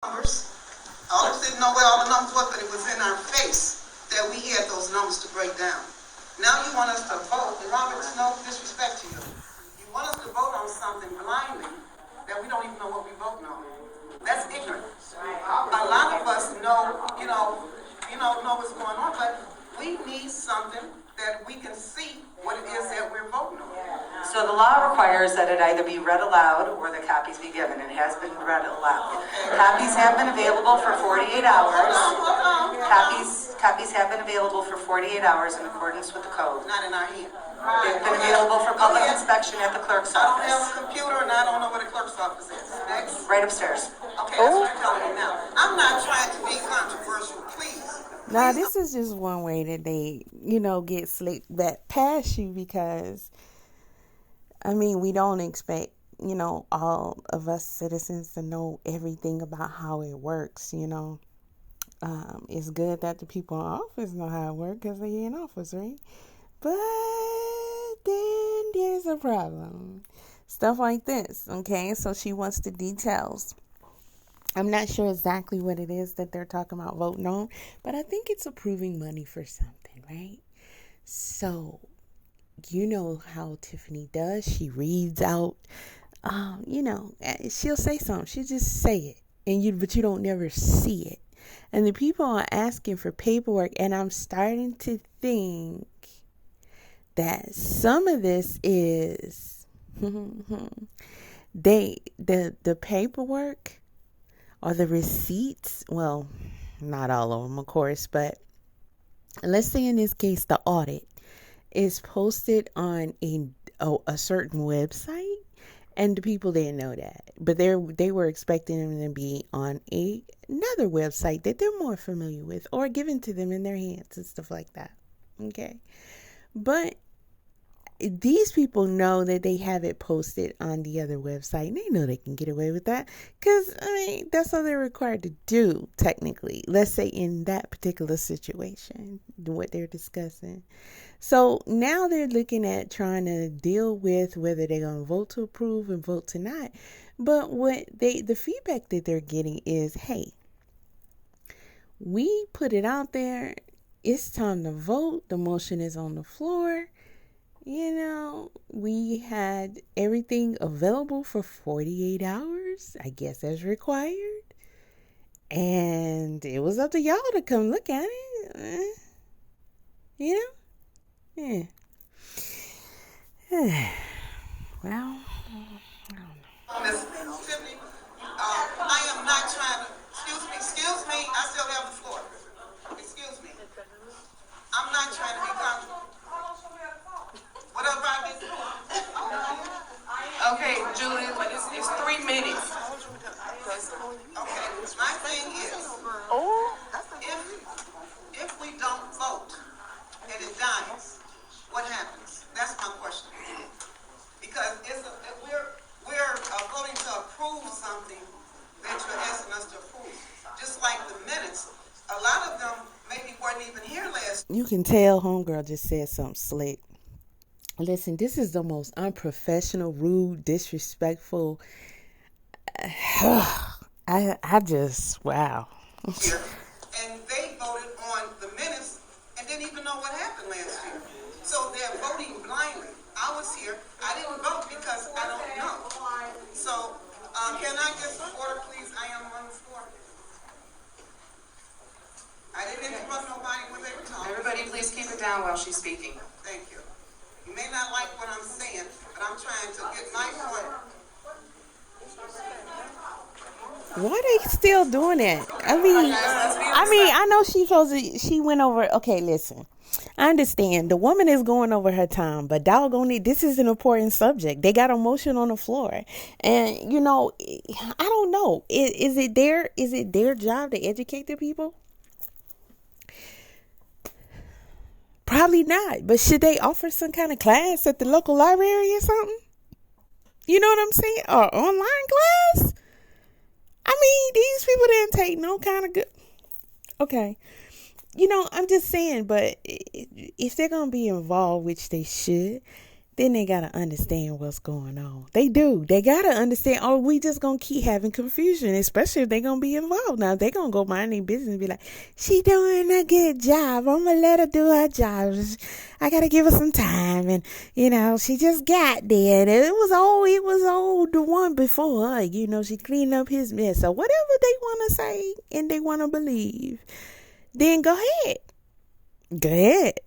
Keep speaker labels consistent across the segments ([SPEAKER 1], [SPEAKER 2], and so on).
[SPEAKER 1] numbers. All of us didn't know where all the numbers was, but it was in our face that we had those numbers to break down. Now you want us to vote, and Robert, it's no disrespect to you. You want us to vote on something blindly that we don't even know what we're voting on. That's ignorant. A lot of us know what's going on, but we need something that we can see what it is that we're voting on.
[SPEAKER 2] So the law requires that it either be read aloud or the copies be given. It has been read aloud. Copies have been available for 48 hours.
[SPEAKER 1] Hold on.
[SPEAKER 2] Copies have been available for 48 hours in accordance with the code.
[SPEAKER 1] Not in our hand.
[SPEAKER 2] They've been available for public inspection at the clerk's
[SPEAKER 1] I don't have
[SPEAKER 2] office.
[SPEAKER 1] a computer and I don't know where the clerk's office is. Next.
[SPEAKER 2] Right upstairs.
[SPEAKER 1] Okay, that's what I'm telling you now. I'm not trying to be controversial, please.
[SPEAKER 3] Now, this is just one way that they, get slick back past you because, we don't expect, all of us citizens to know everything about how it works, It's good that the people in office know how it works because they're in office, right? But then there's a problem. Stuff like this, okay? So she wants the details. I'm not sure exactly what it is that they're talking about voting on, but I think it's approving money for something, right? So, you know how Tiffany does. She reads out, she'll say something. She'll just say it, but you don't never see it. And the people are asking for paperwork, and I'm starting to think that some of this is the paperwork or the receipts. Well, not all of them, of course, but let's say in this case, the audit is posted on a certain website. And the people didn't know that, but they were expecting them to be on another website that they're more familiar with or given to them in their hands and stuff like that. Okay. But these people know that they have it posted on the other website and they know they can get away with that because, that's all they're required to do technically. Let's say in that particular situation, what they're discussing. So now they're looking at trying to deal with whether they're going to vote to approve and vote to not. But the feedback that they're getting is, hey, we put it out there. It's time to vote. The motion is on the floor. We had everything available for 48 hours, I guess as required. And it was up to y'all to come look at it. Yeah. Well, I don't know.
[SPEAKER 1] Miss Tiffany, I am not trying to, excuse me, I still have the floor. Excuse me. I'm not trying to be controversial. Whatever I get.
[SPEAKER 4] Okay, Julie, it's 3 minutes.
[SPEAKER 1] Okay, my thing is, if we don't vote and it dies, what happens? That's my question. Because we're voting to approve something that you're asking us to approve. Just like the minutes, a lot of them maybe weren't even here last.
[SPEAKER 3] You can tell homegirl just said something slick. Listen, this is the most unprofessional, rude, disrespectful. I just, wow.
[SPEAKER 1] Here, and they voted on the minutes and didn't even know what happened last year. So they're voting blindly. I was here. I didn't vote because I don't know. So can I get some order, please? I am on the floor. I didn't interrupt nobody when they were talking.
[SPEAKER 4] Everybody, please keep it down while she's speaking.
[SPEAKER 1] Thank you. You may not like what I'm saying, but I'm trying to get my point.
[SPEAKER 3] Why are they still doing that? I know she went over. Okay, listen. I understand. The woman is going over her time, but doggone it, this is an important subject. They got a motion on the floor. And, I don't know. Is it their job to educate the people? Probably not. But should they offer some kind of class at the local library or something? You know what I'm saying? Or online class? These people didn't take no kind of good. Okay. I'm just saying, but if they're going to be involved, which they should, then they gotta understand what's going on. They do. They gotta understand. Oh, we just gonna keep having confusion, especially if they gonna be involved. Now they gonna go mind their business and be like, she doing a good job. I'm gonna let her do her job. I gotta give her some time, and she just got there. And it was old the one before her. She cleaned up his mess. So whatever they wanna say and they wanna believe, then go ahead. Go ahead.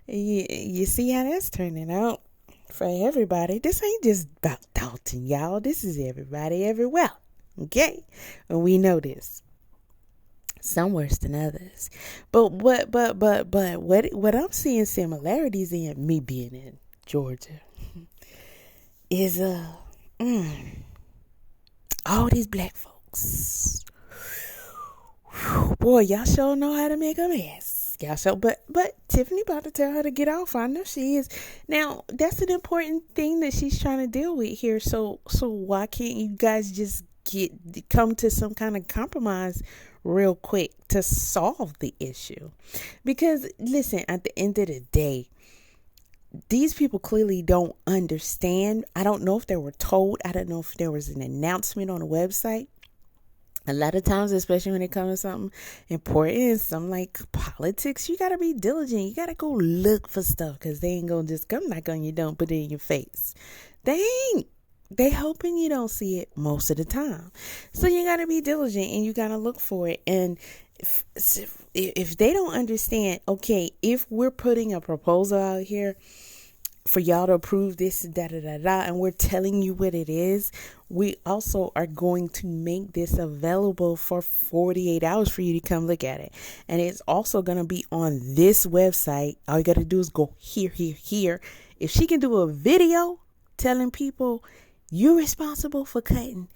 [SPEAKER 3] You see how that's turning out for everybody. This ain't just about Dolton, y'all. This is everybody everywhere. Okay? And we know this. Some worse than others. But what I'm seeing similarities in, me being in Georgia, is all these black folks. Boy, y'all sure know how to make a mess. Y'all sure, but Tiffany about to tell her to get off. I know she is. Now, that's an important thing that she's trying to deal with here. So why can't you guys just come to some kind of compromise real quick to solve the issue? Because listen, at the end of the day, these people clearly don't understand. I don't know if they were told. I don't know if there was an announcement on the website. A lot of times, especially when it comes to something important, something like politics, you got to be diligent. You got to go look for stuff, because they ain't going to just come knock on your door and put it in your face. They ain't. They hoping you don't see it most of the time. So you got to be diligent and you got to look for it. And if they don't understand, okay, if we're putting a proposal out here for y'all to approve this, and we're telling you what it is, we also are going to make this available for 48 hours for you to come look at it. And it's also going to be on this website. All you got to do is go here. If she can do a video telling people you're responsible for cutting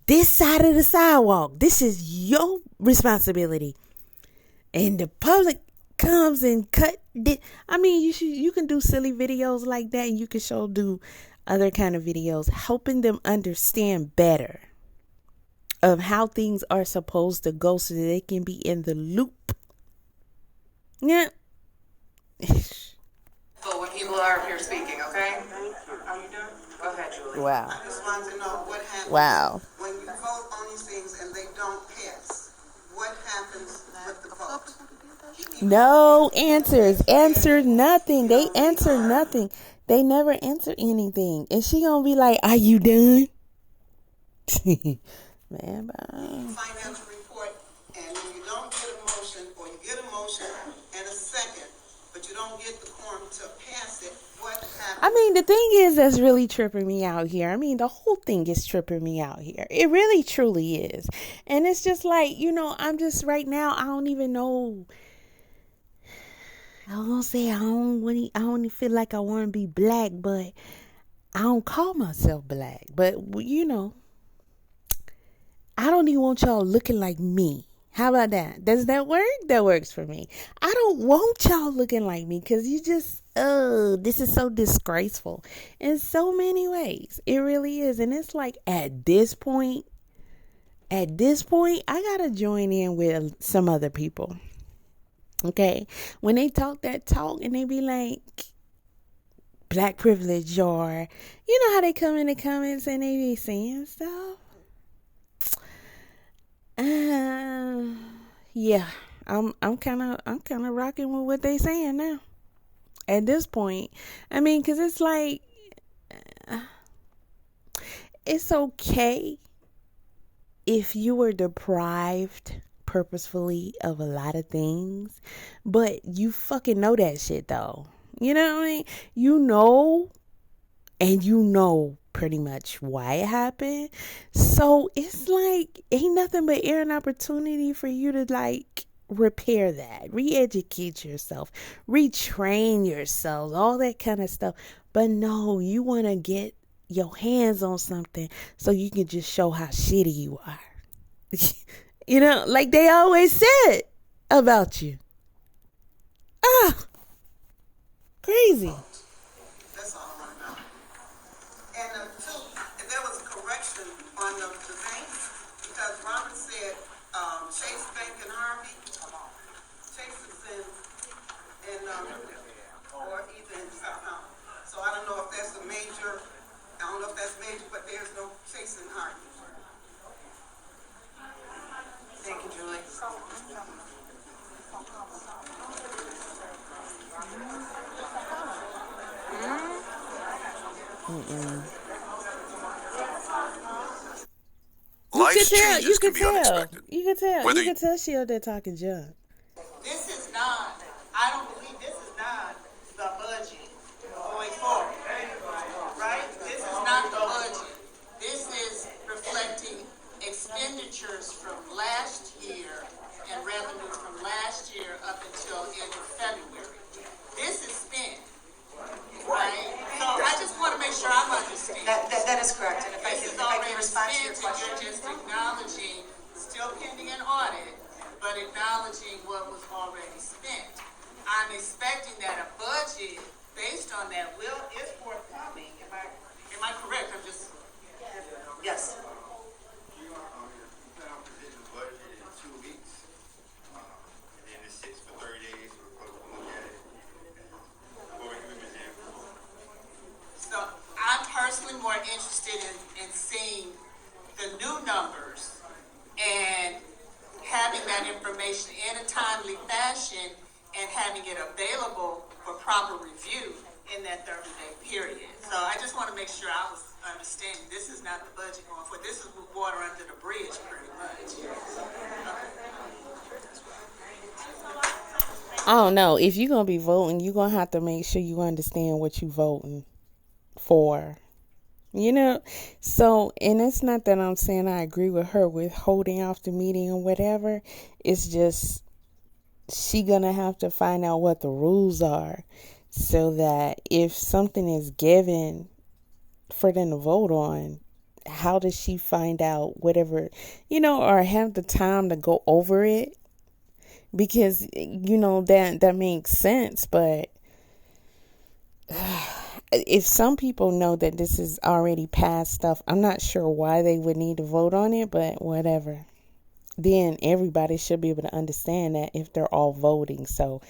[SPEAKER 3] this side of the sidewalk, this is your responsibility, and the public comes and cut it. I mean, you can do silly videos like that, and you can do other kind of videos helping them understand better of how things are supposed to go, so that they can be in the loop. Yeah.
[SPEAKER 4] So when people are up here speaking, okay? Are you done? Go ahead, Julie.
[SPEAKER 3] Wow.
[SPEAKER 1] I just wanted to know what happens when you vote on these things and they don't pass. What happens with the vote?
[SPEAKER 3] No answers. Answered nothing. They answered nothing. They never answer anything. And she gonna be like, are you done? Man, bye.
[SPEAKER 1] Financial report, and when you don't get a motion, or you get a motion and a second, but you don't get the quorum to pass it, what happens?
[SPEAKER 3] I mean, the thing is that's really tripping me out here. I mean, the whole thing is tripping me out here. It really, truly is. And it's just like, I'm just right now, I don't even know. I was gonna say I don't feel like I want to be black, but I don't call myself black. But I don't even want y'all looking like me. How about that? Does that work? That works for me. I don't want y'all looking like me, because you just, this is so disgraceful in so many ways. It really is. And it's like at this point, I gotta join in with some other people. Okay, when they talk that talk and they be like black privilege, or how they come in the comments and they be saying stuff. Yeah, I'm kind of rocking with what they saying now. At this point, I mean, because it's like it's okay if you were deprived purposefully of a lot of things, but you fucking know that shit though. You know what I mean? And you know pretty much why it happened. So it's like ain't nothing but an opportunity for you to like repair that, re-educate yourself, retrain yourself, all that kind of stuff. But no, you want to get your hands on something so you can just show how shitty you are. Like they always said about you. Crazy.
[SPEAKER 1] That's all I know. And two, if there was a correction on the banks, because Robert said Chase Bank and Harvey, Chase is in or either in South Carolina. So I don't know if that's a major, but there's no chasing argument.
[SPEAKER 4] Thank you, Julie.
[SPEAKER 5] Life's changes can be unexpected.
[SPEAKER 3] You can tell she out there talking junk.
[SPEAKER 1] This is not, I don't believe this is not the budget going forward, right? This is not the budget. This is reflecting expenditures from last year and revenues from last year up until end of February. This is spent, right? So I just want to make sure I'm understanding.
[SPEAKER 2] That is correct, and if I
[SPEAKER 1] This is
[SPEAKER 2] can
[SPEAKER 1] already
[SPEAKER 2] respond to your
[SPEAKER 1] spent, and
[SPEAKER 2] question.
[SPEAKER 1] you're just acknowledging, still pending an audit, but acknowledging what was already spent. I'm expecting that a budget based on that is forthcoming. Am I correct? I'm just.
[SPEAKER 2] Yes.
[SPEAKER 1] So I'm personally more interested in seeing the new numbers and having that information in a timely fashion and having it available for proper review in that 30-day period. So I just want to make sure I was understanding this is not the budget going forward. This is water under the bridge pretty much.
[SPEAKER 3] I don't know. If you're going to be voting, you're going to have to make sure you understand what you're voting for. You know? So, and it's not that I'm saying I agree with her with holding off the meeting or whatever. It's just she going to have to find out what the rules are so that if something is given for them to vote on, how does she find out whatever, or have the time to go over it? Because, that makes sense. But if some people know that this is already past stuff, I'm not sure why they would need to vote on it, but whatever. Then everybody should be able to understand that if they're all voting. So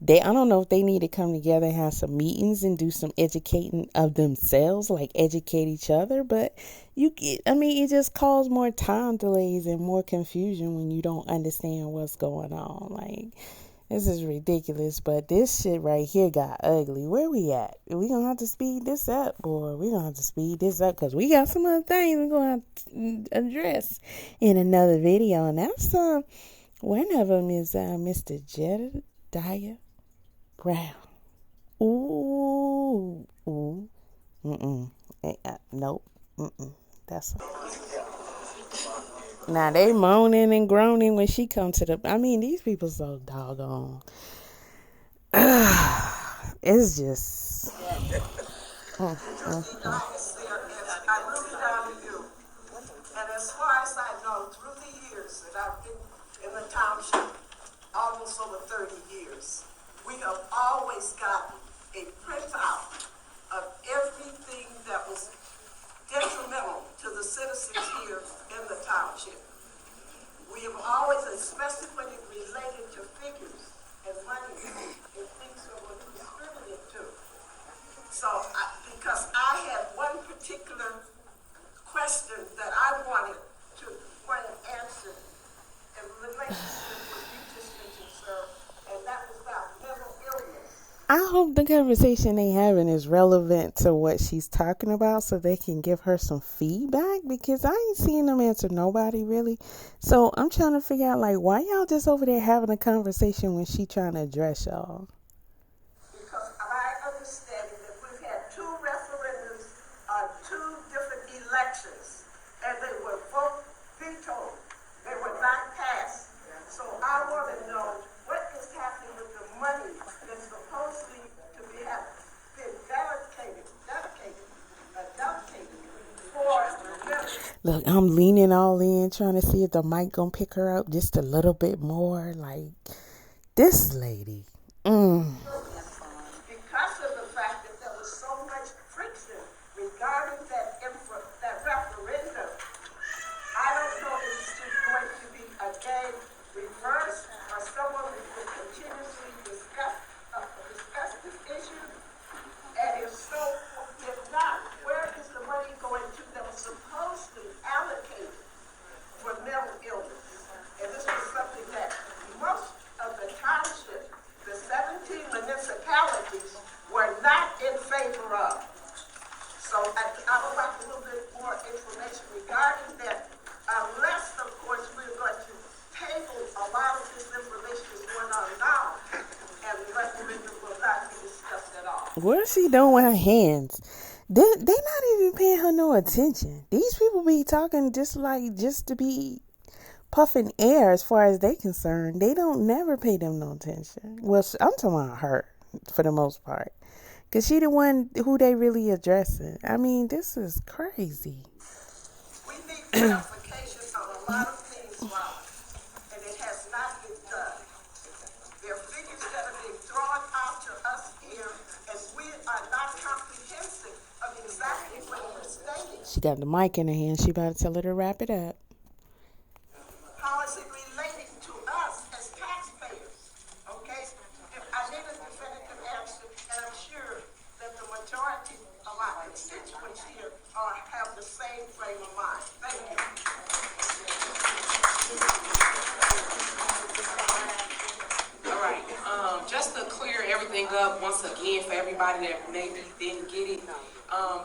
[SPEAKER 3] I don't know if they need to come together and have some meetings and do some educating of themselves, like educate each other. But it just causes more time delays and more confusion when you don't understand what's going on. Like, this is ridiculous, but this shit right here got ugly. Where we at? We gonna have to speed this up, boy. We gonna have to speed this up because we got some other things we're gonna have to address in another video. And that's one of them is Mr. Jedediah Brown. Ooh, nope, that's. Now they moaning and groaning when she come to these people so doggone. It's just.
[SPEAKER 1] I really value you. And as far as I know, through the years that I've been in the township, almost over 30 years, we have always gotten a printout of everything that was detrimental to the citizens here in the township. We have always, especially when it related to figures and money and things that were distributed to. So, because I had one particular question that I wanted answered in relationship with what you just mentioned, sir, and that was about mental illness.
[SPEAKER 3] I hope the conversation they having is relevant to what she's talking about so they can give her some feedback, because I ain't seen them answer nobody really. So I'm trying to figure out, like, why y'all just over there having a conversation when she trying to address y'all?
[SPEAKER 1] Because my understanding that we've had two referendums on two different elections, and they were both vetoed. They were not passed. So I want to know what is happening with the money that's supposed to be been dedicated for.
[SPEAKER 3] Look, I'm leaning all in, trying to see if the mic gonna pick her up just a little bit more. Like, this lady.
[SPEAKER 1] Because of the fact that there was so much friction regarding that referendum, I don't know if it's just going to be again reversed or someone will continuously discuss this issue. And if so,
[SPEAKER 3] What is she doing with her hands? They not even paying her no attention. These people be talking just to be puffing air as far as they concerned. They don't never pay them no attention. Well, I'm talking about her for the most part. Because she the one who they really addressing. I mean, this is crazy.
[SPEAKER 1] We need clarification on a lot of things, Robert, and it has not been done. There are figures that are being thrown out to us here, and we are not comprehensive of exactly what you're stating.
[SPEAKER 3] She got the mic in her hand. She about to tell her to wrap it up.
[SPEAKER 1] How is it relating to us as taxpayers? Okay? If I need a definitive answer, and I'm sure that the majority of our constituents here have the same frame of mind. Thank you.
[SPEAKER 4] All right, just to clear everything up once again for everybody that maybe didn't get it,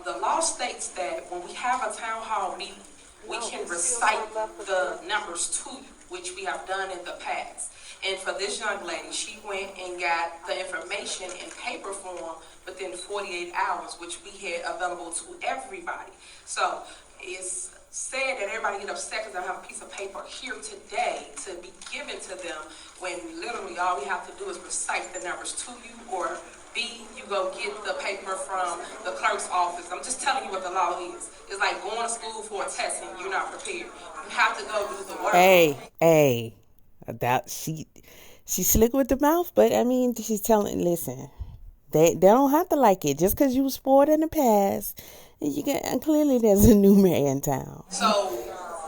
[SPEAKER 4] the law states that when we have a town hall meeting, we can recite the numbers to you, which we have done in the past. And for this young lady, she went and got the information in paper form within 48 hours, which we had available to everybody. So it's said that everybody get upset because I have a piece of paper here today to be given to them when literally all we have to do is recite the numbers to you, or B, you go get the paper from the clerk's office. I'm just telling you what the law is. It's like going to school for a test and you're not prepared. You have to go do the work.
[SPEAKER 3] Hey. That she slick with the mouth, but I mean, she's telling, listen, they don't have to like it just because you was spoiled in the past. And clearly there's a new mayor in town.
[SPEAKER 4] So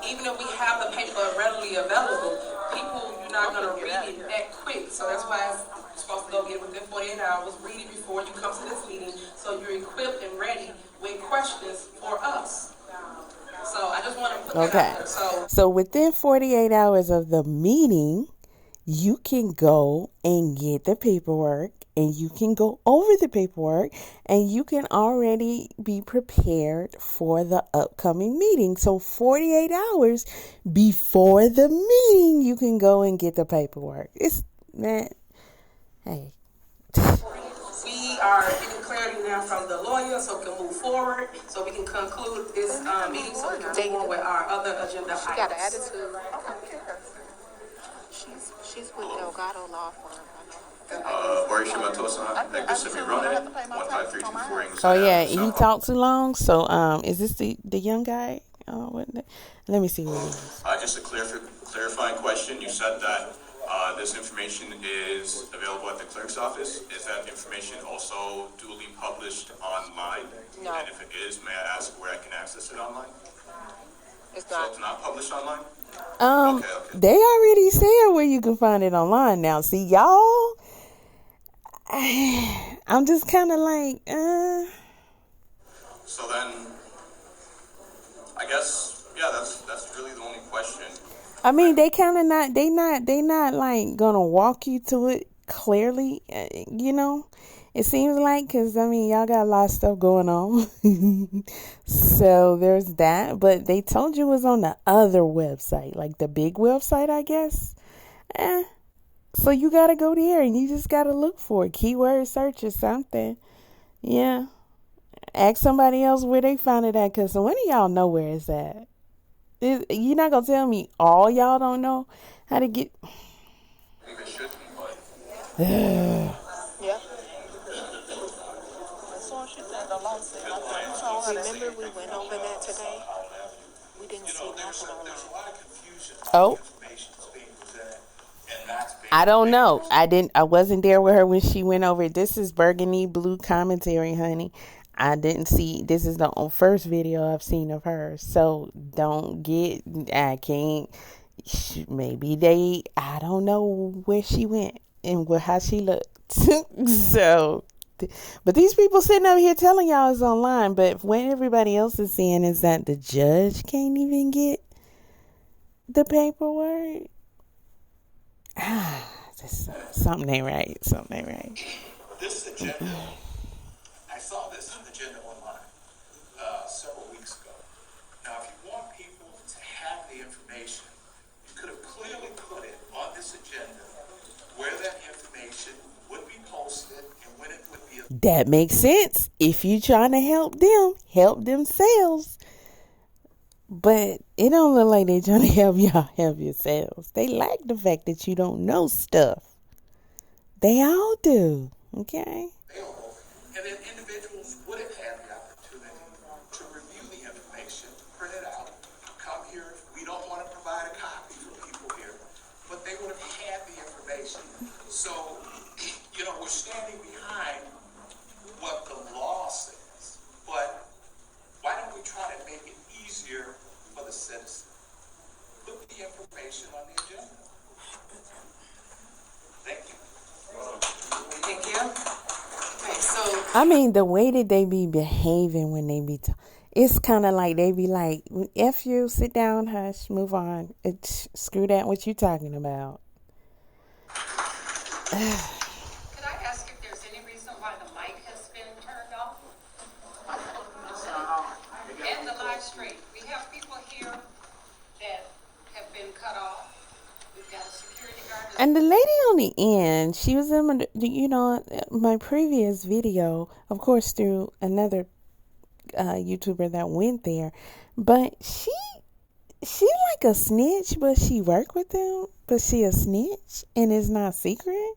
[SPEAKER 4] even if we have the paper readily available, people, you're not going to read it that quick. So that's why you're supposed to go get it within 48 hours, read it before you come to this meeting, so you're equipped and ready with questions for us. So I just want to put that out there.
[SPEAKER 3] So within 48 hours of the meeting, you can go and get the paperwork, and you can go over the paperwork, and you can already be prepared for the upcoming meeting. So 48 hours before the meeting, you can go and get the paperwork. Hey.
[SPEAKER 4] We are getting clarity now from the lawyer so we can move forward, so we can conclude this meeting, so we can move on with our other agenda items.
[SPEAKER 6] She got an attitude. She's with Delgado Law Firm.
[SPEAKER 3] Oh yeah, he talked too long. So is this the young guy? Let me see who it is.
[SPEAKER 7] Just a clarifying question. You said that this information is available at the clerk's office. Is that information also duly published online?
[SPEAKER 6] No.
[SPEAKER 7] And if it is, may I ask where I can access it online?
[SPEAKER 6] It's
[SPEAKER 7] So
[SPEAKER 6] not.
[SPEAKER 7] it's not published online? Okay.
[SPEAKER 3] They already said where you can find it online now. See, y'all, I'm just kind of like,
[SPEAKER 7] So then, I guess, yeah, that's really the only question.
[SPEAKER 3] I mean, they kind of not, they not like gonna walk you to it clearly, you know. It seems like, because, I mean, y'all got a lot of stuff going on. So there's that. But they told you it was on the other website, like the big website, I guess. So you got to go there and you just got to look for it. Keyword search or something. Yeah. Ask somebody else where they found it at, because one of y'all know where it's at. You're not going to tell me all y'all don't know how to get...
[SPEAKER 7] It should be, but...
[SPEAKER 6] Yeah. Remember we went over that today? We didn't see nothing online.
[SPEAKER 3] Oh. I don't know. I wasn't there with her when she went over it. This is burgundy blue commentary, honey. I didn't see, this is the first video I've seen of her. So I can't, maybe I don't know where she went and how she looked. So, but these people sitting over here telling y'all it's online, but what everybody else is saying is that the judge can't even get the paperwork. Something ain't right.
[SPEAKER 7] This agenda, I saw this agenda online several weeks ago. Now, if you want people to have the information, you could have clearly put it on this agenda
[SPEAKER 8] where that information would be posted and when it would be.
[SPEAKER 3] That makes sense. If you're trying to help themselves. But it don't look like they're trying to help y'all help yourselves. They like the fact that you don't know stuff. They all do. Okay?
[SPEAKER 8] Available, and then individuals would have had the opportunity to review the information, print it out, come here. We don't want to provide a copy for people here, but they would have had the information. So, we're standing behind what the law says, but why don't we try to make it easier for the citizen? Put the information on the agenda. Thank you.
[SPEAKER 4] Thank you. Okay, so
[SPEAKER 3] I mean, the way that they be behaving when they be it's kind of like they be like, F you, sit down, hush, move on. Screw that, what you talking about?
[SPEAKER 9] Could I ask if there's any reason why the mic has been turned off? And the live stream. We have people here that have been cut off. We've got a security guard.
[SPEAKER 3] And the lady on the end, she was in my previous video, of course, through another YouTuber that went there. But she like a snitch, but she work with them. But she a snitch, and it's not secret.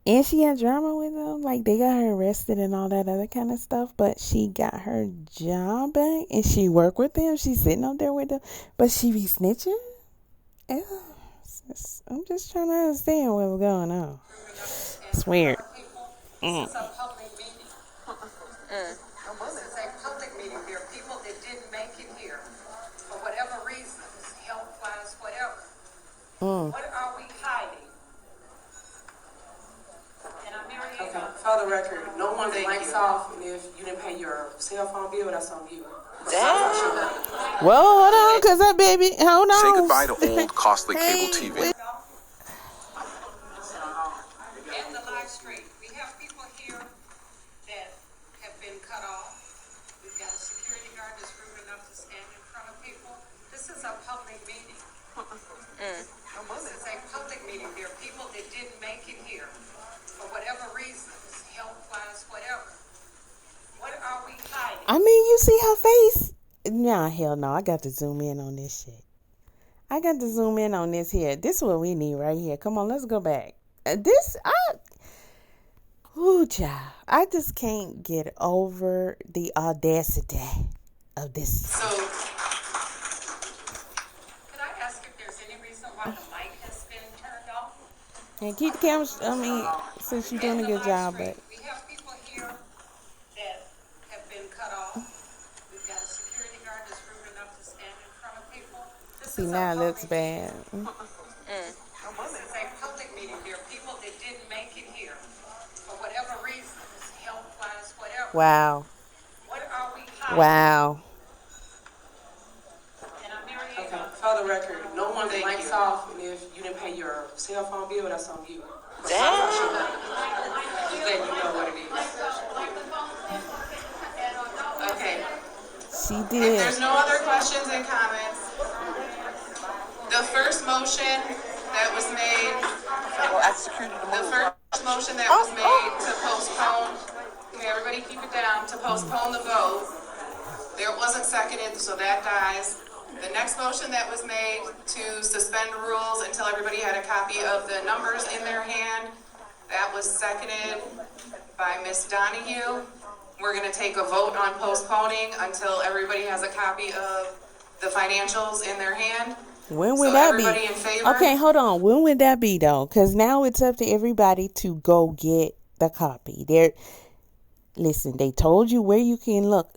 [SPEAKER 3] And she had drama with them. Like, they got her arrested and all that other kind of stuff. But she got her job back, and she work with them. She's sitting up there with them. But she be snitching? Yeah. I'm just trying to understand what's going on. It's weird.
[SPEAKER 9] This is a public meeting. This is a public meeting. There are people that didn't make it here for whatever reasons, health-wise, whatever. What are we hiding? And I'm Mary Ann.
[SPEAKER 4] okay, for the record, no one's mics off, and if you didn't pay your cell phone bill, that's on you.
[SPEAKER 3] Well, hold on, because that baby, hold on.
[SPEAKER 10] Say goodbye to old, costly cable TV.
[SPEAKER 9] And the live stream. We have people here that have been cut off. We've got a security guard that's rude enough to stand in front of people. This is a public meeting. This is a public meeting. There are people that didn't make it here for whatever reasons, health-wise, whatever. What are we hiding?
[SPEAKER 3] I mean, you see her face? Nah, hell no. I got to zoom in on this shit. I got to zoom in on this here. This is what we need right here. Come on, let's go back. Child. I just can't get over the audacity of this.
[SPEAKER 9] So, could I ask if there's any reason why the mic has been turned off?
[SPEAKER 3] And keep the camera, since you're doing a good job, but.
[SPEAKER 9] We have people here that have been cut off. We've got a security guard that's rude enough to stand in front of people.
[SPEAKER 3] See, now it looks bad.
[SPEAKER 9] This is a public meeting. There are people that didn't make it here for whatever reasons, health-wise, whatever.
[SPEAKER 3] Wow.
[SPEAKER 9] What are we hiding?
[SPEAKER 3] Wow.
[SPEAKER 9] And I'm Mary Ann.
[SPEAKER 4] Okay, for the record, no one's mics off, and if you didn't pay your cell phone bill, that's on you. Just letting you know what it is. Okay.
[SPEAKER 3] She
[SPEAKER 11] If
[SPEAKER 3] did.
[SPEAKER 11] there's no other questions and comments, the first motion that was made, to postpone, can everybody keep it down, to postpone the vote, there wasn't seconded, so that dies. The next motion that was made to suspend rules until everybody had a copy of the numbers in their hand, that was seconded by Ms. Donahue. We're gonna take a vote on postponing until everybody has a copy of the financials in their hand.
[SPEAKER 3] When would
[SPEAKER 11] So
[SPEAKER 3] that
[SPEAKER 11] everybody
[SPEAKER 3] be?
[SPEAKER 11] in favor?
[SPEAKER 3] Okay, hold on. When would that be though? Because now it's up to everybody to go get the copy. Listen, they told you where you can look.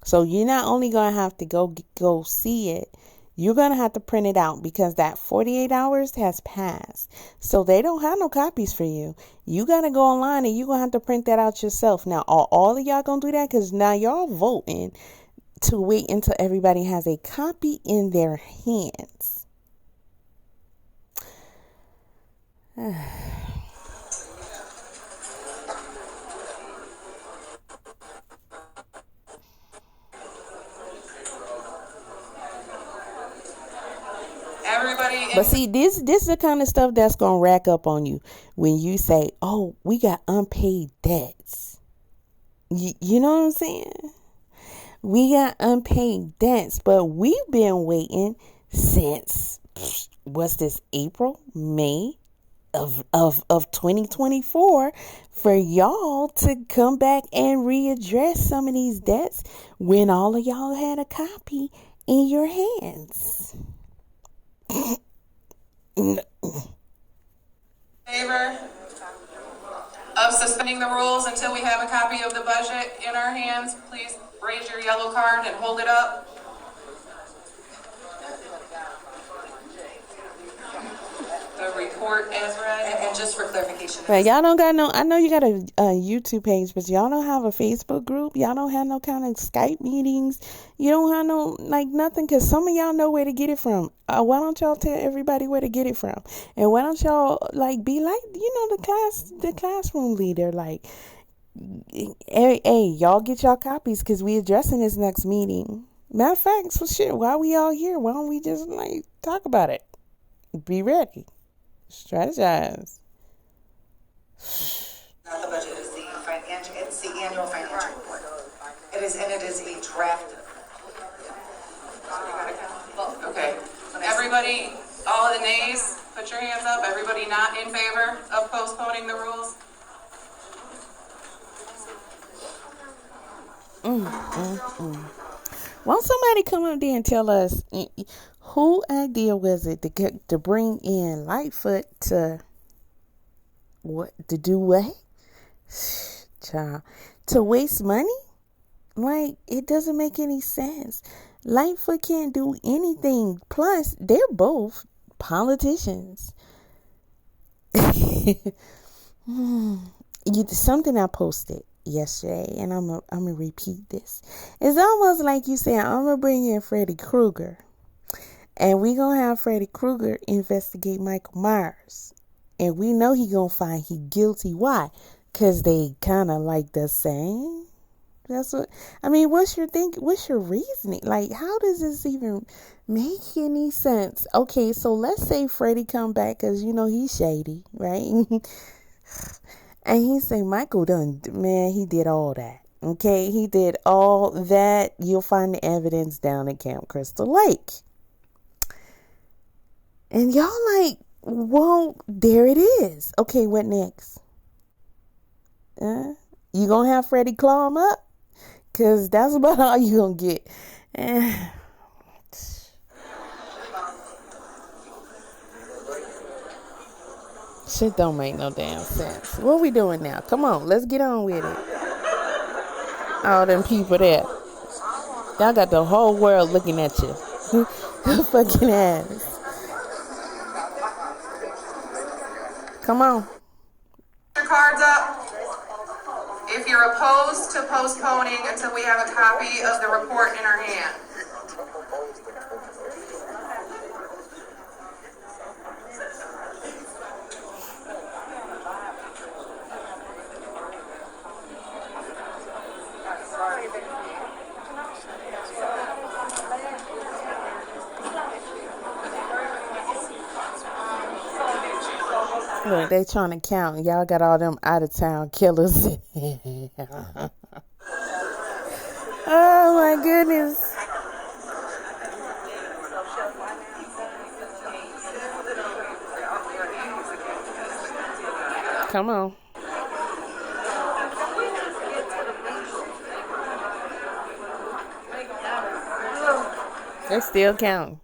[SPEAKER 3] So you're not only gonna have to go see it. You're gonna have to print it out because that 48 hours has passed. So they don't have no copies for you. You gotta go online and you're gonna have to print that out yourself. Now, are all of y'all gonna do that? Because now y'all voting to wait until everybody has a copy in their hands.
[SPEAKER 11] everybody
[SPEAKER 3] But see, this is the kind of stuff that's gonna rack up on you when you say, "Oh, we got unpaid debts." You know what I'm saying? We got unpaid debts, but we've been waiting since what's this, April, May of 2024 for y'all to come back and readdress some of these debts when all of y'all had a copy in your hands.
[SPEAKER 11] favor of suspending the rules until we have a copy of the budget in our hands, please raise your yellow card and hold it up. The report as read.
[SPEAKER 2] And just for clarification.
[SPEAKER 3] But y'all don't got no, I know you got a YouTube page, but y'all don't have a Facebook group. Y'all don't have no kind of Skype meetings. You don't have no, like, nothing, because some of y'all know where to get it from. Why don't y'all tell everybody where to get it from? And why don't y'all, like, be like, the classroom leader, like, hey, y'all get y'all copies because we addressing this next meeting. Matter of fact, so shit, why we all here? Why don't we just, like, talk about it? Be ready. Strategize.
[SPEAKER 2] Not the budget, it's the annual financial report. It is a draft.
[SPEAKER 11] Okay, everybody, all of the nays, put your hands up. Everybody not in favor of postponing the rules?
[SPEAKER 3] Won't somebody come up there and tell us who idea was it to bring in Lightfoot to do what? Child, to waste money? Like, it doesn't make any sense. Lightfoot can't do anything. Plus, they're both politicians. Something I posted yesterday, and I'm gonna repeat this. It's almost like you say, I'm gonna bring in Freddy Krueger, and we gonna have Freddy Krueger investigate Michael Myers, and we know he gonna find he guilty. Why? Because they kind of like the same. That's what I mean. What's your reasoning? Like, how does this even make any sense? Okay, so let's say Freddy come back because he's shady, right? And he say, Michael he did all that. Okay, he did all that. You'll find the evidence down at Camp Crystal Lake. And y'all like, well, there it is. Okay, what next? You gonna have Freddy claw him up? Because that's about all you gonna get. Shit don't make no damn sense. What we doing now? Come on, let's get on with it. All them people there. Y'all got the whole world looking at you. Fucking ass. Come on.
[SPEAKER 11] Your cards up. If you're opposed to postponing until we have a copy of the report in our hand.
[SPEAKER 3] Look, they trying to count. Y'all got all them out of town killers. Oh my goodness. Come on. They're still counting.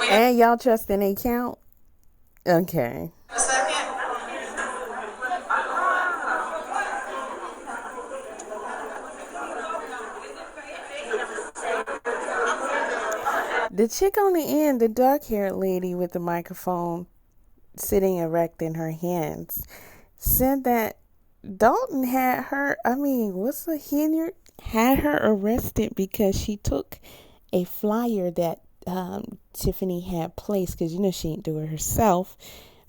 [SPEAKER 3] And y'all trusting they count? Okay.
[SPEAKER 11] A second.
[SPEAKER 3] The chick on the end, the dark-haired lady with the microphone sitting erect in her hands, said that Dalton had her, Henyard had her arrested because she took a flyer that Tiffany had placed, because she didn't do it herself,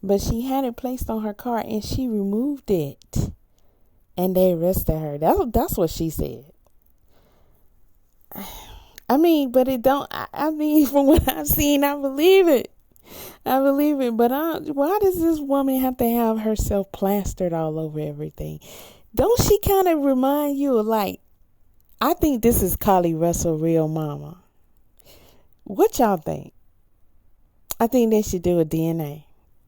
[SPEAKER 3] but she had it placed on her car and she removed it, and they arrested her. That's what she said. I mean, but it don't. I mean, from what I've seen, I believe it. But why does this woman have to have herself plastered all over everything? Don't she kind of remind you of, like, I think this is Carly Russell, real mama. What y'all think? I think they should do a DNA.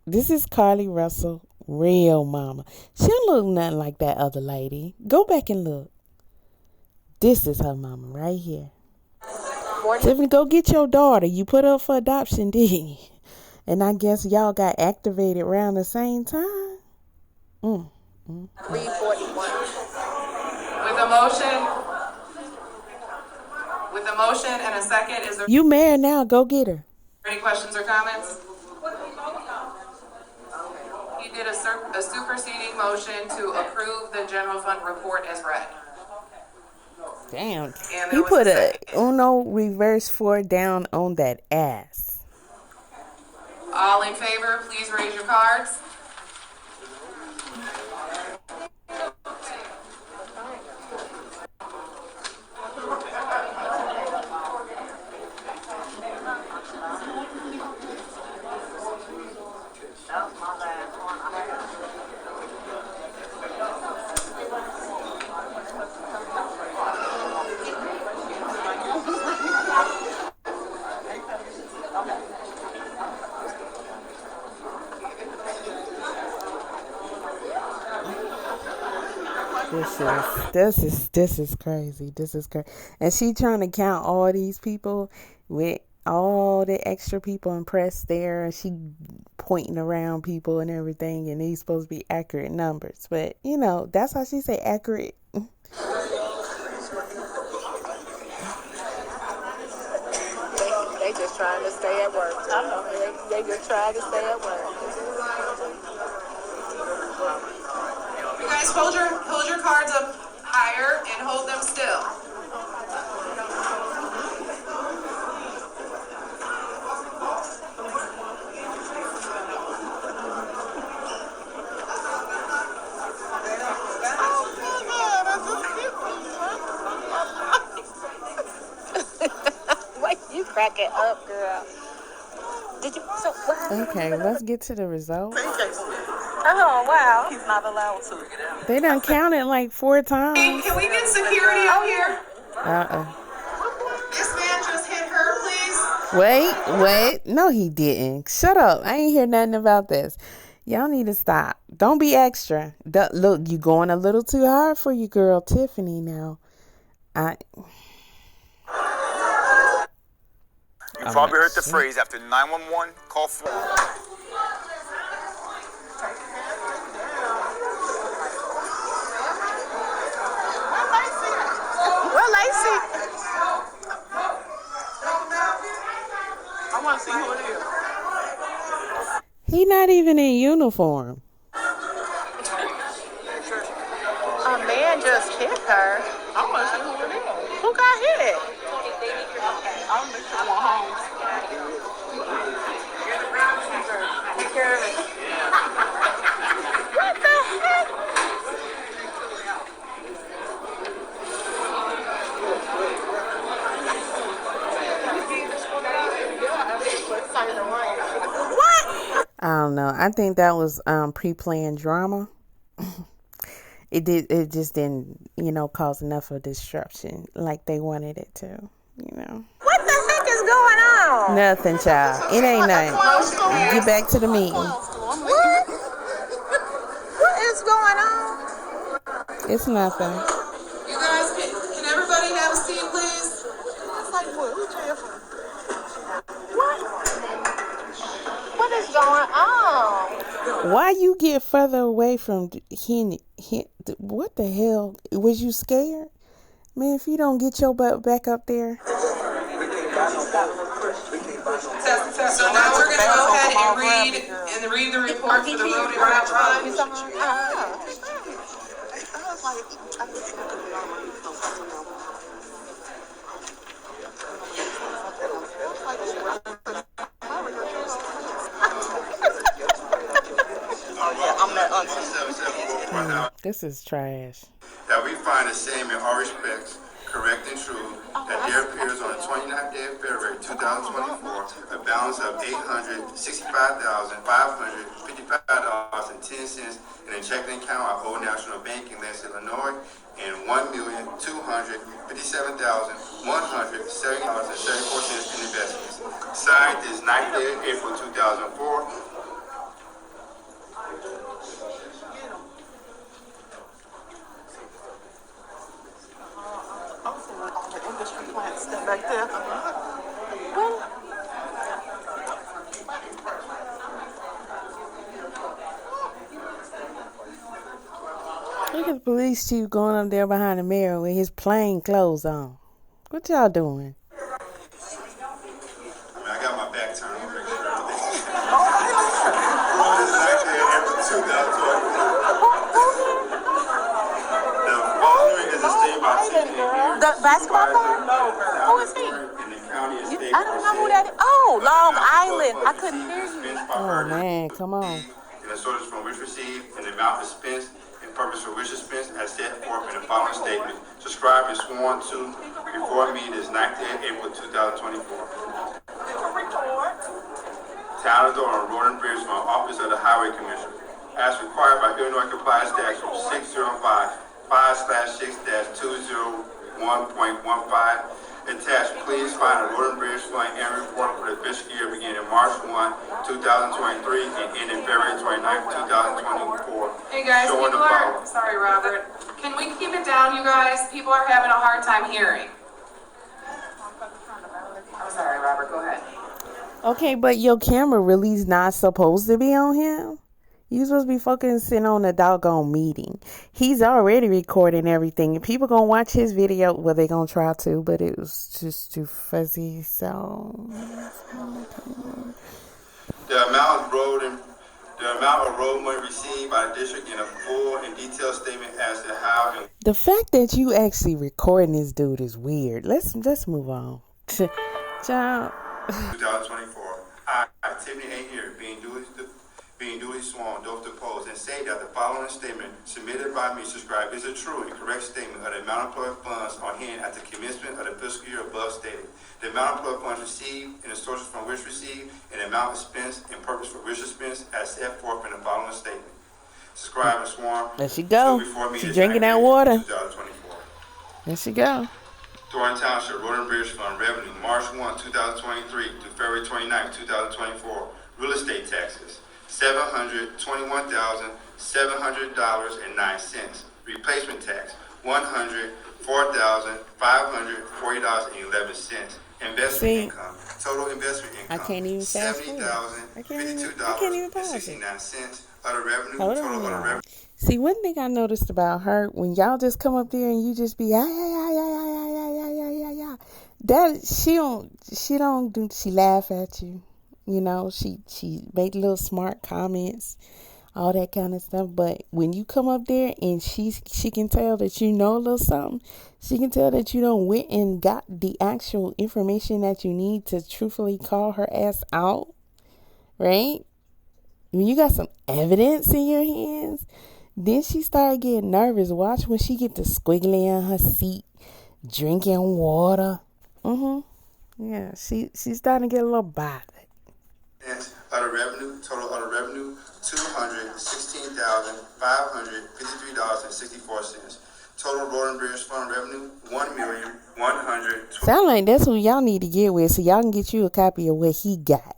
[SPEAKER 3] This is Carly Russell, real mama. She don't look nothing like that other lady. Go back and look. This is her mama right here. Tiffany, go get your daughter. You put her up for adoption, didn't you? And I guess y'all got activated around the same time.
[SPEAKER 6] 341.
[SPEAKER 11] With a motion and a second, is there
[SPEAKER 3] You married now. Go get her.
[SPEAKER 11] any questions or comments? You did a superseding motion to approve the general fund report as read.
[SPEAKER 3] Damn.
[SPEAKER 11] And there
[SPEAKER 3] He
[SPEAKER 11] was
[SPEAKER 3] put a
[SPEAKER 11] second.
[SPEAKER 3] Uno reverse 4 down on that ass.
[SPEAKER 11] All in favor, please raise your cards.
[SPEAKER 3] This is crazy. This is crazy. And she trying to count all these people with all the extra people and press there, and she pointing around people and everything, and these supposed to be accurate numbers. But that's how she say accurate.
[SPEAKER 6] They just trying to stay at work. I know. They just trying to stay at work.
[SPEAKER 11] You guys hold your cards up higher and hold them still.
[SPEAKER 6] Wait, you crack it up, girl. Did you? So what?
[SPEAKER 3] Okay, let's get to the result.
[SPEAKER 6] Oh wow.
[SPEAKER 2] He's not allowed to.
[SPEAKER 3] They done counted like 4 times.
[SPEAKER 11] Can we get security out here? This man just hit her, please.
[SPEAKER 3] Wait. No, he didn't. Shut up. I ain't hear nothing about this. Y'all need to stop. Don't be extra. Look, you going a little too hard for your girl Tiffany now.
[SPEAKER 12] You've probably heard the phrase, after 911, call for...
[SPEAKER 6] Well, Lacey.
[SPEAKER 8] I want to see who it is.
[SPEAKER 3] He not even in uniform.
[SPEAKER 6] A man just hit her.
[SPEAKER 8] I want to see who it is.
[SPEAKER 6] Who got hit?
[SPEAKER 8] I'll make sure one home.
[SPEAKER 6] What the heck? What?
[SPEAKER 3] I don't know. I think that was pre-planned drama. It just didn't, cause enough of disruption like they wanted it to,
[SPEAKER 6] What the heck is going on?
[SPEAKER 3] Nothing, child. It ain't nothing. Get back to the meeting.
[SPEAKER 6] What? What is going on?
[SPEAKER 3] It's nothing.
[SPEAKER 11] You guys, can everybody have a seat, please?
[SPEAKER 6] What is going on?
[SPEAKER 3] Why you get further away from what the hell? Was you scared? Man, if you don't get your butt back up there.
[SPEAKER 11] So now we're going to go ahead and read the report for the road and bridge fund.
[SPEAKER 3] This is trash.
[SPEAKER 13] That we find the same in all respects, correct and true, that there appears on the 29th day of February 2024 a balance of $865,555.10 in a checking account of Old National Bank in Lansing, Illinois, and $1,257,170.74 in investments. Signed this 9th day of April 2004.
[SPEAKER 1] Back there.
[SPEAKER 3] Look at the police chief going up there behind the mirror with his plain clothes on. What y'all doing?
[SPEAKER 13] I got my back turned. I'm making sure everything's The following is a statement by Tiffany.
[SPEAKER 6] The basketball player? Who is he? I don't know who that is. Oh, Long Island. I couldn't hear you.
[SPEAKER 3] Oh, man, come on.
[SPEAKER 13] In the sources from which received, and the amount dispensed, and purpose for which dispensed, as set forth in the following statement, subscribed and sworn to before me this 9th day of April 2024. Town of Dolton, Road and Bridge from Office of the Highway Commissioner, as required by Illinois Compliance Statute 605-5/6-201.15. Attached, please find a Road and Bridge Fund annual report for the fiscal year beginning March 1, 2023 and ending February 29, 2024.
[SPEAKER 11] Hey guys,
[SPEAKER 13] Showing
[SPEAKER 11] people are, sorry Robert, can we keep it down, you guys? People are having a hard time hearing. I'm sorry, Robert, go ahead.
[SPEAKER 3] Okay, but your camera really is not supposed to be on him. You supposed to be focusing on the doggone meeting. He's already recording everything. And people gonna watch his video. Well, they gonna try to, but it was just too fuzzy. So
[SPEAKER 13] the amount of road money received by the district in a full and detailed statement as to how and
[SPEAKER 3] the fact that you actually recording this dude is weird. Let's move on. Child.
[SPEAKER 13] 2024. I, Tiffany Henyard, being duly sworn, doth depose and say that the following statement submitted by me subscribed is a true and correct statement of the amount of employed funds on hand at the commencement of the fiscal year above stated. The amount of employed funds received and the sources from which received and the amount expense and purpose for which expense as set forth in the following statement. Subscribed and sworn.
[SPEAKER 3] There she go. She drinking that water. 2024. There she go.
[SPEAKER 13] Thornton Township Road and Bridge Fund revenue March 1, 2023 to February 29, 2024. Real estate taxes $721,700.09. Replacement tax $104,540.11. Investment income. Total investment income.
[SPEAKER 3] I can't even fast forward.
[SPEAKER 13] $70,052.69. Other revenue.
[SPEAKER 3] Hold
[SPEAKER 13] Total
[SPEAKER 3] on.
[SPEAKER 13] other revenue.
[SPEAKER 3] See, one thing I noticed about her, when y'all just come up there and you just be yeah. That she laugh at you. You know, she make little smart comments, all that kind of stuff. But when you come up there and she can tell that you know a little something, she can tell that you don't went and got the actual information that you need to truthfully call her ass out, right? When you got some evidence in your hands, then she started getting nervous. Watch when she get the squiggly in her seat, drinking water. Yeah, she's starting to get a little bothered.
[SPEAKER 13] Other revenue, total other revenue, $216,553.64. Total Road and Bridge Fund revenue, $1,100,000.
[SPEAKER 3] Sound like that's who y'all need to get with, so y'all can get you a copy of what he got,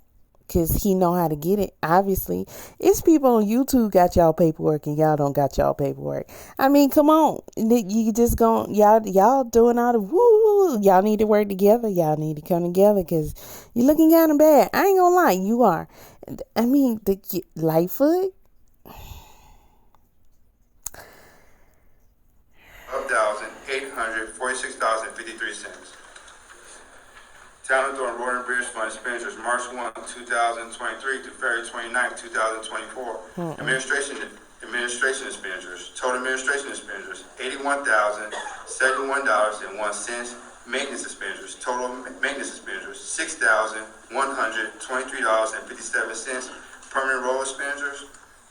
[SPEAKER 3] cause he know how to get it. Obviously, it's people on YouTube got y'all paperwork and y'all don't got y'all paperwork. I mean, come on, you just y'all doing all the woo. Y'all need to work together. Y'all need to come together, cause you're looking kind of bad. I ain't gonna lie, you are. I mean, the Lightfoot.
[SPEAKER 13] $1,846.53. Town of Dolton Road and Bridge Fund expenditures March 1, 2023 to February 29, 2024. Administration expenditures. Total administration expenditures $81,071.01. Maintenance expenditures. Total maintenance expenditures $6,123.57. Permanent road expenditures.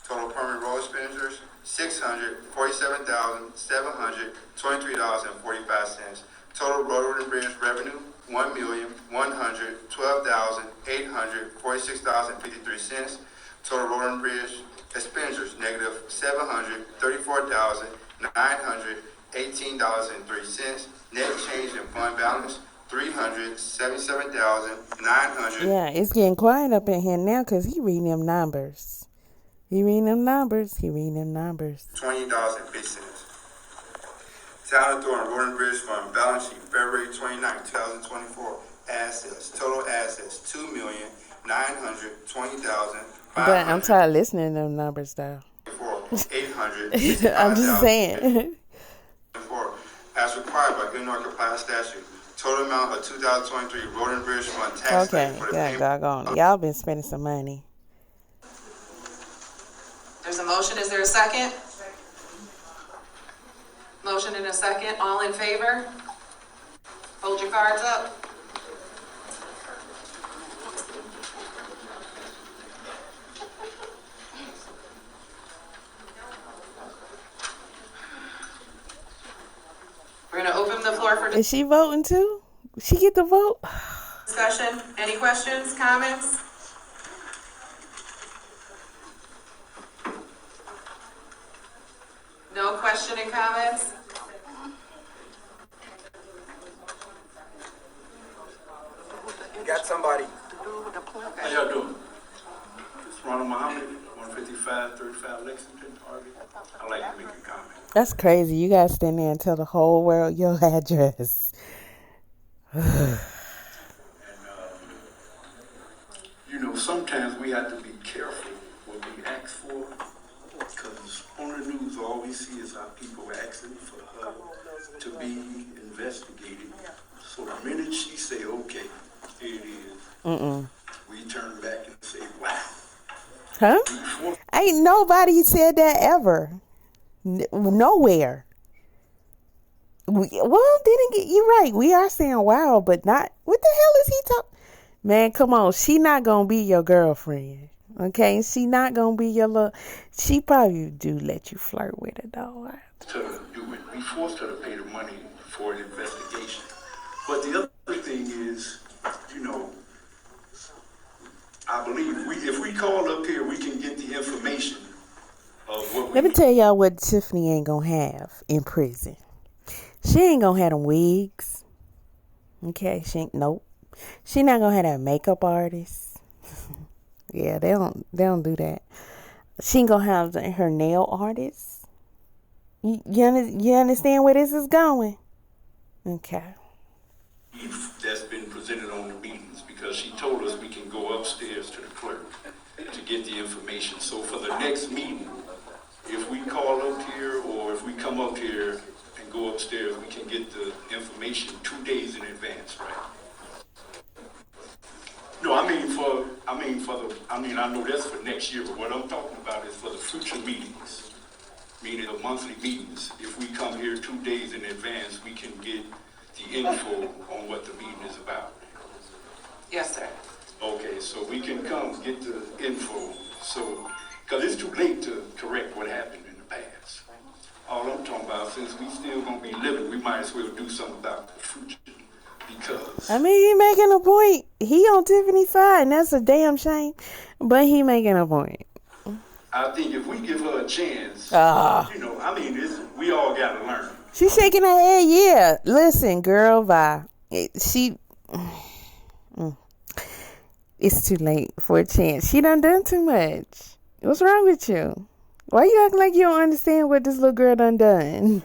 [SPEAKER 13] Total permanent road expenditures $647,723.45. Total road and bridge revenue, $1,112,846.53. Total road and bridge expenditures, negative $734,918.03. Net change in fund balance, $377,900.
[SPEAKER 3] Yeah, it's getting quiet up in here now because he reading them numbers. $20.50. Town Authority Road and Bridge Fund balance sheet February 29, 2024. Assets, total assets, $2,920,500. But I'm tired of listening to them numbers, though.
[SPEAKER 13] 800.
[SPEAKER 3] I'm just saying.
[SPEAKER 13] As required by Henyard compliance statute. Total amount of 2023 Road and Bridge Fund tax
[SPEAKER 3] Okay,
[SPEAKER 13] for the
[SPEAKER 3] yeah,
[SPEAKER 13] payment.
[SPEAKER 3] doggone. Y'all been spending some money.
[SPEAKER 11] There's a motion, is there a second? Motion and a second, all in favor? Hold your cards up. We're gonna open the floor for
[SPEAKER 3] Is she voting too? She get to vote?
[SPEAKER 11] discussion. Any questions, comments? No question and comments?
[SPEAKER 12] You got somebody.
[SPEAKER 14] How y'all doing? It's Ronald Muhammad, 155-35 Lexington, Harvey. I'd like to make a comment.
[SPEAKER 3] That's crazy. You guys stand there and tell the whole world your address.
[SPEAKER 14] You know, sometimes we have to be careful what we ask for, because on the news all we see is how people are asking for her to be investigated. So the minute she say, okay, here it is, we turn back and say, wow.
[SPEAKER 3] Huh? Ain't nobody said that ever. Nowhere. You're right. We are saying wow, but not. What the hell is he talking? Man, come on. She not gonna be your girlfriend. Okay? She not gonna be your little. She probably do let you flirt with her, though.
[SPEAKER 14] To do it. We forced her to pay the money for an investigation. But the other thing is, you know, I believe if we call up here, we can get the information of what we
[SPEAKER 3] Let me tell y'all what Tiffany ain't gonna have in prison. She ain't gonna have them wigs. Okay, nope. She not gonna have that makeup artist. Yeah, they don't do that. She ain't gonna have her nail artist. You understand where this is going? Okay.
[SPEAKER 14] That's been presented on the meetings, because she told us we can go upstairs to the clerk to get the information. So for the next meeting, if we call up here or if we come up here and go upstairs, we can get the information 2 days in advance, right? No, I know that's for next year, but what I'm talking about is for the future meetings, meaning the monthly meetings. If we come here 2 days in advance, we can get the info on what the meeting is about.
[SPEAKER 11] Yes, sir.
[SPEAKER 14] Okay, so we can come get the info, because it's too late to correct what happened in the past. All I'm talking about, since we still gonna be living, we might as well do something about the future, because...
[SPEAKER 3] I mean, he making a point. He on Tiffany's side, and that's a damn shame, but he making a point.
[SPEAKER 14] I think if we give her a chance, we all gotta learn.
[SPEAKER 3] She's shaking her head, yeah. Listen, girl, bye. It's too late for a chance. She done too much. What's wrong with you? Why you acting like you don't understand what this little girl done?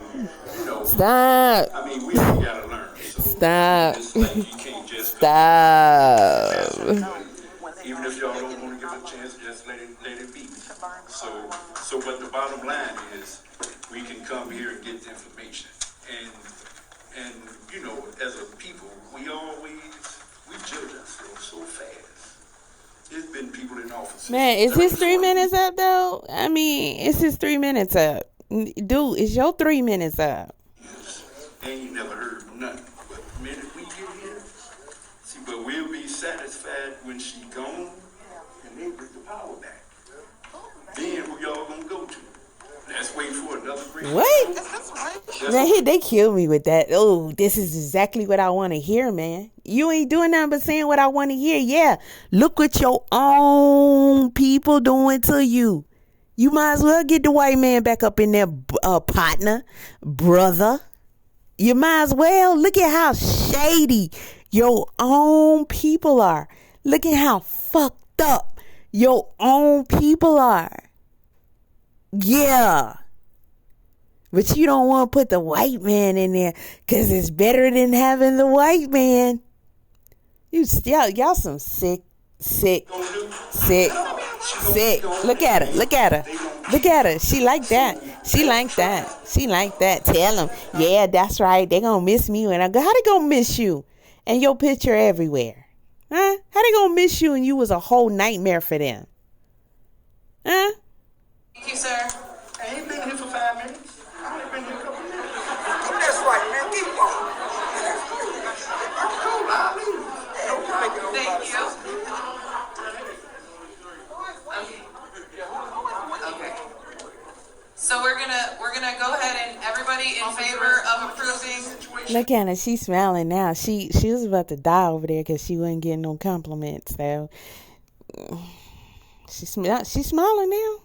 [SPEAKER 3] Stop.
[SPEAKER 14] We all gotta learn.
[SPEAKER 3] Stop.
[SPEAKER 14] It's like you can't just
[SPEAKER 3] Stop.
[SPEAKER 14] Even if y'all don't want to give it a chance, just let it be. So but the bottom line is, we can come here and get the information. And you know, as a people, we judge ourselves so fast. There's been people in office.
[SPEAKER 3] Man, is his 3 minutes up, though? I mean, it's his 3 minutes up. Dude, is your 3 minutes up?
[SPEAKER 14] They ain't never heard nothing. But the minute we get here, but we'll be satisfied when she gone and they get the power back. Then who y'all gonna go to? Let's wait for another green.
[SPEAKER 3] What? Man, they killed me with that. Oh, this is exactly what I want to hear, man. You ain't doing nothing but saying what I want to hear. Yeah, look what your own people doing to you. You might as well get the white man back up in there, partner, brother. You might as well. Look at how shady your own people are. Look at how fucked up your own people are. Yeah. But you don't want to put the white man in there because it's better than having the white man. Y'all some sick. Look at her. She like that. Tell them, yeah, that's right. They gonna miss me when I go. How they gonna miss you? And your picture everywhere. Huh? How they gonna miss you and you was a whole nightmare for them? Huh?
[SPEAKER 11] Thank you, sir.
[SPEAKER 8] I ain't been here for 5 minutes. I only been here a couple minutes. That's right, man. Keep going.
[SPEAKER 11] Thank you. Okay. So we're gonna go ahead and everybody in favor of approving.
[SPEAKER 3] Look at her. She's smiling now. She was about to die over there because she wasn't getting no compliments. So she's smiling now.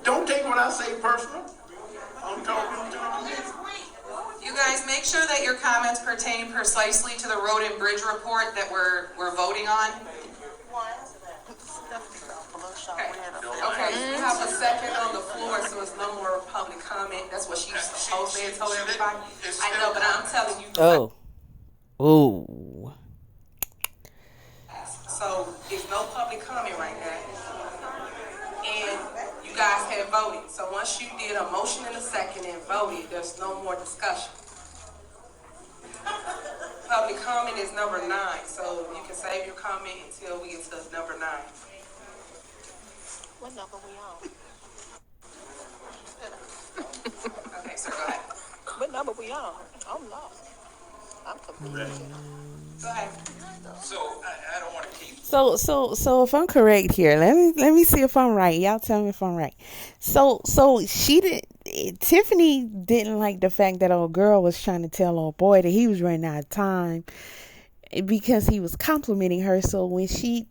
[SPEAKER 8] Don't take what I say personal. I'm talking to you.
[SPEAKER 11] You guys make sure that your comments pertain precisely to the road and bridge report that we're voting on. Okay, you have a second on the floor, so it's no more public comment. That's what she supposed to told everybody. I know, but I'm telling you.
[SPEAKER 3] Oh.
[SPEAKER 11] So there's no public comment right now. And you guys have voted. So once you did a motion and a second and voted, there's no more discussion. Public comment is number 9, so you can save your comment until we get to number 9.
[SPEAKER 6] What number we on?
[SPEAKER 11] Okay, sir, go ahead.
[SPEAKER 6] What number we on? I'm lost. I'm confused.
[SPEAKER 11] Go ahead.
[SPEAKER 8] So I don't want to keep.
[SPEAKER 3] So if I'm correct here, let me see if I'm right. Y'all tell me if I'm right. So Tiffany didn't like the fact that old girl was trying to tell old boy that he was running out of time because he was complimenting her. So when she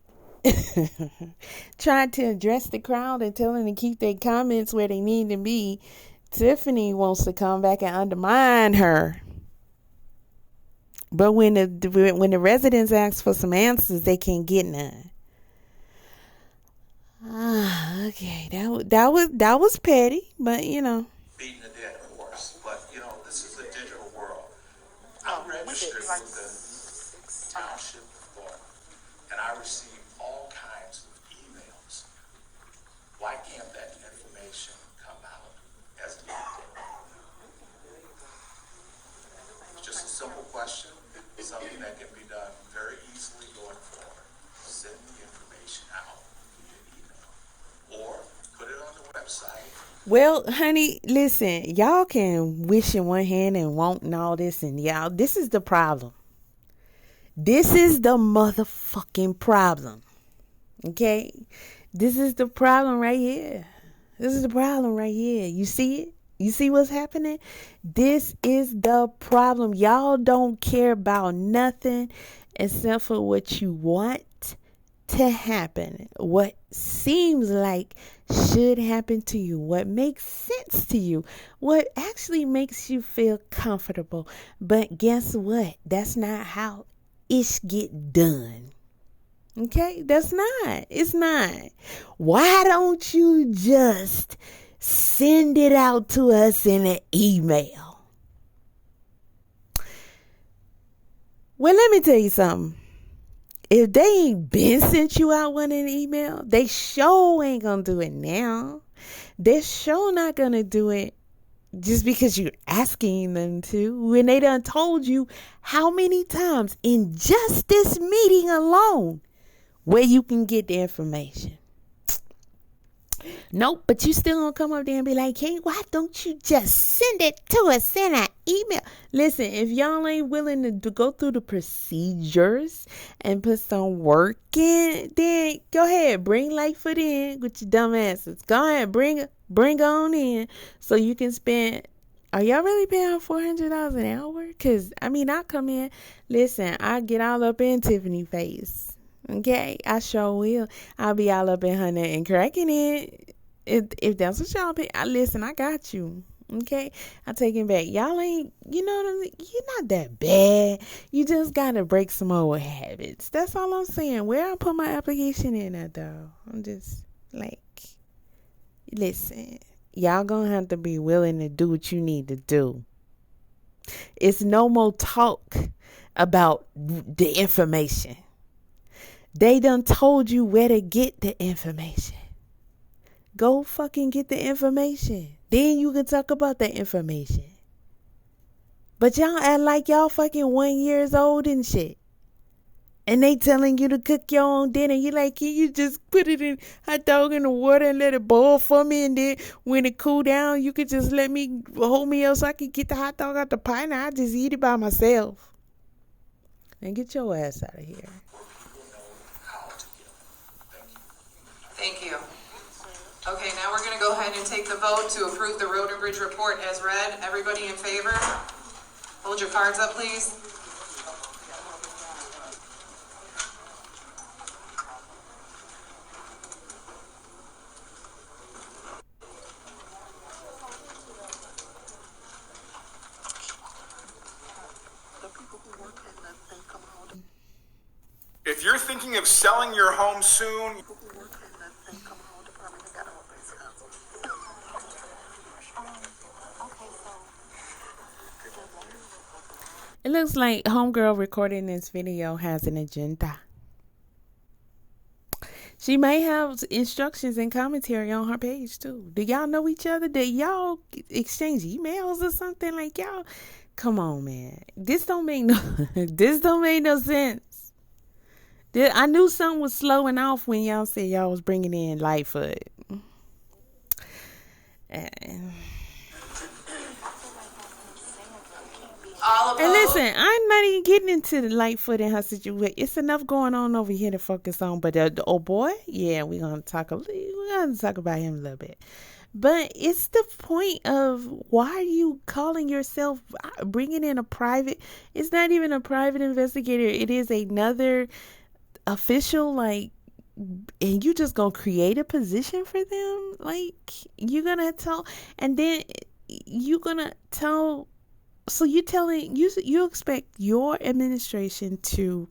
[SPEAKER 3] tried to address the crowd and tell them to keep their comments where they need to be, Tiffany wants to come back and undermine her. But when the residents ask for some answers, they can't get none. Okay, that was petty, but you know.
[SPEAKER 8] Beating a dead horse, but you know this is a digital world. I'm registered with the township of Florida, and I receive all kinds of emails. Why can't that information come out as an email? It's just a simple question. Something that can be done very easily going forward. Send the information out via email or put it on the website.
[SPEAKER 3] Well, honey, listen, y'all can wish in one hand and want and all this, and y'all, this is the problem. This is the motherfucking problem. Okay? This is the problem right here. This is the problem right here. You see it? You see what's happening? This is the problem. Y'all don't care about nothing except for what you want to happen. What seems like should happen to you. What makes sense to you. What actually makes you feel comfortable. But guess what? That's not how it get done. Okay? That's not. It's not. Why don't you just send it out to us in an email? Well, let me tell you something. If they ain't been sent you out one in an email, they sure ain't gonna do it now. They're sure not gonna do it just because you're asking them to. When they done told you how many times in just this meeting alone where you can get the information. Nope, but you still gonna come up there and be like, hey, why don't you just send it to us, send an email? Listen, if y'all ain't willing to go through the procedures and put some work in, then go ahead, bring Lightfoot in with your dumb asses. Go ahead, bring on in so you can spend. Are y'all really paying $400 an hour? Because, I mean, I come in, listen, I get all up in Tiffany face. Okay, I sure will. I'll be all up in her neck and cracking it. If that's what y'all pay, listen, I got you. Okay, I take it back. Y'all ain't, you know what I mean? You're not that bad. You just gotta break some old habits. That's all I'm saying. Where I put my application in at though? I'm just like, listen, y'all gonna have to be willing to do what you need to do. It's no more talk about the information. They done told you where to get the information. Go fucking get the information. Then you can talk about the information. But y'all act like y'all fucking 1 year old and shit. And they telling you to cook your own dinner. You like, can you just put it in hot dog in the water and let it boil for me? And then when it cool down, you could just let me hold me up so I can get the hot dog out the pot and I just eat it by myself. And get your ass out of here.
[SPEAKER 11] Thank you. Okay, now we're gonna go ahead and take the vote to approve the Road and Bridge report as read. Everybody in favor? Hold your cards up, please.
[SPEAKER 12] If you're thinking of selling your home soon,
[SPEAKER 3] It looks like homegirl recording this video has an agenda. She may have instructions and commentary on her page too. Do y'all know each other? Do y'all exchange emails or something? Like y'all, come on, man. This don't make no sense. I knew something was slowing off when y'all said y'all was bringing in Lightfoot. And listen, I'm not even getting into the Lightfoot and her situation. It's enough going on over here to focus on. But the old boy, yeah, we're gonna talk about him a little bit. But it's the point of, why are you calling yourself, bringing in a private? It's not even a private investigator. It is another official, like, and you just gonna create a position for them? Like, you're gonna tell, and then you're gonna tell. So you expect your administration to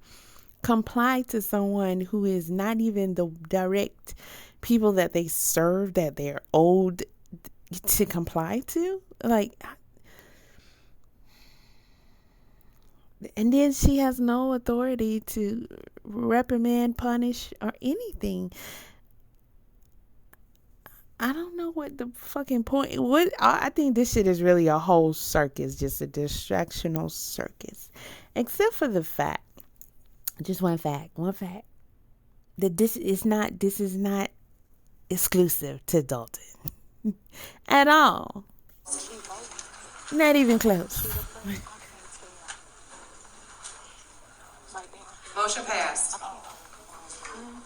[SPEAKER 3] comply to someone who is not even the direct people that they serve, that they're owed to comply to? Like, and then she has no authority to reprimand, punish, or anything. I don't know what the fucking point. I think this shit is really a whole circus, just a distractional circus. Except for the fact, just one fact, that this is not exclusive to Dalton at all. Not even close.
[SPEAKER 11] Motion passed.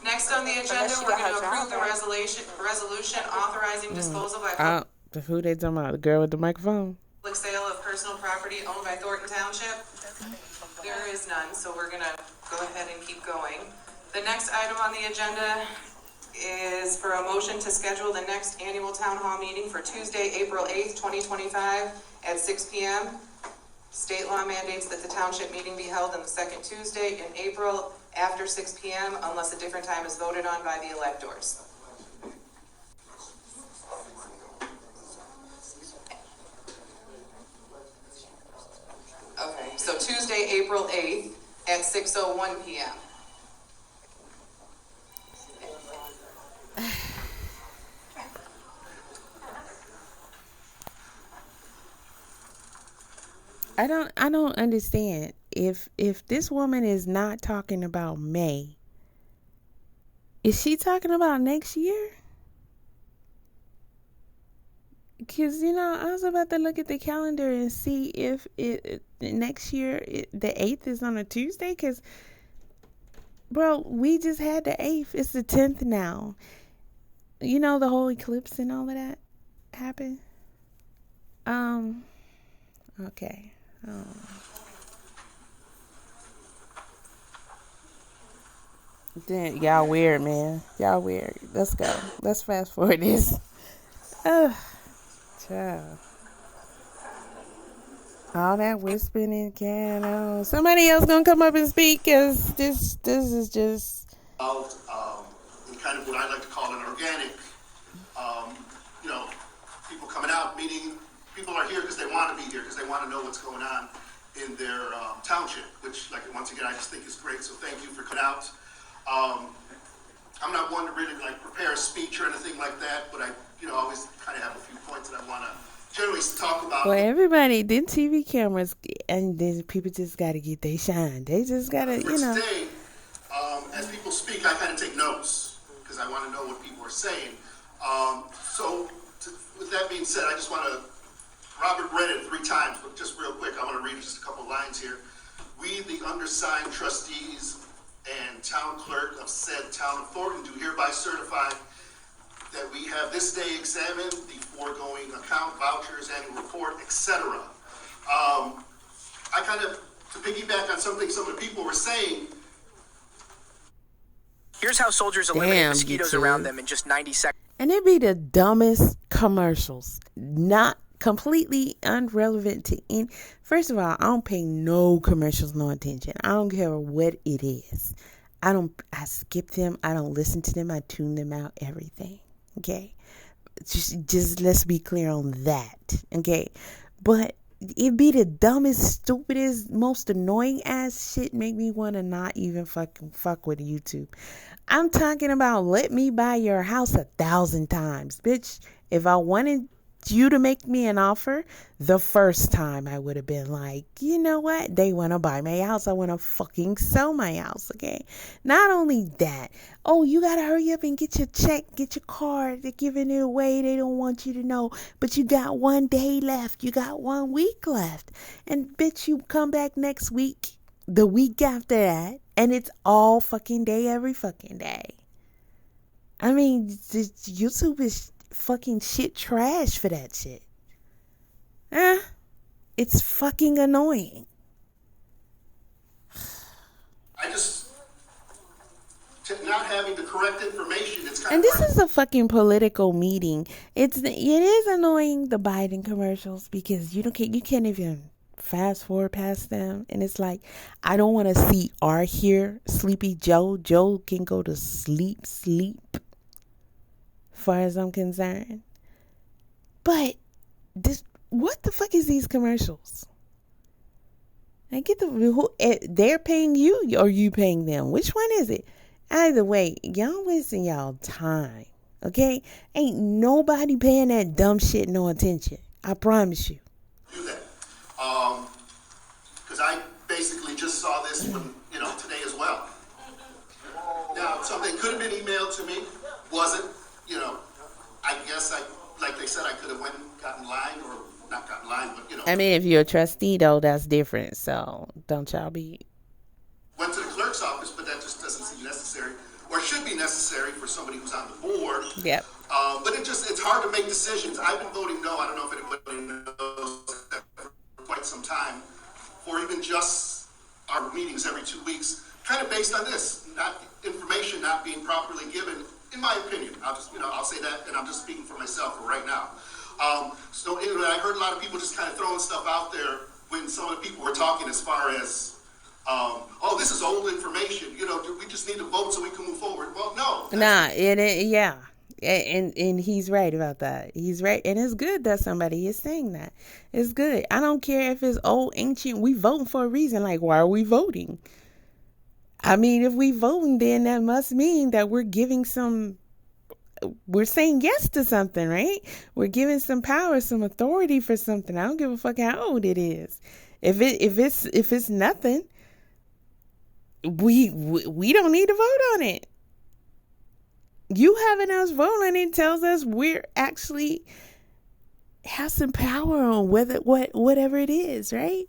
[SPEAKER 11] Next on the agenda, we're going to approve the resolution authorizing disposal by
[SPEAKER 3] Who they talking about? The girl with the microphone?
[SPEAKER 11] public sale of personal property owned by Thornton Township. There is none, so we're going to go ahead and keep going. The next item on the agenda is for a motion to schedule the next annual town hall meeting for Tuesday, April 8th, 2025 at 6 p.m. State law mandates that the township meeting be held on the second Tuesday in April after 6 p.m. unless a different time is voted on by the electors. Okay, so Tuesday, April 8th at 6:01 p.m.
[SPEAKER 3] I don't understand. If this woman is not talking about May, is she talking about next year? Because, I was about to look at the calendar and see if next year, the 8th is on a Tuesday. Because, bro, we just had the 8th. It's the 10th now. The whole eclipse and all of that happened. Okay. Then y'all weird, man. Y'all weird. Let's go. Let's fast forward this. Child. All that whispering in can. Somebody else gonna come up and speak, because this is just
[SPEAKER 15] In kind of what I like to call an organic, people coming out, meeting. People are here because they want to be here, because they want to know what's going on in their township, which, once again, I just think is great. So thank you for coming out. I'm not one to really prepare a speech or anything like that, but I always kind of have a few points that I want to generally talk about.
[SPEAKER 3] Well, everybody, then TV cameras, and then people just got to get their shine. They just got to,
[SPEAKER 15] Today, as people speak, I kind of take notes because I want to know what people are saying. With that being said, I just want to, Robert read it 3 times, but just real quick, I want to read just a couple lines here. We, the undersigned trustees and town clerk of said town of Thornton, do hereby certify that we have this day examined the foregoing account, vouchers, annual report, etc. I kind of, to piggyback on something some of the people were saying.
[SPEAKER 16] Here's how soldiers eliminate mosquitoes around them in just 90 seconds.
[SPEAKER 3] And it be the dumbest commercials, not completely irrelevant to any. First of all, I don't pay no commercials no attention. I don't care what it is. I skip them. I don't listen to them. I tune them out, everything. Okay. Just let's be clear on that. Okay. But it be the dumbest, stupidest, most annoying ass shit make me want to not even fuck with YouTube. I'm talking about let me buy your house 1,000 times. Bitch, if I wanted you to make me an offer, the first time I would have been like, you know what? They want to buy my house. I want to fucking sell my house, okay? Not only that, you got to hurry up and get your check, get your card. They're giving it away. They don't want you to know. But you got 1 day left. You got 1 week left. And bitch, you come back next week, the week after that, and it's all fucking day, every fucking day. I mean, YouTube is fucking shit trash for that shit. It's fucking annoying.
[SPEAKER 15] I just, not having the correct information, it's kind
[SPEAKER 3] and
[SPEAKER 15] of.
[SPEAKER 3] This is a fucking political meeting. It is annoying, the Biden commercials, because you can't even fast forward past them, and it's like, I don't want to see our here Sleepy Joe. Joe can go to sleep. Far as I'm concerned. But what the fuck is these commercials? I get they're paying you or you paying them. Which one is it? Either way, y'all wasting y'all time. Okay? Ain't nobody paying that dumb shit no attention. I promise you.
[SPEAKER 15] Do that. Because I basically just saw this from, today as well. Now, something could have been emailed to me, wasn't. I guess like they said, I could have went and gotten line, or not gotten line, but
[SPEAKER 3] I mean, if you're a trustee though, that's different. So don't y'all be.
[SPEAKER 15] Went to the clerk's office, but that just doesn't seem necessary, or should be necessary for somebody who's on the board.
[SPEAKER 3] Yep.
[SPEAKER 15] But it's hard to make decisions. I've been voting no. I don't know if anybody knows that for quite some time, or even just our meetings every 2 weeks, kind of based on this, information not being properly given. In my opinion, I'll say that, and I'm just speaking for myself right now. I heard a lot of people just kind of throwing stuff out there when some of the people were talking as far as, this is old information. We just need to vote so we can move forward. Well, no.
[SPEAKER 3] Yeah. And he's right about that. He's right. And it's good that somebody is saying that. It's good. I don't care if it's old, ancient. We voting for a reason. Like, why are we voting? I mean, if we voting, then that must mean that we're saying yes to something, right? We're giving some power, some authority for something. I don't give a fuck how old it is. If it's nothing, we don't need to vote on it. You having us vote on it tells us we're actually have some power on whatever it is, right?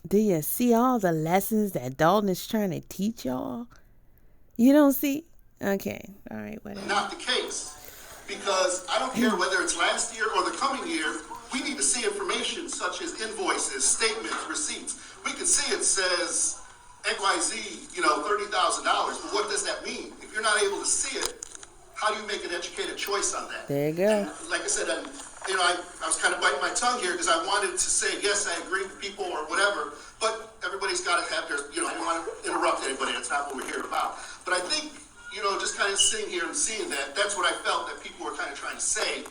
[SPEAKER 3] Do you see all the lessons that Dalton is trying to teach y'all? You don't see? Okay. All right, whatever.
[SPEAKER 15] Not the case. Because I don't care whether it's last year or the coming year, we need to see information such as invoices, statements, receipts. We can see it says XYZ, $30,000. But what does that mean? If you're not able to see it, how do you make an educated choice on that?
[SPEAKER 3] There you go.
[SPEAKER 15] And like I said, I was kind of biting my tongue here because I wanted to say, yes, I agree with people or whatever, but everybody's got to have their, I don't want to interrupt anybody. That's not what we're here about. But I think, just kind of sitting here and seeing that's what I felt that people were kind of trying to say.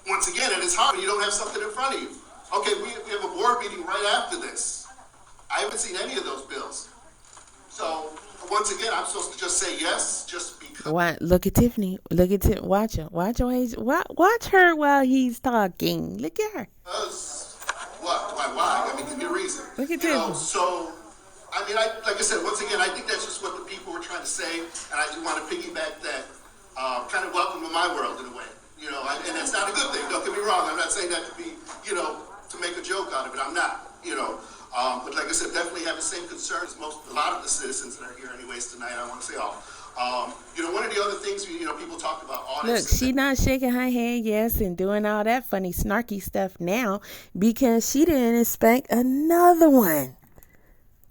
[SPEAKER 15] Once again, and it's hard when you don't have something in front of you. Okay, we have a board meeting right after this. I haven't seen any of those bills. So, once again, I'm supposed to just say yes, just because.
[SPEAKER 3] Look at Tiffany. Look at Tiffany. Watch her. Watch her while he's talking. Look at her.
[SPEAKER 15] What? Why? I mean, give me a reason.
[SPEAKER 3] Look at Tiffany.
[SPEAKER 15] So, like I said, once again, I think that's just what the people were trying to say, and I do want to piggyback that. Kind of welcome to my world in a way. And that's not a good thing. Don't get me wrong. I'm not saying that to be, to make a joke out of it. I'm not. But like I said, definitely have the same concerns a lot of the citizens that are here anyways tonight. I want to say all. One of the other things, people talked about audits.
[SPEAKER 3] Look, she not shaking her head yes and doing all that funny, snarky stuff now because she didn't expect another one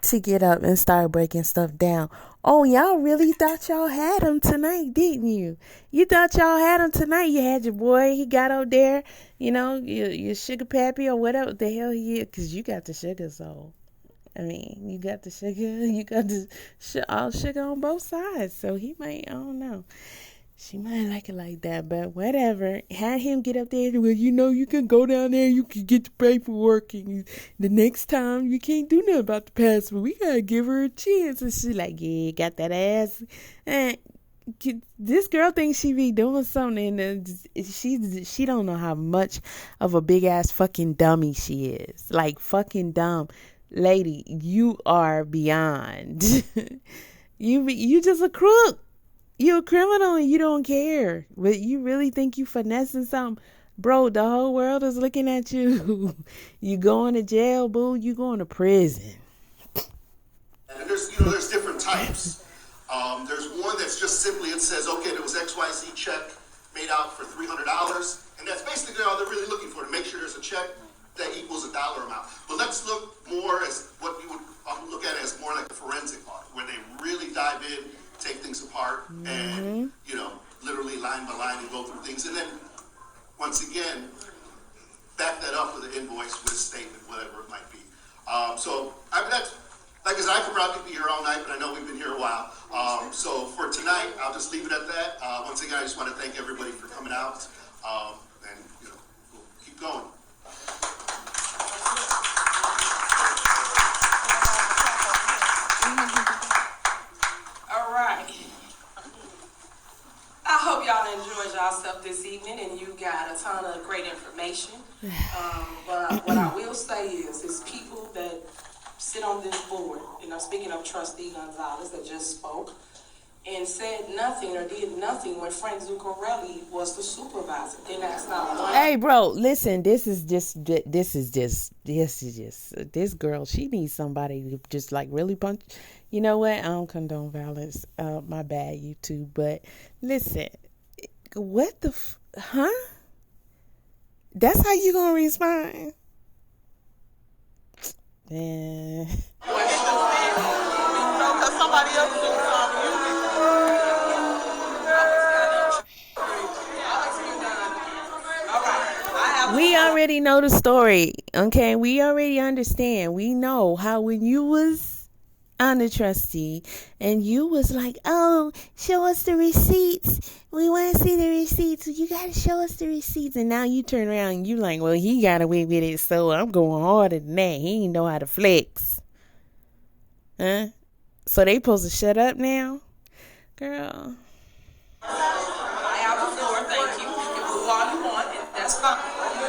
[SPEAKER 3] to get up and start breaking stuff down. Oh, y'all really thought y'all had him tonight, didn't you? You thought y'all had him tonight. You had your boy. He got out there, your sugar pappy or whatever the hell he is, because you got the sugar, so. You got the sugar. You got the all sugar on both sides. So he might, I don't know. She might like it like that, but whatever. Had him get up there. Well, you can go down there. You can get the paperwork. And the next time, you can't do nothing about the past. But we got to give her a chance. And she's like, yeah, got that ass. And this girl thinks she be doing something. And she don't know how much of a big-ass fucking dummy she is. Like, fucking dumb. Lady, you are beyond. You just a crook. You're a criminal and you don't care. But you really think you finessing something? Bro, the whole world is looking at you. You going to jail, boo. You going to prison.
[SPEAKER 15] And there's different types. There's one that's just simply, it says, okay, there was XYZ check made out for $300. And that's basically all they're really looking for, to make sure there's a check that equals a dollar amount. But let's look more as what we would look at as more like a forensic audit, where they really dive in, take things apart, and literally line by line and go through things, and then once again back that up with an invoice, with a statement, whatever it might be. That's like I said, I could probably be here all night, but I know we've been here a while. So for tonight, I'll just leave it at that. Once again, I just want to thank everybody for coming out, and we'll keep going.
[SPEAKER 4] All right. I hope y'all enjoyed yourself this evening and you got a ton of great information. But what I will say is people that sit on this board, speaking of Trustee Gonzalez that just spoke, and said nothing or did nothing when Frank Zuccarelli was the supervisor. Then that's not one.
[SPEAKER 3] Hey, bro, listen, this girl, she needs somebody to just like really punch. You know what? I don't condone violence. My bad, YouTube. But listen, what the, huh? That's how you gonna respond? Yeah.
[SPEAKER 6] Somebody else do something.
[SPEAKER 3] We already know the story, okay? We already understand. We know how when you was on the trustee and you was like, oh, show us the receipts. We want to see the receipts. You got to show us the receipts. And now you turn around and you like, well, he got away with it, so I'm going harder than that. He ain't know how to flex. Huh? So they supposed to shut up now? Girl.
[SPEAKER 4] I have the floor, thank you. You can move all you want, and that's fine.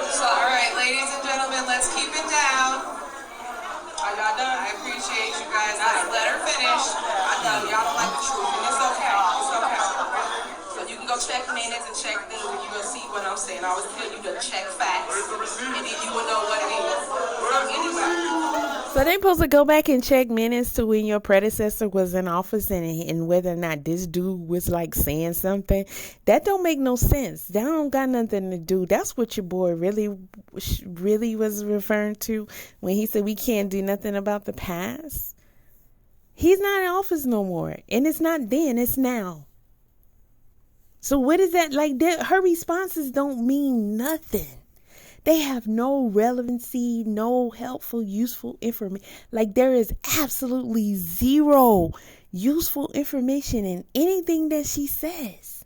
[SPEAKER 4] So, all right, ladies and gentlemen, let's keep it down. Are y'all done? I appreciate you guys. Let her finish. I know y'all don't like the truth, and it's okay. It's okay. So you can go check I'm saying. I always tell you to check facts, and then you will know what it is. So anyway.
[SPEAKER 3] So they supposed to go back and check minutes to when your predecessor was in office and whether or not this dude was like saying something. That don't make no sense. That don't got nothing to do. That's what your boy really was referring to when he said we can't do nothing about the past. He's not in office no more. And it's not then, it's now. So what is that? Like, her responses don't mean nothing. They have no relevancy, no helpful, useful information. Like, there is absolutely zero useful information in anything that she says.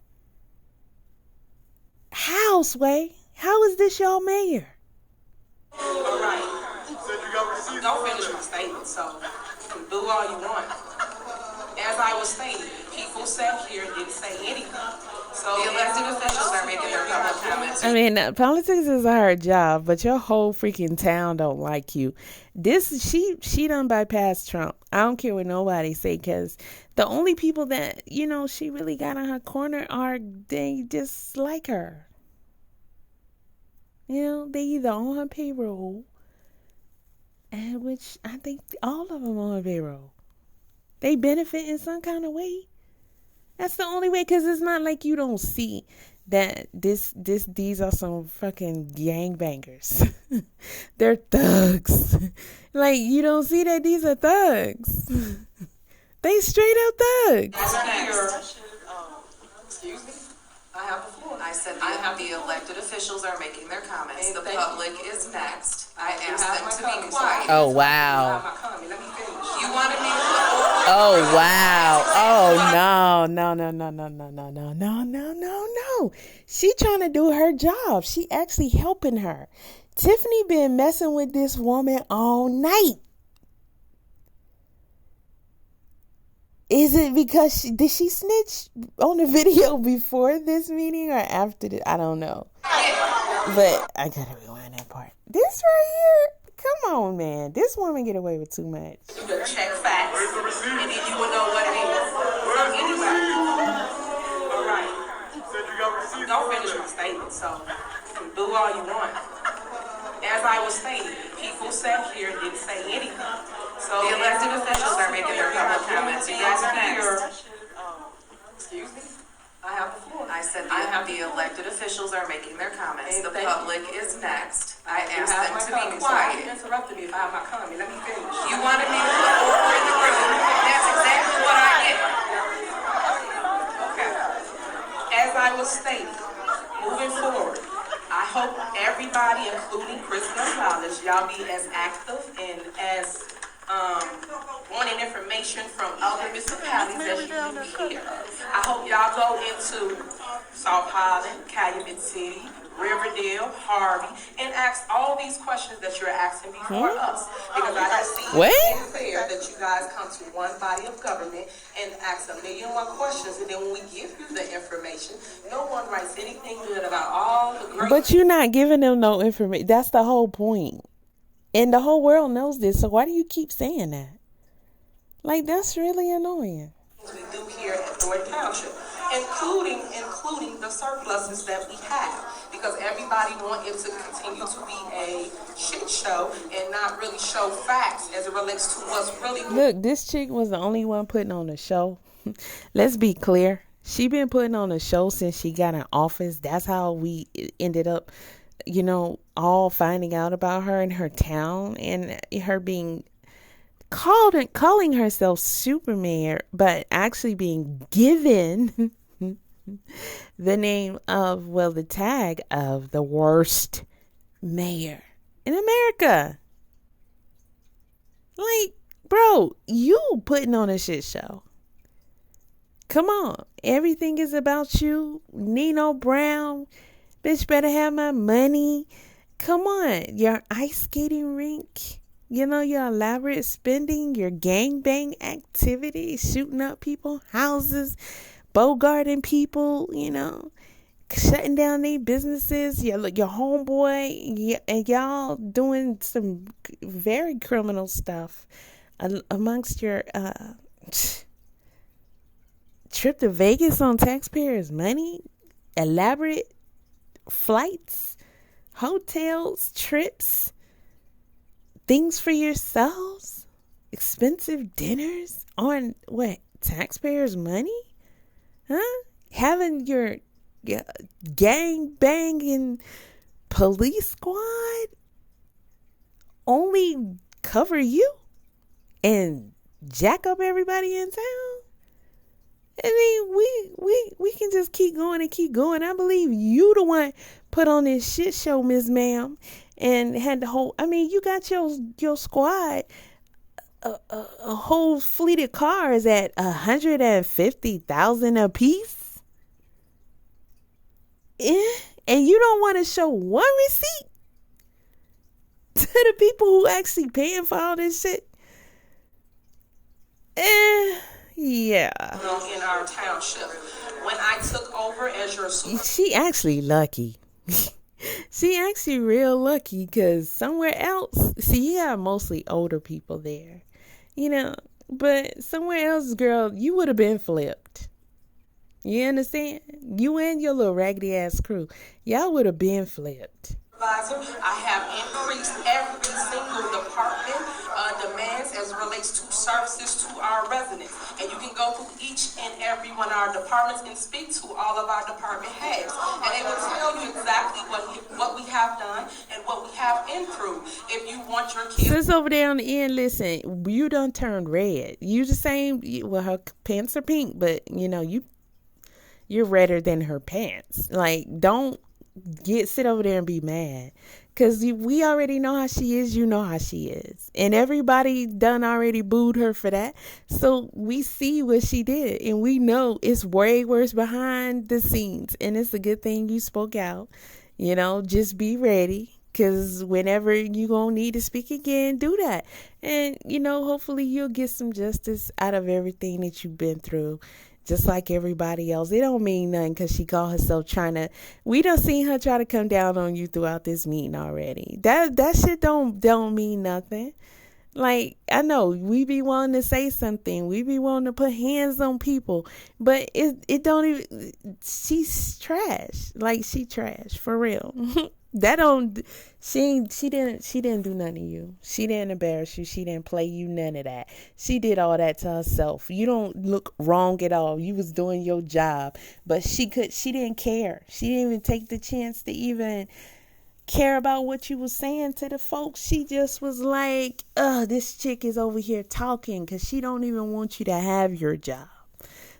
[SPEAKER 3] How, Sway? How is this y'all mayor?
[SPEAKER 4] All right. Don't finish my statement, so you can do all you want. As I was stating, people sat here and didn't say anything. So the elected officials are making their public comments.
[SPEAKER 3] I mean, politics is a hard job, but your whole freaking town don't like you. She done bypassed Trump. I don't care what nobody say, because the only people that, she really got on her corner they just like her. They either on her payroll, and which I think all of them on her payroll. They benefit in some kind of way. That's the only way, because it's not like you don't see that these are some fucking gangbangers. They're thugs. Like, you don't see that these are thugs. They straight up thugs.
[SPEAKER 4] Excuse me? I have the floor.
[SPEAKER 2] I said the elected officials are making their comments. The public is next. I asked them to be quiet.
[SPEAKER 3] Oh, wow.
[SPEAKER 4] You wanted me to
[SPEAKER 3] Oh, wow. Oh, no. She trying to do her job. She actually helping her. Tiffany been messing with this woman all night. Is it because did she snitch on the video before this meeting or after this? I don't know. But I gotta rewind that part. This right here. Come on, man. This woman get away with too much.
[SPEAKER 4] You can check facts, and then you will know what it is. So anyway. All right. Don't finish my statement, so you can do all you want. As I was stating, people sat here and didn't say anything. So the elected officials are making their public comments. You guys are next. Excuse me? I have the floor.
[SPEAKER 2] I said the elected officials are making their comments. The public is next. I asked them to be quiet.
[SPEAKER 4] You interrupted me if I have my comment. Let me finish.
[SPEAKER 2] You wanted me to put order in the room. That's exactly what I did.
[SPEAKER 4] Okay. As I was stating, moving forward, I hope everybody, including Chris Gonzalez, y'all be as active and as wanting information from other municipalities as you do here. I hope y'all go into South Highland, Calumet City, Riverdale, Harvey, and ask all these questions that you're asking before us. Because I don't see it fair that you guys come to one body of government and ask a million more questions, and then when we give you the information, no one writes anything good about all the great.
[SPEAKER 3] But you're not giving them no information. That's the whole point. And the whole world knows this, so why do you keep saying that? Like, that's really annoying.
[SPEAKER 4] We do here at Thornton Township, including the surpluses that we have, because everybody want it to continue to be a shit show and not really show facts as it relates to what's really.
[SPEAKER 3] Look, this chick was the only one putting on the show. Let's be clear. She been putting on a show since she got in office. That's how we ended up, all finding out about her in her town and her being calling herself super mayor, but actually being given the name of, the tag of the worst mayor in America. Like, bro, you putting on a shit show. Come on. Everything is about you. Nino Brown. Bitch better have my money. Come on. Your ice skating rink. Your elaborate spending, your gangbang activities, shooting up people's houses, bogarting people, shutting down their businesses, your homeboy, and y'all doing some very criminal stuff amongst your trip to Vegas on taxpayers' money, elaborate flights, hotels, trips, things for yourselves, expensive dinners on what, taxpayers' money? Huh? Having your gang banging police squad only cover you and jack up everybody in town? I mean, we can just keep going and keep going. I believe you the one put on this shit show, Miss Ma'am, and had the whole, I mean, you got your squad, a whole fleet of cars at 150,000 a piece. And you don't want to show one receipt to the people who actually paying for all this shit. Yeah.
[SPEAKER 4] In our township, when I took over as your
[SPEAKER 3] She actually lucky. She actually real lucky, because somewhere else, see, you got mostly older people there, you know, but somewhere else, girl, you would have been flipped. You understand? You and your little raggedy ass crew, y'all would have been flipped.
[SPEAKER 4] I have increased every single department demands as it relates to services to our residents. And you can go through each and every one of our departments and speak to all of our department heads. And they will tell you exactly what we have done and what we have improved. If you want your kids...
[SPEAKER 3] Sis over there on the end, listen, you done turned red. You the same, well, her pants are pink, but, you know, you're redder than her pants. Like, don't sit over there and be mad, because we already know how she is. You know how she is, and everybody done already booed her for that. So we see what she did, and we know it's way worse behind the scenes, and it's a good thing you spoke out. You know, just be ready, because whenever you gonna need to speak again, do that. And you know, hopefully you'll get some justice out of everything that you've been through, just like everybody else. It don't mean nothing because she called herself we done seen her try to come down on you throughout this meeting already. That shit don't mean nothing. Like, I know we be wanting to say something, we be wanting to put hands on people, but it don't even, she's trash. Like, she trash for real. She didn't do none of you. She didn't embarrass you. She didn't play you, none of that. She did all that to herself. You don't look wrong at all. You was doing your job, but she didn't care. She didn't even take the chance to even care about what you was saying to the folks. She just was like, this chick is over here talking, because she don't even want you to have your job.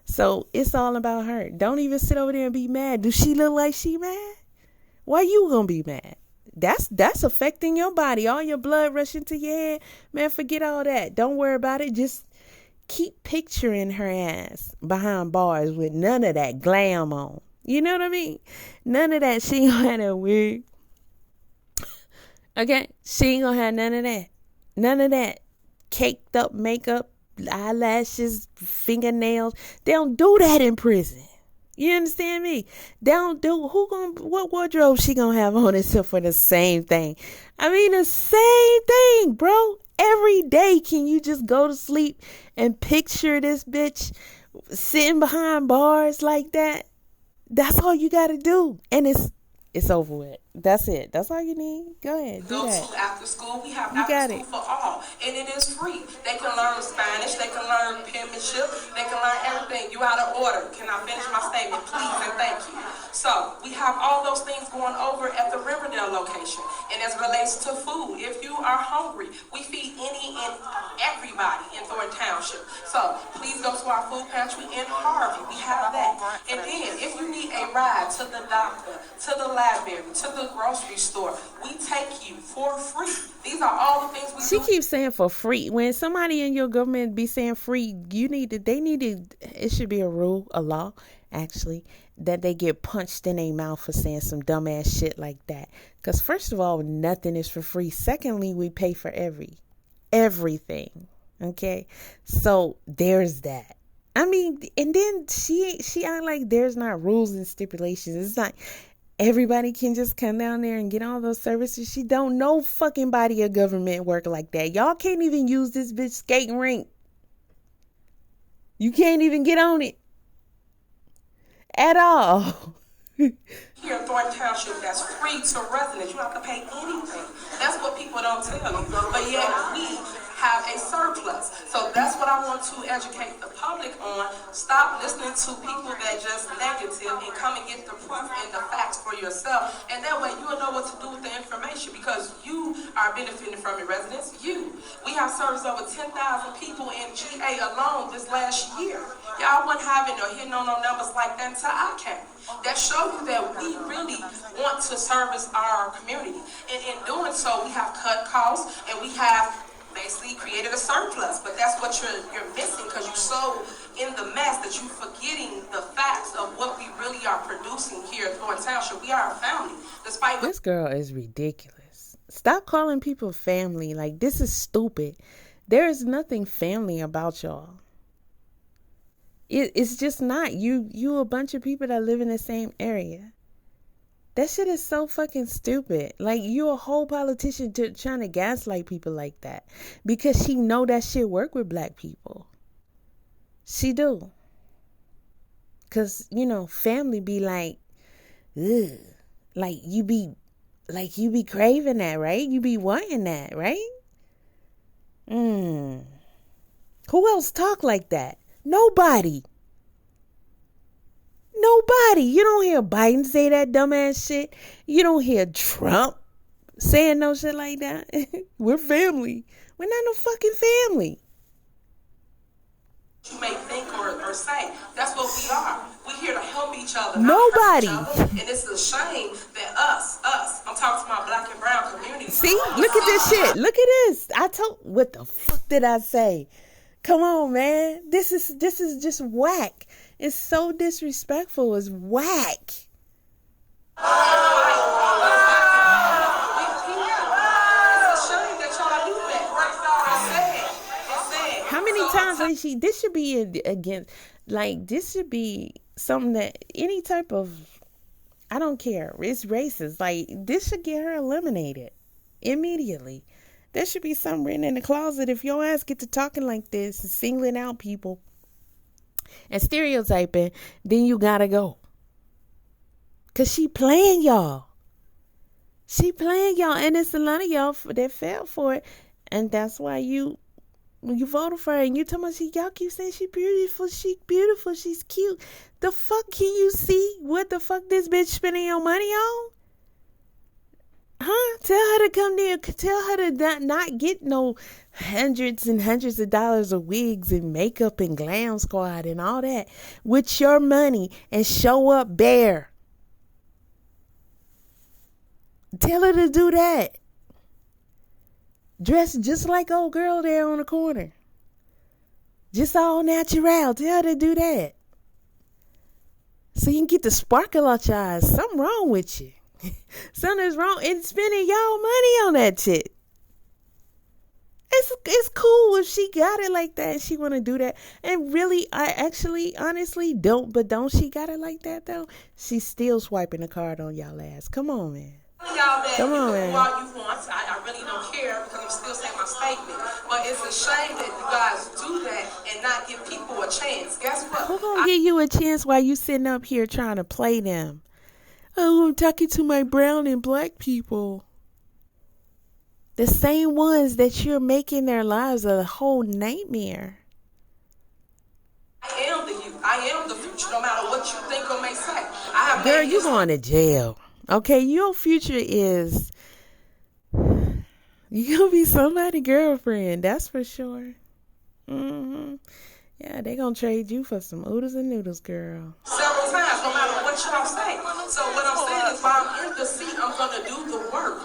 [SPEAKER 3] So it's all about her. Don't even sit over there and be mad. Does she look like she mad? Why you gonna be mad? That's affecting your body. All your blood rushing to your head. Man, forget all that. Don't worry about it. Just keep picturing her ass behind bars with none of that glam on. You know what I mean? None of that. She ain't gonna have that wig. Okay? She ain't gonna have none of that. None of that caked up makeup, eyelashes, fingernails. They don't do that in prison. You understand me? What wardrobe she gonna have on except for the same thing? I mean, the same thing, bro. Every day, can you just go to sleep and picture this bitch sitting behind bars like that? That's all you gotta do. And it's over with. That's it. That's all you need. Go ahead. Do that.
[SPEAKER 4] To after school. We have after school for all. And it is free. They can learn Spanish. They can learn penmanship. They can learn everything. You out of order. Can I finish my statement, please, and thank you? So we have all those things going over at the Riverdale location. And as it relates to food, if you are hungry, we feed any and everybody in Thornton Township. So please go to our food pantry in Harvey. We have that. And then if you need a ride to the doctor, to the library, to the grocery store, we take you for free. These are all the things we
[SPEAKER 3] She keeps saying for free. When somebody in your government be saying free, it should be a rule, a law, actually, that they get punched in their mouth for saying some dumbass shit like that. Because first of all, nothing is for free. Secondly, we pay for everything. Okay? So there's that. I mean, and then she act like there's not rules and stipulations. It's not everybody can just come down there and get all those services. She don't know fucking body of government work like that. Y'all can't even use this bitch skating rink. You can't even get on it at all.
[SPEAKER 4] here in Thornton Township that's free to residents. You don't have to pay anything. That's what people don't tell you. But yet we have a surplus. So that's what I want to educate the public on. Stop listening to people that just negative and come and get the proof and the facts for yourself. And that way you'll know what to do with the information because you are benefiting from your residents. We have serviced over 10,000 people in GA alone this last year. Y'all wasn't having or hitting on no numbers like that until I came. That show you that we really want to service our community. And in doing so, we have cut costs and we have basically created a surplus. But that's what you're missing because you're so in the mess that you're forgetting the facts of what we really are producing here at Thornton Township. We are a family. Despite
[SPEAKER 3] this girl is ridiculous. Stop calling people family. Like, this is stupid. There is nothing family about y'all. It's just not. You a bunch of people that live in the same area. That shit is so fucking stupid. Like, you a whole politician trying to gaslight people like that. Because she know that shit work with black people. She do. Because, family be like, ugh. Like, you be craving that, right? You be wanting that, right? Who else talk like that? Nobody. You don't hear Biden say that dumbass shit. You don't hear Trump saying no shit like that. We're family. We're not no fucking family.
[SPEAKER 4] You may think or say. That's what we are. We're here to help each other.
[SPEAKER 3] Nobody.
[SPEAKER 4] And it's a shame that us, I'm talking to my black and brown community.
[SPEAKER 3] See? Look at this shit. Look at this. What the fuck did I say? Come on, man. This is just whack. It's so disrespectful. It's whack. How many times has she? This should be against. Like, this should be something that any type of. I don't care. It's racist. Like, this should get her eliminated immediately. There should be something written in the closet. If your ass get to talking like this and singling out people and stereotyping, then you gotta go. Cause she playing y'all. And it's a lot of y'all that fell for it. And that's why when you voted for her and you talking about y'all keep saying she beautiful, she's cute. The fuck can you see what the fuck this bitch spending your money on? Huh? Tell her to come there. Tell her to not get no hundreds and hundreds of dollars of wigs and makeup and glam squad and all that with your money and show up bare. Tell her to do that. Dress just like old girl there on the corner. Just all natural. Tell her to do that. So you can get the sparkle out your eyes. Something wrong with you. Something's wrong. It's spending y'all money on that shit. It's cool if she got it like that and she want to do that. And really, I actually, honestly, don't she got it like that, though? She's still swiping the card on y'all ass. Come on, man.
[SPEAKER 4] Come on, man. All you want. I really don't care because I'm still saying my statement. But it's a shame that you guys do that and not give people a chance. Guess what?
[SPEAKER 3] Who gonna give you a chance while you sitting up here trying to play them? Oh, I'm talking to my brown and black people. The same ones that you're making their lives a whole nightmare.
[SPEAKER 4] I am the youth. I am the future, no matter what you think or may say.
[SPEAKER 3] Girl, you going to jail. Okay, your future is... You gonna be somebody's girlfriend, that's for sure. Yeah, they gonna trade you for some oodles and noodles, girl.
[SPEAKER 4] Several times, no matter what y'all say. So what I'm saying is, while I'm in the seat, I'm gonna do the work.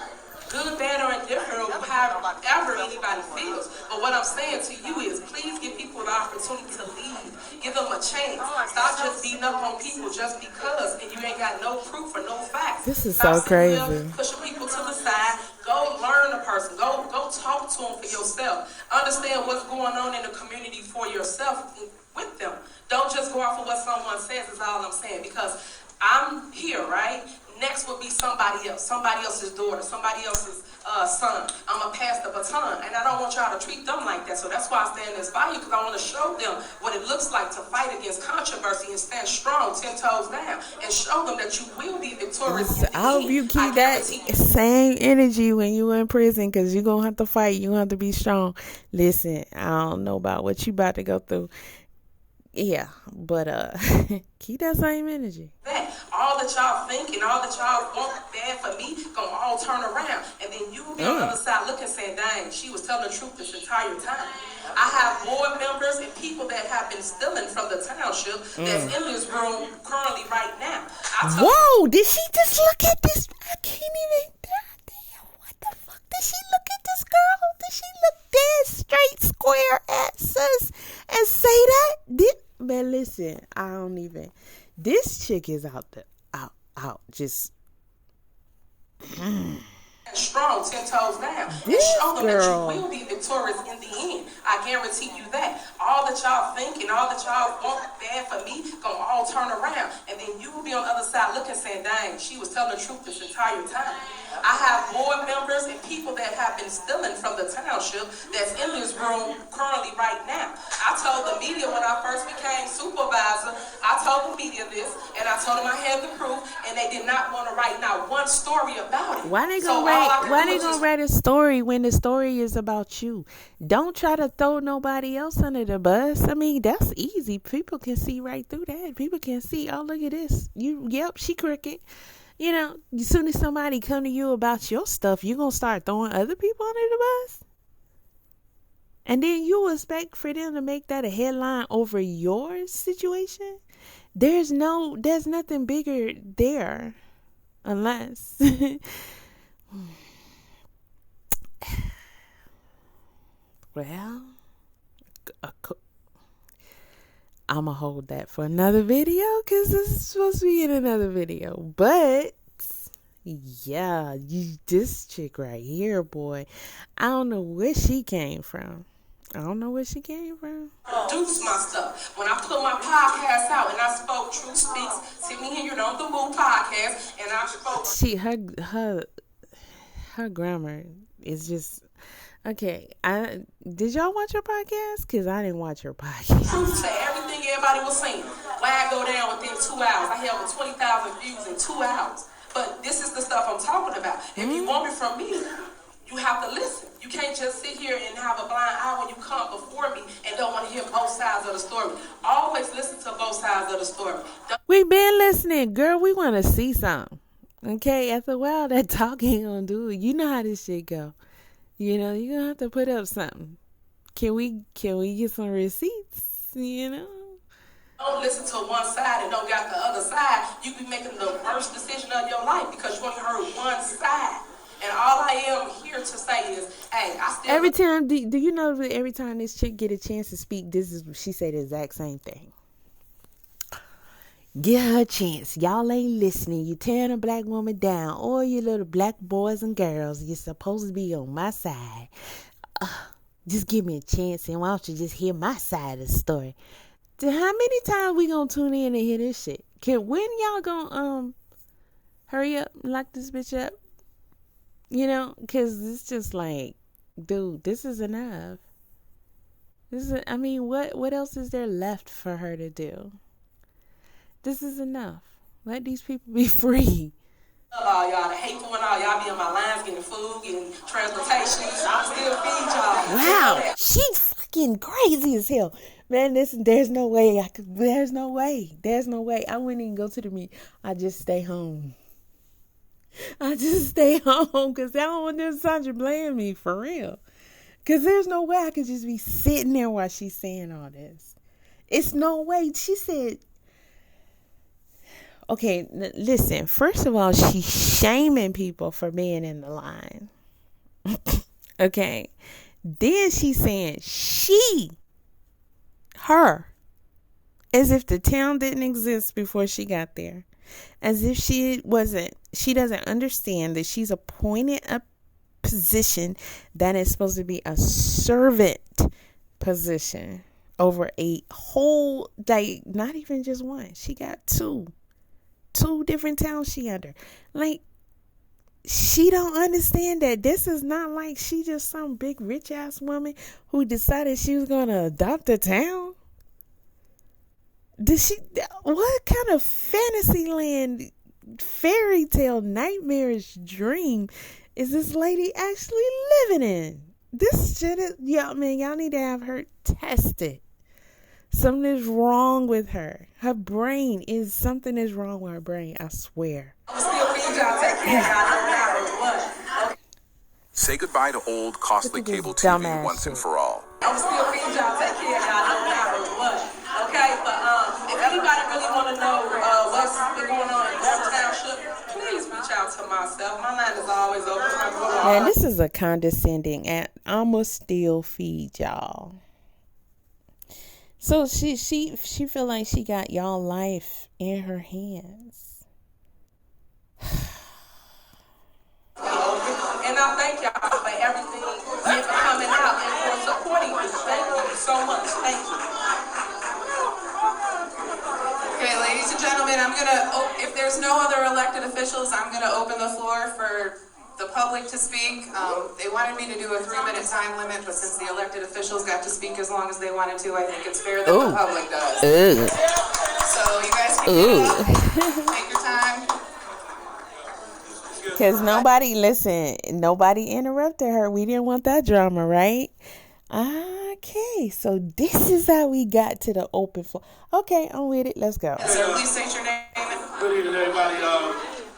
[SPEAKER 4] Good, bad, or indifferent, or however anybody feels. But what I'm saying to you is, please give people the opportunity to lead. Give them a chance. Stop just beating up on people just because, and you ain't got no proof or no facts.
[SPEAKER 3] This is so crazy.
[SPEAKER 4] Pushing people to the side. Go learn a person. Go talk to them for yourself. Understand what's going on in the community for yourself with them. Don't just go off of what someone says is all I'm saying. Because I'm here, right? Next would be somebody else, somebody else's daughter, somebody else's son. I'm going to pass the baton. And I don't want y'all to treat them like that. So that's why I stand in this volume, because I want to show them what it looks like to fight against controversy and stand strong, 10 toes down, and show them that you will be victorious.
[SPEAKER 3] I hope you keep that same energy when you in prison, because you're going to have to fight. You're going to have to be strong. Listen, I don't know about what you about to go through. Yeah, but keep that same energy.
[SPEAKER 4] All that y'all think and all that y'all want bad for me gonna all turn around, and then you be on the other side looking, saying, "Dang, she was telling the truth this entire time." I have board members and people that have been stealing from the township that's in this room currently right now.
[SPEAKER 3] Whoa! Did she just look at this? I can't even. Goddamn! What the fuck? Did she look at this girl? Did she look dead straight square at us and say that? But listen, I don't even. This chick is out. Just
[SPEAKER 4] strong, 10 toes down, and show them that you will be victorious in the end. I guarantee you that. All that y'all think and all that y'all want bad for me gonna all turn around, and then you will be on the other side looking, saying, "Dang, she was telling the truth this entire time." I have board members and people that have been stealing from the township that's in this room currently right now. I told the media when I first became supervisor, I told the media this, and I told them I had the proof, and they did not want to write not one story about it.
[SPEAKER 3] Why they gonna write a story when the story is about you? Don't try to throw nobody else under the bus. I mean, that's easy. People can see right through that. People can see, oh, look at this. Yep, she crooked. You know, as soon as somebody come to you about your stuff, you're going to start throwing other people under the bus? And then you expect for them to make that a headline over your situation? There's nothing bigger there. Unless... Well... I'm going to hold that for another video, because this is supposed to be in another video. But, yeah, this chick right here, boy, I don't know where she came from.
[SPEAKER 4] Produce my stuff. When I put my podcast out and I spoke Truth Speaks, Tiffany Henyard on the Woo podcast, and I spoke...
[SPEAKER 3] Her grammar is just... Okay, did y'all watch her podcast? Because I didn't watch her podcast.
[SPEAKER 4] Truth to everything everybody was saying. Why I go down within 2 hours? I had over 20,000 views in 2 hours. But this is the stuff I'm talking about. If you want it from me, you have to listen. You can't just sit here and have a blind eye when you come before me and don't want to hear both sides of the story. Always listen to both sides of the story.
[SPEAKER 3] We've been listening, girl. We want to see something. Okay, after a while, that talk ain't gonna do it. You know how this shit go. You know, you're going to have to put up something. Can we get some receipts, you know?
[SPEAKER 4] Don't listen to one side and don't got the other side. You be making the worst decision of your life because you only heard one side. And all I am here to say is, hey, I still...
[SPEAKER 3] Every time, do you know that every time this chick get a chance to speak, she say the exact same thing. Give her a chance. Y'all ain't listening. You tearing a black woman down. All you little black boys and girls, you're supposed to be on my side. Just give me a chance, and why don't you just hear my side of the story? How many times we gonna tune in and hear this shit? When y'all gonna hurry up and lock this bitch up? You know, because it's just like, dude, this is enough. What else is there left for her to do? This is enough. Let these people be free.
[SPEAKER 4] All y'all, the hateful and all y'all be on my lines getting food, getting transportation. I still feed y'all.
[SPEAKER 3] Wow, she's fucking crazy as hell. Man, there's no way there's no way. I wouldn't even go to the meet. I just stay home. Because I don't want this Sandra blame me for real. Because there's no way I could just be sitting there while she's saying all this. It's no way. She said... Okay, listen. First of all, she's shaming people for being in the line. Okay. Then she's saying her, as if the town didn't exist before she got there. As if she doesn't understand that she's appointed a position that is supposed to be a servant position over a whole day. Not even just one. She got two 2 different towns she under. Like, she don't understand that this is not like she just some big rich ass woman who decided she was gonna adopt a town. What kind of fantasy land, fairy tale, nightmarish dream is this lady actually living in? This shit is, y'all need to have her tested. Something is wrong with her. Something is wrong with her brain, I swear.
[SPEAKER 10] Say goodbye to old, costly cable TV once and for all.
[SPEAKER 4] I'm still feeding y'all, take care of y'all, no matter what. Okay, but if anybody really want to know what's been going on in this township, please reach out to myself. My line is always open.
[SPEAKER 3] Man, this is a condescending, and I'ma still feed y'all. So she feel like she got y'all life in her hands.
[SPEAKER 4] And I thank y'all for everything and for coming out and for supporting us. Thank you so much. Thank you. Okay, ladies and gentlemen, if there's no other elected officials, I'm gonna open the floor for the public to speak. They wanted me to do a 3-minute time limit, but since the elected officials got to speak as long as they wanted to, I think it's fair that the public does. So you guys can get up, take your time.
[SPEAKER 3] Because nobody interrupted her. We didn't want that drama, right? Okay, so this is how we got to the open floor. Okay, I'm with it. Let's go.
[SPEAKER 4] Sir, please state your name.
[SPEAKER 17] Good evening, everybody.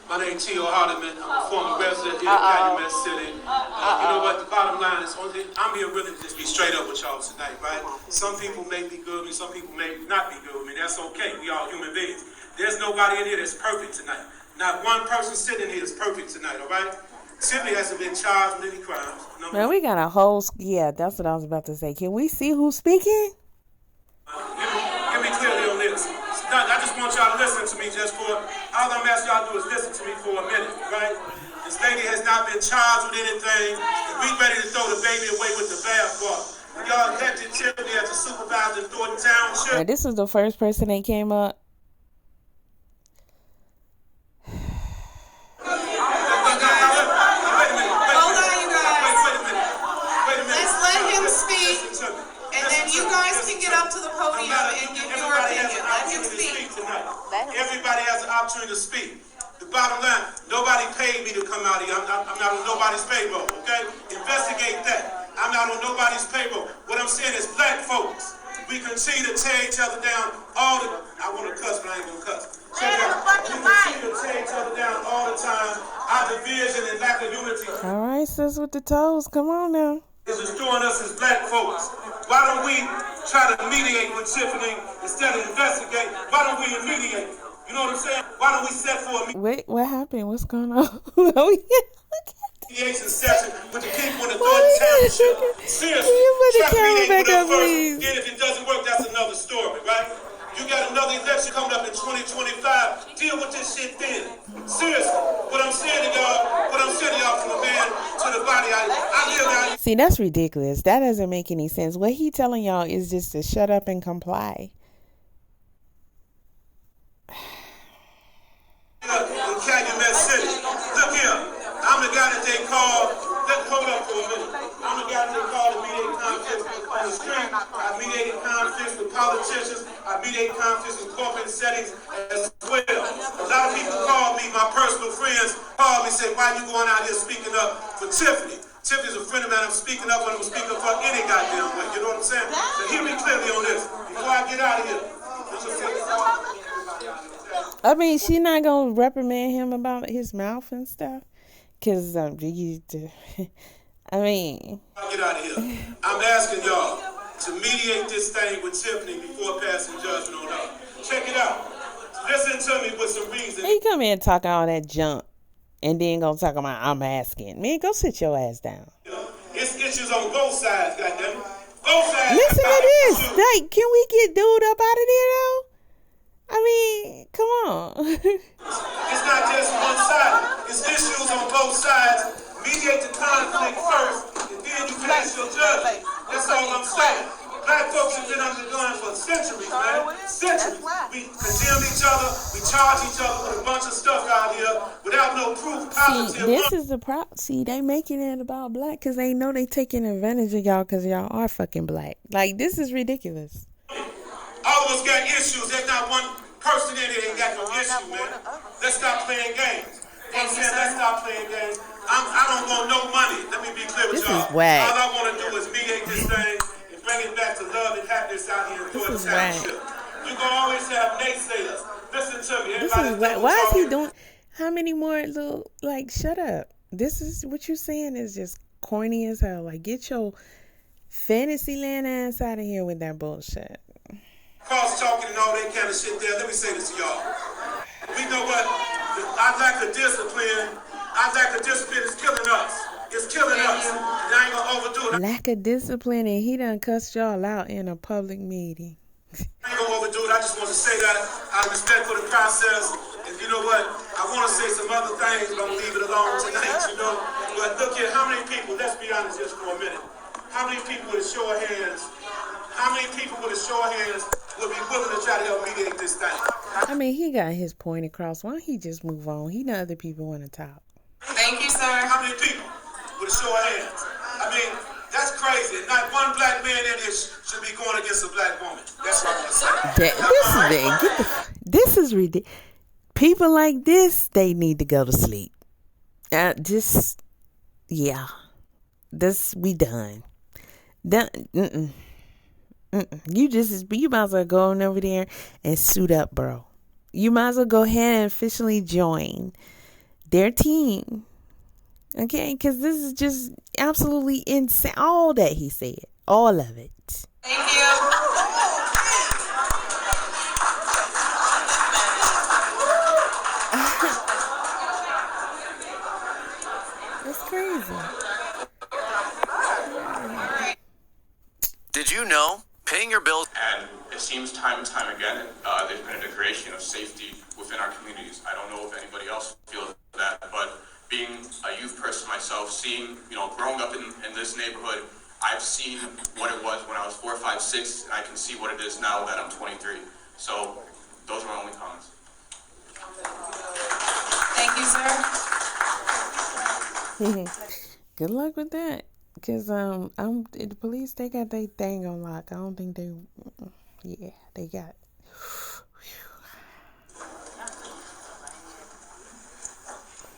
[SPEAKER 17] My name is T.O. Hardeman. I'm a former resident here in Calumet City. You know what? The bottom line is, I'm here really to just be straight up with y'all tonight, right? Some people may be good with me, some people may not be good with me. That's okay. We all human beings. There's nobody in here that's perfect tonight. Not one person sitting here is perfect tonight, all right? Tiffany hasn't been charged with any crimes.
[SPEAKER 3] Man, we got a whole... Yeah, that's what I was about to say. Can we see who's speaking?
[SPEAKER 17] Get me clearly on this. I just want y'all to listen to me just for... All I'm asking y'all to do is listen to me for a minute, right? This lady has not been charged with anything, and we ready to throw the baby away with the bathwater. Y'all elected Tiffany as a supervisor in Thornton Township.
[SPEAKER 3] Now, this is the first person that came up.
[SPEAKER 4] You guys can get up to the podium and give your opinion. Let him speak.
[SPEAKER 17] Everybody has an opportunity to speak. The bottom line, nobody paid me to come out here. I'm not on nobody's payroll, okay? Investigate that. I'm not on nobody's payroll. What I'm saying is black folks, we continue to tear each other down all the... I want to cuss, but I ain't going to cuss. Check it out. We continue to tear each other down all the time. Our division and lack of unity.
[SPEAKER 3] All right, sis with the toes. Come on now.
[SPEAKER 17] Is destroying us as black folks. Why don't we try to mediate with Tiffany instead of investigate? Why don't we mediate? You know what I'm saying? Why don't we set for a
[SPEAKER 3] Wait, what happened? What's going on?
[SPEAKER 17] mediation session with the people in the Thornton Township? Seriously, try to mediate with them first. Then if it doesn't work, that's another story, right? You got another election coming up in 2025. Deal with this shit then. Seriously, what I'm saying to y'all from the man to the body, I live out.
[SPEAKER 3] See, that's ridiculous. That doesn't make any sense. What he telling y'all is just to shut up and comply.
[SPEAKER 17] In Calumet City. Look here, I'm the guy that they call. Hold up for a minute. I'm the guy that they call to mediate conflicts on the street. I mediated conflicts with politicians. I mediate conflicts in corporate settings as well. A lot of people call me, my personal friends call me, say, why you going out here speaking up for Tiffany? Tiffany's a friend of mine. I'm speaking up when I'm speaking for any goddamn way. You know what I'm saying? So hear me clearly on this. Before I get out of here,
[SPEAKER 3] I mean, she not gonna reprimand him about his mouth and stuff, cause I mean.
[SPEAKER 17] I'll get out of here. I'm asking y'all to mediate this thing with Tiffany before passing judgment on her. Check it out. Listen to me with some reason.
[SPEAKER 3] He come in and talk all that junk, and then gonna talk about I'm asking. Man, go sit your ass down.
[SPEAKER 17] It's issues on both sides, goddammit. Both sides.
[SPEAKER 3] Listen to this. Like, can we get dude up out of there though? I mean, come on.
[SPEAKER 17] It's not just one side. It's issues on both sides. Mediate the conflict first, and then you pass your judgment. That's all I'm saying. Black folks have been under the gun for centuries, man. Centuries. We condemn each other. We charge each other with a bunch of stuff out here without no proof.
[SPEAKER 3] See, this is the problem. See, they making it about black because they know they taking advantage of y'all because y'all are fucking black. Like, this is ridiculous.
[SPEAKER 17] All of us got issues. There's not one person in here that ain't got no issue, man. Let's stop playing games. You know what I'm saying? Let's stop playing games. I don't want no money. Let me be clear with y'all.
[SPEAKER 3] This is whack.
[SPEAKER 17] All I want to do is mediate this thing and bring it back to love and happiness out here in Georgia Township. You're going to always have naysayers. Listen to me.
[SPEAKER 3] This is whack. Why is he doing? How many more little, like, shut up. This is what you're saying is just corny as hell. Like, get your fantasy land ass out of here with that bullshit.
[SPEAKER 17] Cross talking and all that kind of shit there. Let me say this to y'all. We know what? Our lack of discipline is killing us. It's killing us. And I ain't gonna overdo it.
[SPEAKER 3] Lack of discipline, and he done cussed y'all out in a public meeting.
[SPEAKER 17] I ain't gonna overdo it. I just want to say that out of respect for the process. And you know what? I want to say some other things, but I'm gonna leave it alone tonight, you know. But look here, how many people, let's be honest just for a minute. How many people with a show of hands, would be willing to try to help mediate this thing?
[SPEAKER 3] I mean, he got his point across. Why don't he just move on? He know other people want to talk.
[SPEAKER 11] Thank you, sir.
[SPEAKER 17] How many people with a show of hands? I mean, that's crazy. Not one black man in this should be going against a black woman. That's what I'm saying.
[SPEAKER 3] This is ridiculous. People like this, they need to go to sleep. We done. You might as well go on over there and suit up, bro. You might as well go ahead and officially join their team. Okay? Because this is just absolutely insane. All that he said. All of it.
[SPEAKER 11] Thank you.
[SPEAKER 3] That's crazy.
[SPEAKER 10] Did you know paying your bills?
[SPEAKER 7] And it seems time and time again, there's been a degradation of safety within our communities. I don't know if anybody else feels that, but being a youth person myself, seeing, growing up in this neighborhood, I've seen what it was when I was 4, 5, 6, and I can see what it is now that I'm 23. So those are my only comments.
[SPEAKER 11] Thank you, sir.
[SPEAKER 3] Good luck with that. Because the police, they got their thing on lock. I don't think they got.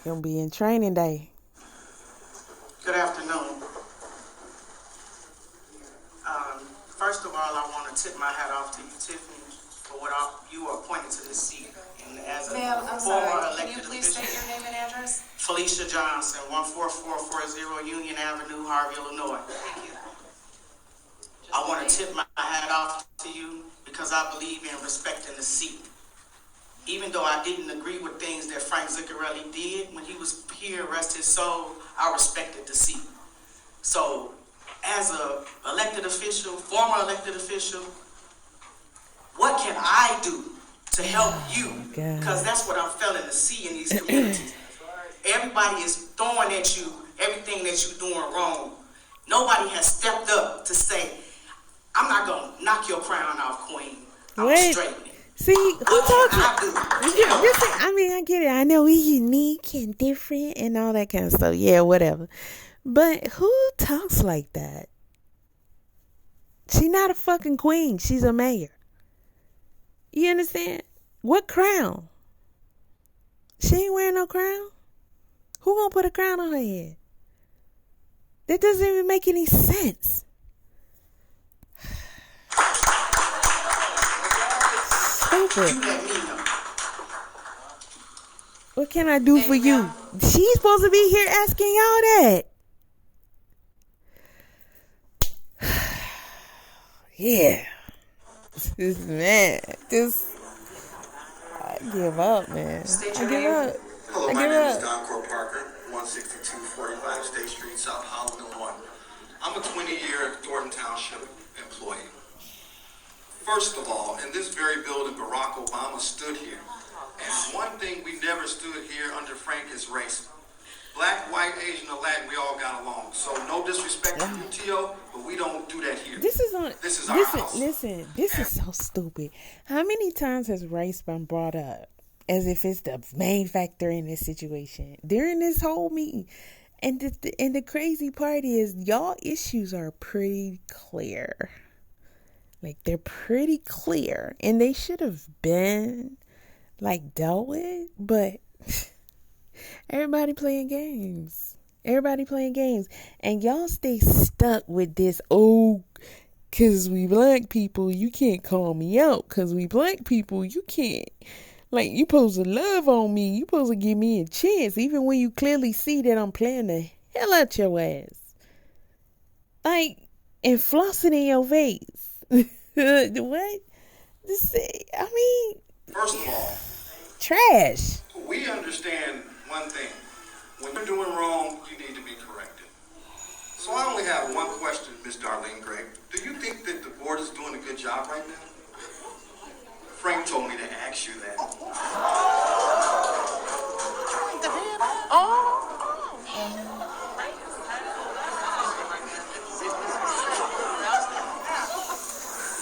[SPEAKER 3] Gonna be in training day.
[SPEAKER 18] Good afternoon. First of all, I want to tip my hat off to you, Tiffany, for what you are appointed to this seat. And as a
[SPEAKER 11] Ma'am, I'm
[SPEAKER 18] former
[SPEAKER 11] sorry.
[SPEAKER 18] elected
[SPEAKER 11] Can you please
[SPEAKER 18] official,
[SPEAKER 11] state your name and address?
[SPEAKER 18] Felicia Johnson, 14440 Union Avenue, Harvey, Illinois.
[SPEAKER 11] Thank you.
[SPEAKER 18] I want to tip my hat off to you because I believe in respecting the seat. Even though I didn't agree with things that Frank Zuccarelli did when he was here, rest his soul, I respected the seat. So, as a elected official, former elected official, what can I do to help you? Because that's what I'm failing to see in these communities. Everybody is throwing at you everything that you're doing wrong. Nobody has stepped up to say, I'm not going to knock your crown off, Queen. I'm straightening it.
[SPEAKER 3] See, who talks? I mean, I get it. I know we unique and different and all that kind of stuff. Yeah, whatever. But who talks like that? She's not a fucking queen. She's a mayor. You understand? What crown? She ain't wearing no crown. Who gonna put a crown on her head? That doesn't even make any sense. Stupid. What can I do for you? She's supposed to be here asking y'all that. Yeah. Man, I give up, man. I give up.
[SPEAKER 19] Hello, my name is Don Cor Parker, 16245 State Street, South Holland, Illinois. I'm a 20-year Thornton Township employee. First of all, in this very building, Barack Obama stood here. And one thing we never stood here under Frank is racism. Black, white, Asian, or Latin, we all got along. So no disrespect to UTO, but we don't do that here.
[SPEAKER 3] This is our
[SPEAKER 19] house.
[SPEAKER 3] Listen, this is so stupid. How many times has race been brought up as if it's the main factor in this situation during this whole meeting? And the crazy part is, y'all issues are pretty clear. Like, they're pretty clear, and they should have been dealt with, but everybody playing games. And y'all stay stuck with this, cause we black people, you can't call me out. Cause we black people, you can't. You supposed to love on me. You supposed to give me a chance, even when you clearly see that I'm playing the hell out your ass. And flossing in your face. What?
[SPEAKER 19] First of all,
[SPEAKER 3] trash.
[SPEAKER 19] we understand one thing. When you're doing wrong, you need to be corrected. So I only have one question, Miss Darlene Gregg. Do you think that the board is doing a good job right now? Frank told me to ask you that.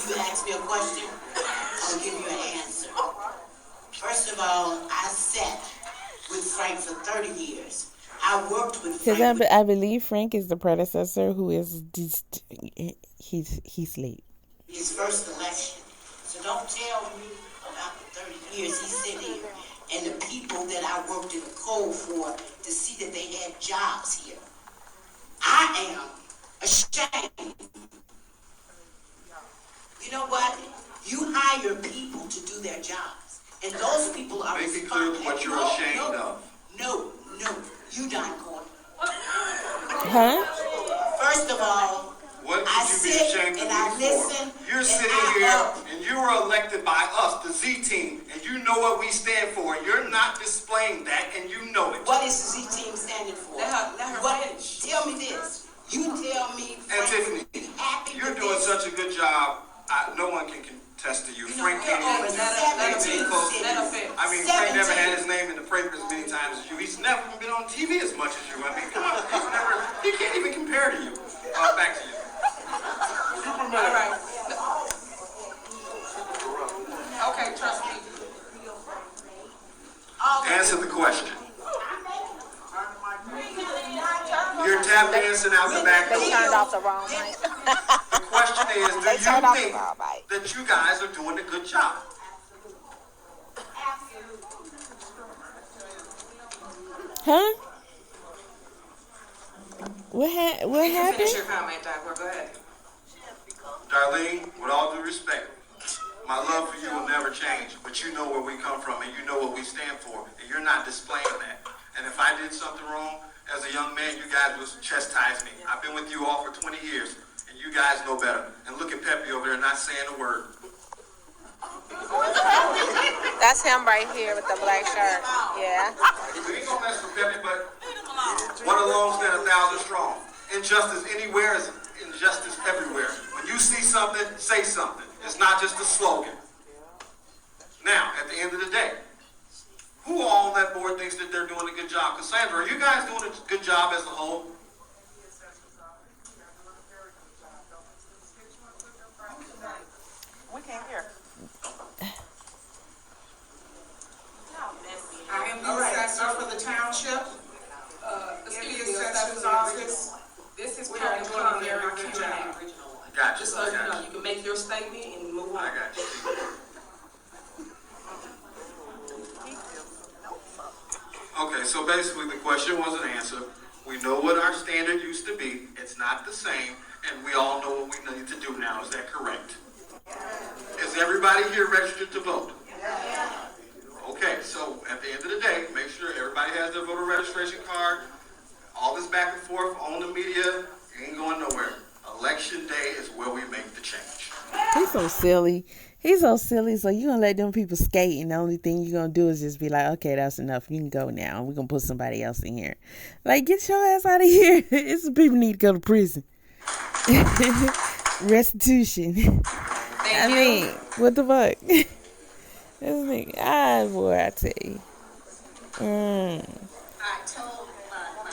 [SPEAKER 18] You ask me a question, I'll give you an answer. First of all, I sat with Frank for 30 years. I worked with Frank.
[SPEAKER 3] Because I believe Frank is the predecessor who is just, he's late.
[SPEAKER 18] His first election. So don't tell me about the 30 years he sat here and the people that I worked in the cold for to see that they had jobs here. I am ashamed. You know what? You hire people to do their jobs. And those people are
[SPEAKER 19] Make it clear what you're ashamed of.
[SPEAKER 18] No, you Don Gordon.
[SPEAKER 3] Huh?
[SPEAKER 18] First of all,
[SPEAKER 19] what should you be ashamed of me for? You're sitting here and you were elected by us, the Z team, and you know what we stand for. You're not displaying that, and you know it.
[SPEAKER 18] What is the Z team standing for? Tell me this. You tell me.
[SPEAKER 19] And Tiffany, you're doing such a good job. No one can contest to you. Frank can't even do close to you. I mean, Frank never had his name in the papers as many times as you. He's never been on TV as much as you. I mean, come on. He can't even compare to you. Back to you.
[SPEAKER 4] All right. Okay, trust me.
[SPEAKER 19] Answer the question. You're tap dancing out the back door.
[SPEAKER 6] They turned off the wrong mic.
[SPEAKER 19] The question is, do you think that you guys are doing a good job?
[SPEAKER 3] Huh? What happened?
[SPEAKER 4] Finish your comment, Doc. Go ahead.
[SPEAKER 19] Darlene, with all due respect, my love for you will never change, but you know where we come from and you know what we stand for, and you're not displaying that. And if I did something wrong, as a young man, you guys would chastise me. I've been with you all for 20 years, and you guys know better. And look at Pepe over there not saying a word.
[SPEAKER 6] That's him right here with the black shirt. Yeah.
[SPEAKER 19] We ain't gonna mess with Pepe, but one alone stand 1,000 strong. Injustice anywhere is injustice everywhere. When you see something, say something. It's not just a slogan. Now, at the end of the day, who all on that board thinks that they're doing a good job? Cassandra, are you guys doing a good job as a whole?
[SPEAKER 6] We can't hear.
[SPEAKER 4] I am the assessor for the township. In the assessor's office. This is part of on there in Q&A.
[SPEAKER 19] Gotcha.
[SPEAKER 4] Just so you know, you can make your statement and move on.
[SPEAKER 19] I got you. Okay, so basically the question wasn't answered. We know what our standard used to be. It's not the same, and we all know what we need to do now. Is that correct? Is everybody here registered to vote? Okay, so at the end of the day, make sure everybody has their voter registration card. All this back and forth on the media ain't going nowhere. Election day is where we make the change.
[SPEAKER 3] He's so silly. He's so silly. So you're going to let them people skate, and the only thing you're going to do is just be like, okay, that's enough. You can go now. We're going to put somebody else in here. Like, get your ass out of here. It's the people need to go to prison. Restitution. I mean, what the fuck? This nigga, boy, I tell you.
[SPEAKER 1] I told my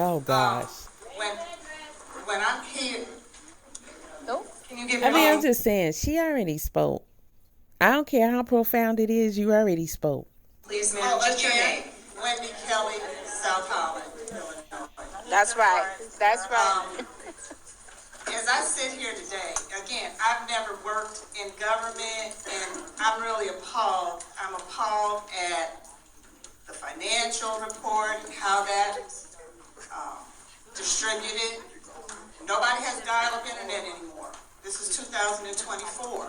[SPEAKER 3] Oh gosh.
[SPEAKER 1] When I'm here, can you give me
[SPEAKER 3] I'm just saying, she already spoke. I don't care how profound it is, you already spoke.
[SPEAKER 1] Please, ma'am, just your name. Wendy Kelly, South Holland, Illinois.
[SPEAKER 6] That's right. That's right.
[SPEAKER 1] As I sit here today, again, I've never worked in government, and I'm really appalled. I'm appalled at the financial report and how that distributed. Nobody has dial-up internet anymore. This is 2024.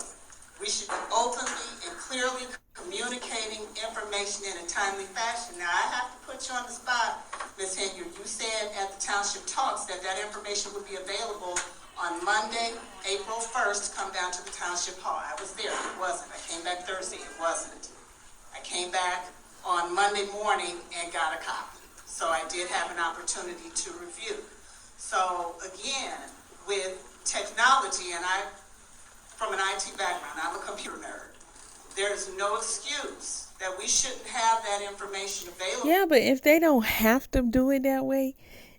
[SPEAKER 1] We should be openly and clearly communicating information in a timely fashion. Now, I have to put you on the spot, Ms. Henyard. You said at the Township Talks that information would be available on Monday, April 1st, come down to the Township Hall. I was there. It wasn't. I came back Thursday. It wasn't. I came back on Monday morning and got a copy. So I did have an opportunity to review. So again, with technology, and I, from an IT background, I'm a computer nerd. There's no excuse that we shouldn't have that information available.
[SPEAKER 3] Yeah, but if they don't have to do it that way,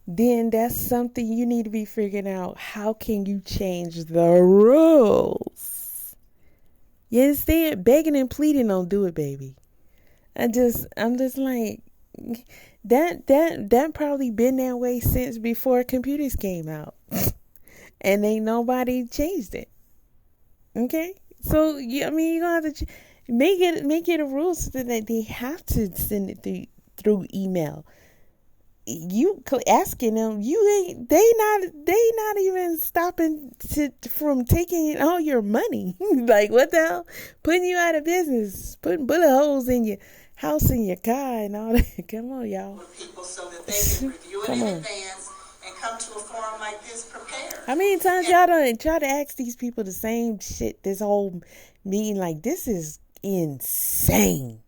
[SPEAKER 3] then that's something you need to be figuring out. How can you change the rules? You understand? Begging and pleading don't do it, baby. I'm just like, that probably been that way since before computers came out. And ain't nobody changed it. Okay? So, you gonna have to make it a rule so that they have to send it through email. You asking them, they not even stopping from taking all your money. Like, what the hell? Putting you out of business, putting bullet holes in your house and your car and all that. Come on, y'all.
[SPEAKER 1] People so that they can review it in advance and come to a forum like this prepared.
[SPEAKER 3] How many times y'all done try to ask these people the same shit this whole meeting? Like, this is insane.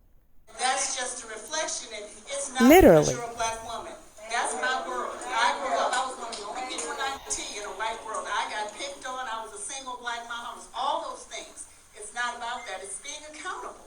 [SPEAKER 1] That's just a reflection. It's not
[SPEAKER 3] literally.
[SPEAKER 1] Because you're a black woman. That's my world. I grew up, I was one of the only people in IT in a white world. I got picked on. I was a single black mom. I was all those things. It's not about that. It's being accountable.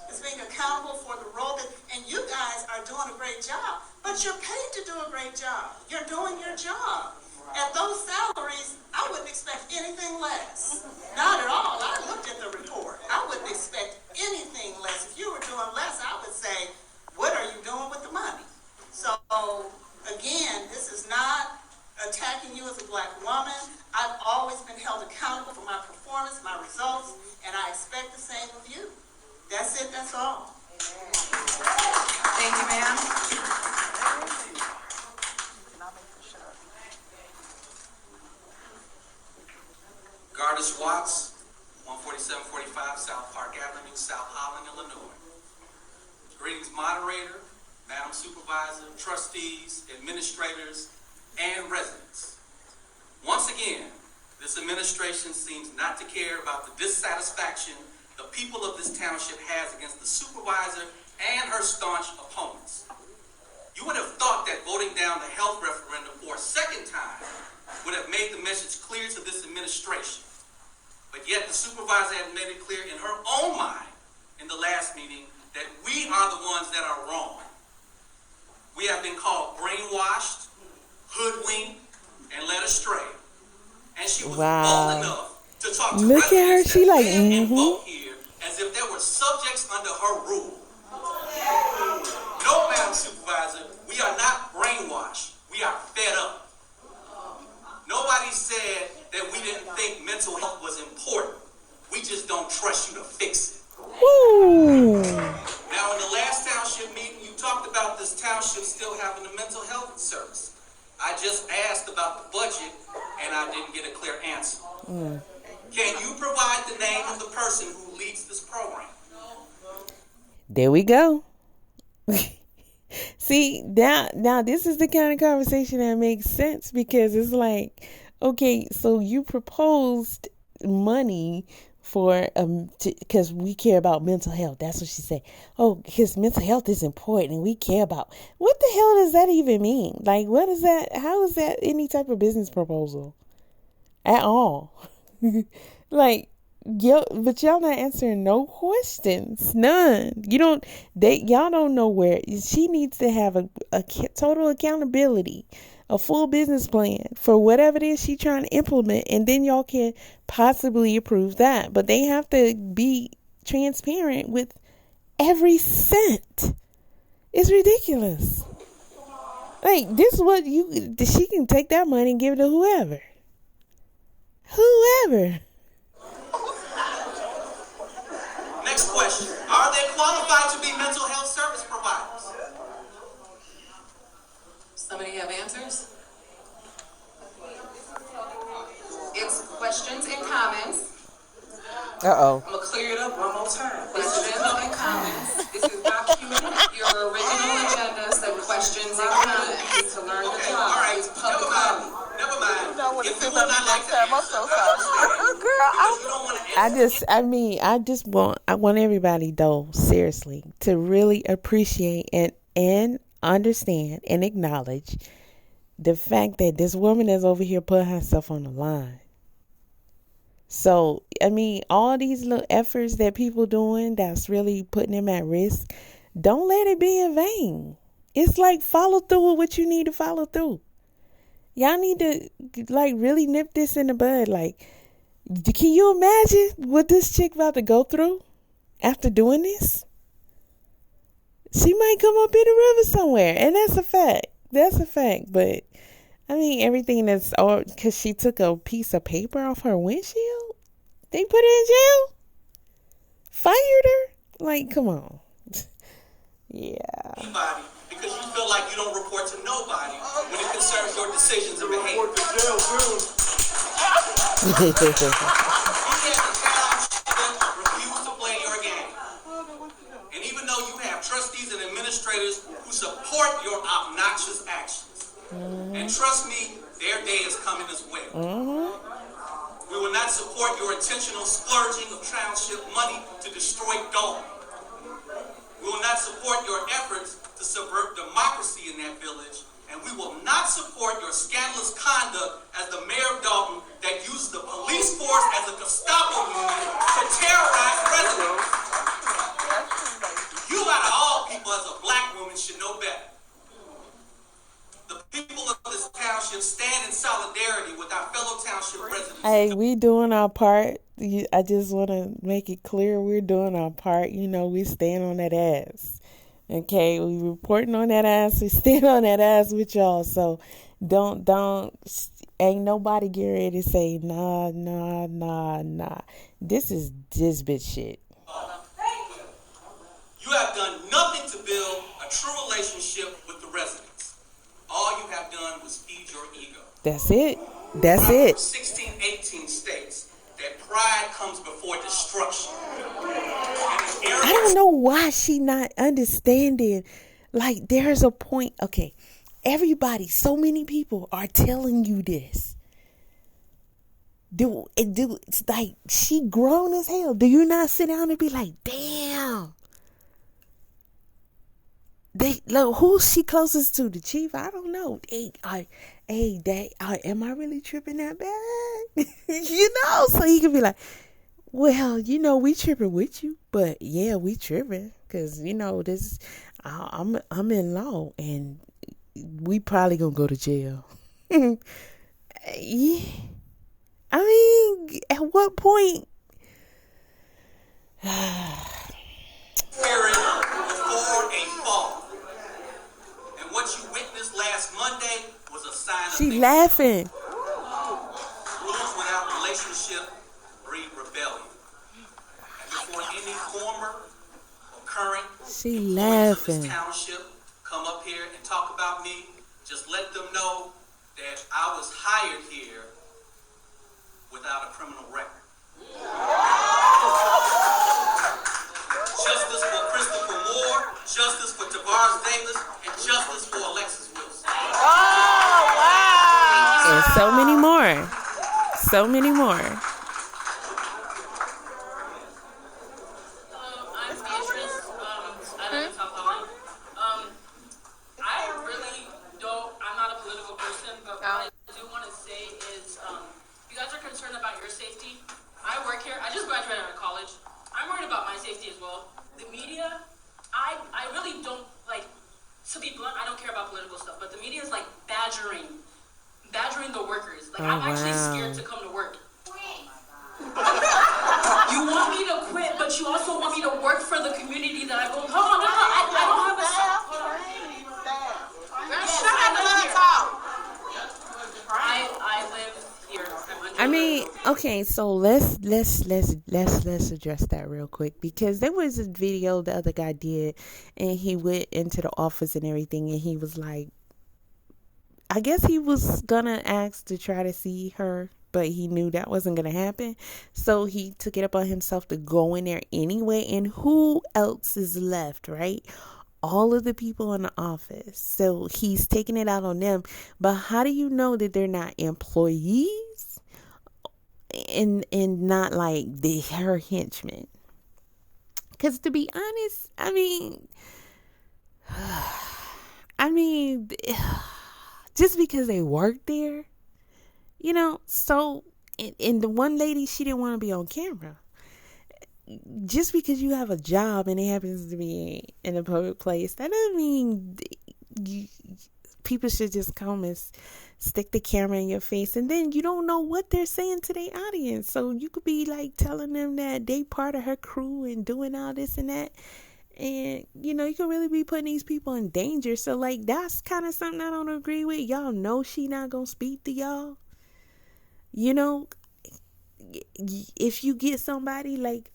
[SPEAKER 1] It's being accountable for the role that, and you guys are doing a great job, but you're paid to do a great job. You're doing your job. At those salaries, I wouldn't expect anything less. Not at all. I looked at the report. I wouldn't expect anything less. If you were doing less, I would say, what are you doing with the money? So, again, this is not attacking you as a black woman. I've always been held accountable for my performance, my results, and I expect the same of you. That's it, that's all.
[SPEAKER 2] Thank you, ma'am.
[SPEAKER 20] Gardis Watts, 14745 South Park Avenue, South Holland, Illinois. Greetings, moderator, Madam Supervisor, trustees, administrators, and residents. Once again, this administration seems not to care about the dissatisfaction the people of this township has against the supervisor and her staunch opponents. You would have thought that voting down the health referendum for a second time would have made the message clear to this administration. But yet the supervisor had made it clear in her own mind in the last meeting that we are the ones that are wrong. We have been called brainwashed, hoodwinked, and led astray. And she was bold enough to talk to
[SPEAKER 3] Look at her, she like,
[SPEAKER 20] and vote here as if there were subjects under her rule. No, Madam Supervisor, we are not brainwashed. We are fed up. Nobody said that we didn't think mental health was important. We just don't trust you to fix it.
[SPEAKER 3] Ooh.
[SPEAKER 20] Now, in the last township meeting, you talked about this township still having a mental health service. I just asked about the budget, and I didn't get a clear answer. Can you provide the name of the person who leads this program?
[SPEAKER 3] There we go. See, now this is the kind of conversation that makes sense, because it's like, okay, so you proposed money for because we care about mental health. That's what she said. Oh, because mental health is important and we care about. What the hell does that even mean? Like, what is that? How is that any type of business proposal at all? Like, but y'all not answering no questions. None. Y'all don't know where. She needs to have a total accountability, a full business plan for whatever it is she trying to implement, and then y'all can possibly approve that. But they have to be transparent with every cent. It's ridiculous. Like, this is what she can take that money and give it to whoever.
[SPEAKER 21] Next question. Are they qualified to be mental health service providers?
[SPEAKER 11] Somebody have answers? It's questions and comments.
[SPEAKER 3] Uh-oh.
[SPEAKER 11] I'm going to clear it up one more time. Questions and comments. This is documented. Your original agenda said questions and comments to learn the job.
[SPEAKER 21] All right,
[SPEAKER 11] It's public comment.
[SPEAKER 21] never mind.
[SPEAKER 6] If you would not like to I'm so sorry. Girl,
[SPEAKER 3] I want everybody though, seriously, to really appreciate and understand and acknowledge the fact that this woman is over here putting herself on the line. So, all these little efforts that people doing that's really putting them at risk, don't let it be in vain. It's like, follow through with what you need to follow through. Y'all need to, really nip this in the bud. Like, can you imagine what this chick about to go through after doing this? She might come up in the river somewhere, and that's a fact. But, everything that's all because she took a piece of paper off her windshield. They put her in jail? Fired her? Like, come on. Yeah.
[SPEAKER 21] Anybody, because you feel like you don't report to nobody when it concerns your decisions and behavior. Refuse to play your game. And even though you have trustees and administrators who support your obnoxious actions, and trust me, their day is coming as well. We will not support your intentional splurging of township money to destroy Dalton. We will not support your efforts to subvert democracy in that village, and we will not support your scandalous conduct as the mayor of Dalton that uses the police force as a Gestapo unit to terrorize residents. You out of all people as a black woman should know better. The people of this township stand in solidarity with our fellow township residents.
[SPEAKER 3] Hey, we doing our part. I just want to make it clear we're doing our part. We stand on that ass. Okay, we reporting on that ass. We stand on that ass with y'all. So ain't nobody get ready to say, nah. This is this bitch shit.
[SPEAKER 21] You have done nothing to build a true relationship with the residents. All you have done was feed your ego.
[SPEAKER 3] That's it.
[SPEAKER 21] 16, 18 states that pride comes before destruction.
[SPEAKER 3] I don't know why she not understanding. Like, there's a point. Okay, everybody, so many people are telling you this. It's like she grown as hell. Do you not sit down and be like, damn? Who's she closest to? The chief? I don't know. Am I really tripping that bad? So he could be like, well, we tripping with you, but yeah, we tripping because this. I'm in law, and we probably gonna go to jail. Yeah. At what point?
[SPEAKER 21] Spirit before a fall. And what you witnessed last Monday was a sign of
[SPEAKER 3] She laughing.
[SPEAKER 21] Rules without relationship breed rebellion. And before any former or current
[SPEAKER 3] She
[SPEAKER 21] employees
[SPEAKER 3] laughing.
[SPEAKER 21] of this township come up here and talk about me, just let them know that I was hired here without a criminal record. Justice for Christopher Moore, justice for Tavares Davis, and justice for Alexis Wilson.
[SPEAKER 6] Oh, wow.
[SPEAKER 3] And so many more. So many more.
[SPEAKER 11] I work here. I just graduated
[SPEAKER 5] firing the workers. Like, I'm actually scared to come to work. You want me to quit, but you also want me to work for the community that I go. Hold on, I don't have a shot. I live here.
[SPEAKER 3] I mean, okay, so let's address that real quick, because there was a video the other guy did, and he went into the office and everything, and he was like, I guess he was gonna ask to try to see her, but he knew that wasn't gonna happen, so he took it upon himself to go in there anyway. And who else is left, right? All of the people in the office. So he's taking it out on them. But how do you know that they're not employees and not like her henchmen? Because to be honest, I mean, just because they work there, you know. So, and the one lady, she didn't want to be on camera. Just because you have a job and it happens to be in a public place, that doesn't mean people should just come and stick the camera in your face, and then you don't know what they're saying to their audience. So you could be like telling them that they part of her crew and doing all this and that, and you know, you could really be putting these people in danger. So like, that's kind of something I don't agree with. Y'all know she not gonna speak to y'all, you know. If you get somebody like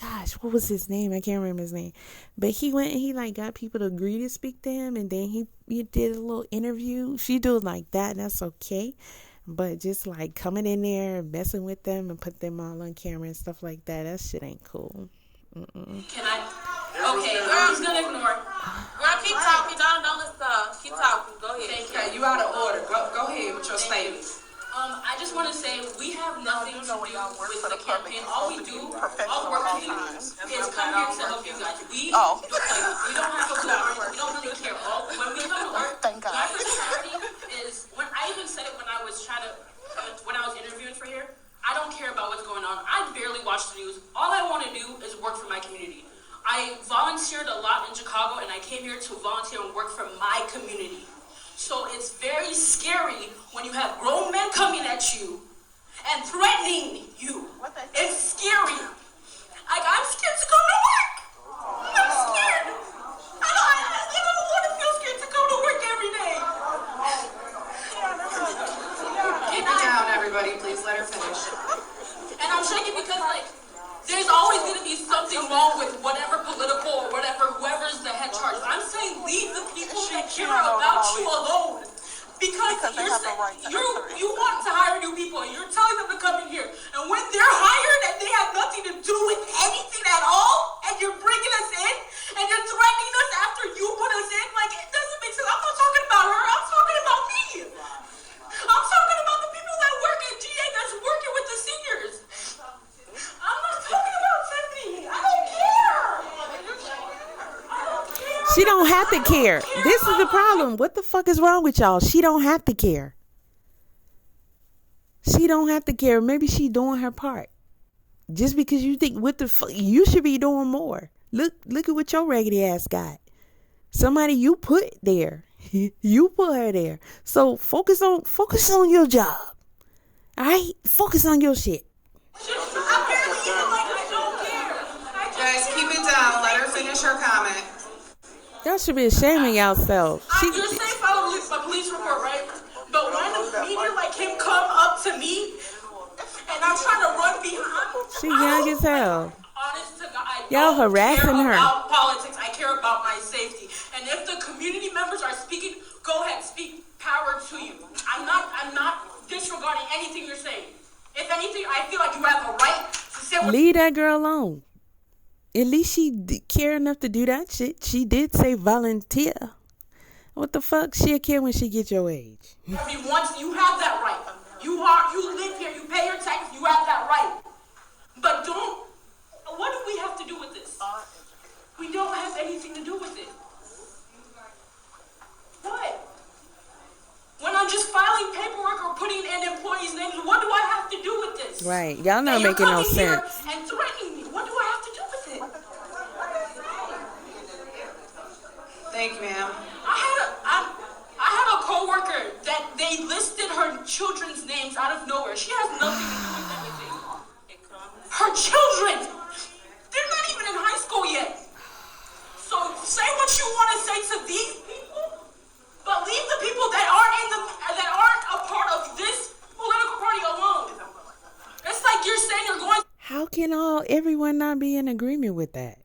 [SPEAKER 3] gosh, what was his name? I can't remember his name. But he went and he like got people to agree to speak to him, and then he did a little interview. If you do it like that, that's okay. But just like coming in there and messing with them and put them all on camera and stuff like that shit ain't cool.
[SPEAKER 5] Can I? Okay, girl, I'm gonna ignore. Girl, keep talking. Don't listen. Keep talking. Go ahead.
[SPEAKER 4] Thank you. You out of order. Go ahead with your statement.
[SPEAKER 5] I just want to say we have nothing to do with the campaign. All we do, all work to do, is come here to help you guys. We don't have a board. We don't really care. When we come to work, my personality is, when I even said it when I was when I was interviewing for here, I don't care about what's going on. I barely watch the news. All I want to do is work for my community. I volunteered a lot in Chicago, and I came here to volunteer and work for my community. So it's very scary when you have grown men coming at you and threatening you. It's scary. Like, I'm scared to go to work. I'm scared. I don't want to feel scared to go to work every day.
[SPEAKER 4] Keep it down, everybody. Please let her finish.
[SPEAKER 5] And I'm shaking because, like, there's always going to be something wrong with whatever political or whoever's the head charge. I'm saying leave the people that care about you alone. Because you want to hire new people, and you're telling them to come in here. And when they're hired and they have nothing to do with anything at all, and you're bringing us in, and you're threatening us after you put us in, like, it doesn't make sense. I'm not talking about her. I'm talking about me. I'm talking about the people that work at GA that's working with the seniors. I'm not talking about Tiffany. I don't care.
[SPEAKER 3] She don't have to care. This is the problem. What the fuck is wrong with y'all? She don't have to care. She don't have to care. Maybe she doing her part. Just because you think, what the fuck, you should be doing more. Look at what your raggedy ass got. Somebody you put there. You put her there. So focus on your job. All right? Focus on your shit.
[SPEAKER 4] Guys, keep it down. Let her finish her comment.
[SPEAKER 3] Y'all should be ashamed of yourself.
[SPEAKER 5] You're saying follow a police report, right? But when a media like him come up to me, and I'm trying to run behind,
[SPEAKER 3] She young as hell.
[SPEAKER 5] honest to God, I
[SPEAKER 3] Y'all
[SPEAKER 5] don't
[SPEAKER 3] harassing
[SPEAKER 5] care
[SPEAKER 3] her.
[SPEAKER 5] about politics. I care about my safety. And if the community members are speaking, go ahead, speak. Power to you. I'm not disregarding anything you're saying. If anything, I feel like you have a right to sit with.
[SPEAKER 3] Leave that girl alone. At least she care enough to do that shit. She did say volunteer. What the fuck? She'll care when she get your age.
[SPEAKER 5] You have that right. You live here. You pay your taxes. You have that right. But don't. What do we have to do with this? We don't have anything to do with it. What? When I'm just filing paperwork or putting in employees' names, what do I have to do with this?
[SPEAKER 3] Right. Y'all not
[SPEAKER 5] And you're
[SPEAKER 3] making no
[SPEAKER 5] coming here
[SPEAKER 3] sense.
[SPEAKER 5] and threatening me. What do I have to do with it?
[SPEAKER 4] Thank you, ma'am.
[SPEAKER 5] I had a coworker that they listed her nothing to do with anything. Her children, they're not even in high school yet. So say what you want to say to these people, but leave the people that aren't a part of this political party alone. It's like you're saying you're going.
[SPEAKER 3] How can everyone not be in agreement with that?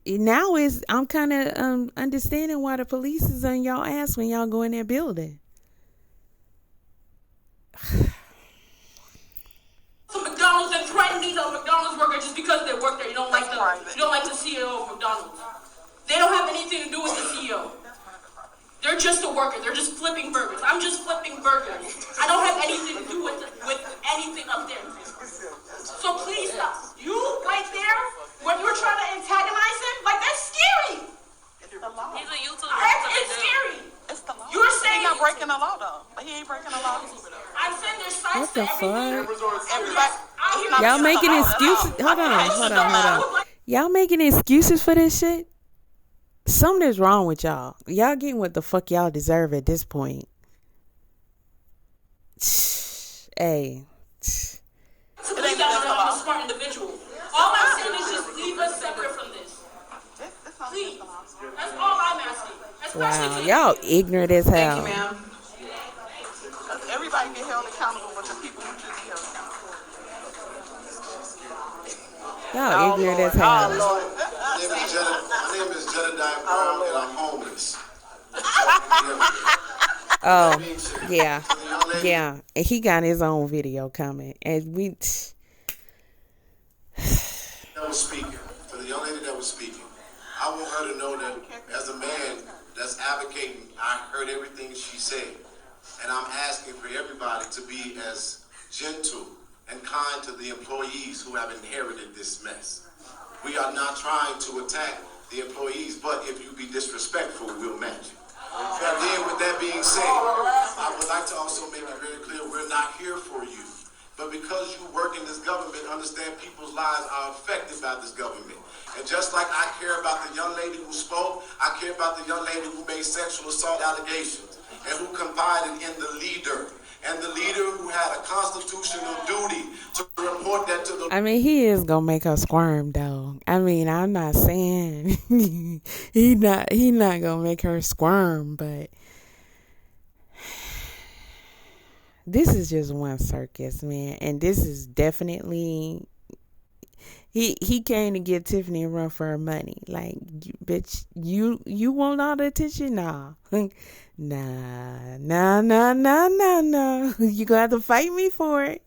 [SPEAKER 3] Now I'm kind of understanding why the police is on y'all ass when y'all go in their building.
[SPEAKER 5] To McDonald's and threaten these McDonald's workers just because they work there. You don't like the CEO of McDonald's. They don't have anything to do with the CEO. They're just a worker. They're just flipping burgers. I'm just flipping burgers. I don't have anything to do with anything up there. So please stop. You right there, when you're trying to antagonize him, like that's scary.
[SPEAKER 6] He's a YouTuber.
[SPEAKER 5] It's scary.
[SPEAKER 6] It's the law.
[SPEAKER 5] You're saying
[SPEAKER 6] he's not breaking the law though. But he ain't breaking the law.
[SPEAKER 5] I'm saying there's signs
[SPEAKER 3] What the
[SPEAKER 5] to everything.
[SPEAKER 3] fuck? Y'all making excuses? Hold on. Y'all making excuses for this shit? Something is wrong with y'all. Y'all getting what the fuck y'all deserve at this point. Hey.
[SPEAKER 5] To believe that I'm a smart individual. All I'm saying is just leave us separate from this. Please. That's all I'm asking.
[SPEAKER 3] Wow, y'all ignorant as hell.
[SPEAKER 6] Thank you, ma'am. Everybody get held accountable, but the people who should be held accountable.
[SPEAKER 3] Y'all ignorant as hell.
[SPEAKER 15] My name is Jedediah Brown, and I'm homeless.
[SPEAKER 3] Oh, yeah. Yeah. And he got his own video coming. And we...
[SPEAKER 15] That was speaking, to the young lady that was speaking, I want her to know that as a man that's advocating, I heard everything she said. And I'm asking for everybody to be as gentle and kind to the employees who have inherited this mess. We are not trying to attack the employees, but if you be disrespectful, we'll match you. And then with that being said, I would like to also make it very clear, we're not here for you. But because you work in this government, understand people's lives are affected by this government. And just like I care about the young lady who spoke, I care about the young lady who made sexual assault allegations and who confided in the leader. And the leader who had a constitutional duty to report that to the...
[SPEAKER 3] I mean, he is gonna make her squirm, though. I mean, I'm not saying he not gonna make her squirm, but this is just one circus, man. And this is definitely... He came to give Tiffany a run for her money. Like, bitch, you want all the attention? Nah. Nah. You gonna have to fight me for it.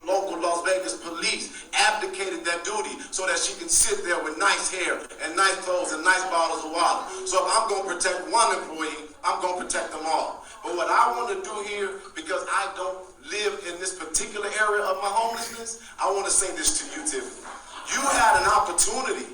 [SPEAKER 15] Local Las Vegas police abdicated that duty so that she can sit there with nice hair and nice clothes and nice bottles of water. So if I'm going to protect one employee, I'm going to protect them all. But what I want to do here, because I don't live in this particular area of my homelessness, I want to say this to you, Tiffany. You had an opportunity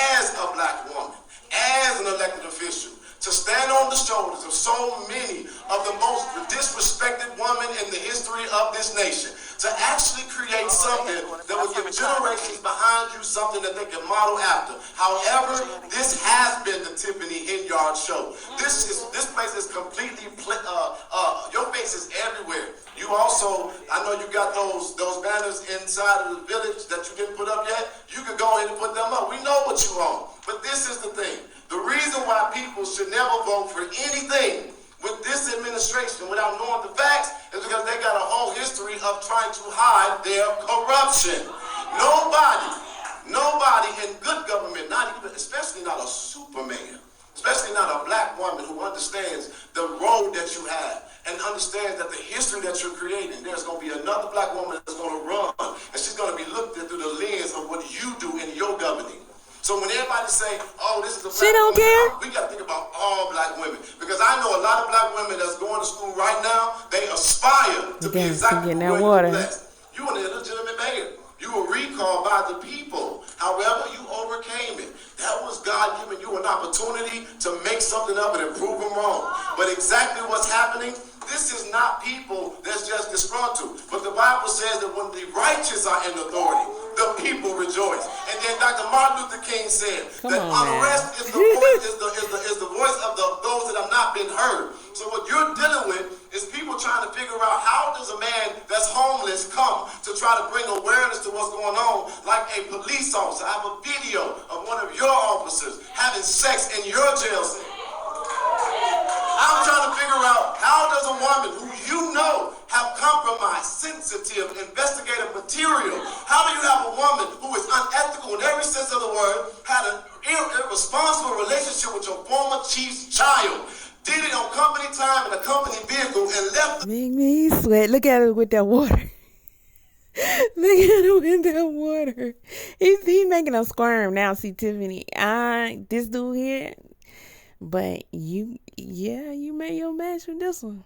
[SPEAKER 15] as a black woman, as an elected official, to stand on the shoulders of so many of the most disrespected women in the history of this nation, to actually create something that will give generations behind you something that they can model after. However, this has been the Tiffany Henyard show. This place is completely, your face is everywhere. You also, I know you got those banners inside of the village that you didn't put up yet. You could go ahead and put them up. We know what you want. But this is the thing. The reason why people should never vote for anything with this administration without knowing the facts is because they got a whole history of trying to hide their corruption. Nobody in good government, not even, especially not a Superman, especially not a black woman who understands the role that you have and understands that the history that you're creating, there's going to be another black woman that's going to run, and she's going to be looked at through the lens of what you do in your governing. So when everybody say, oh, this is a black
[SPEAKER 3] she don't
[SPEAKER 15] woman,
[SPEAKER 3] care.
[SPEAKER 15] we got to think about all black women. Because I know a lot of black women that's going to school right now, they aspire to be exactly where you're blessed. You an illegitimate mayor. You were recalled by the people. However, you overcame it. That was God giving you an opportunity to make something of it and prove them wrong. But exactly what's happening, this is not people that's just disgruntled. But the Bible says that when the righteous are in authority, the people rejoice. And then Dr. Martin Luther King said that unrest is the voice of those that have not been heard. So what you're dealing with is people trying to figure try to bring awareness to what's going on, like a police officer. I have a video of one of your officers having sex in your jail cell. I'm trying to figure out, how does a woman who you know have compromised, sensitive, investigative material, how do you have a woman who is unethical in every sense of the word, had an irresponsible relationship with your former chief's child, did it on company time in a company vehicle, and left...
[SPEAKER 3] Make me sweat. Look at it with that water. Look at him with that water. He making us squirm now. See, Tiffany, this dude here... But you made your match with this one.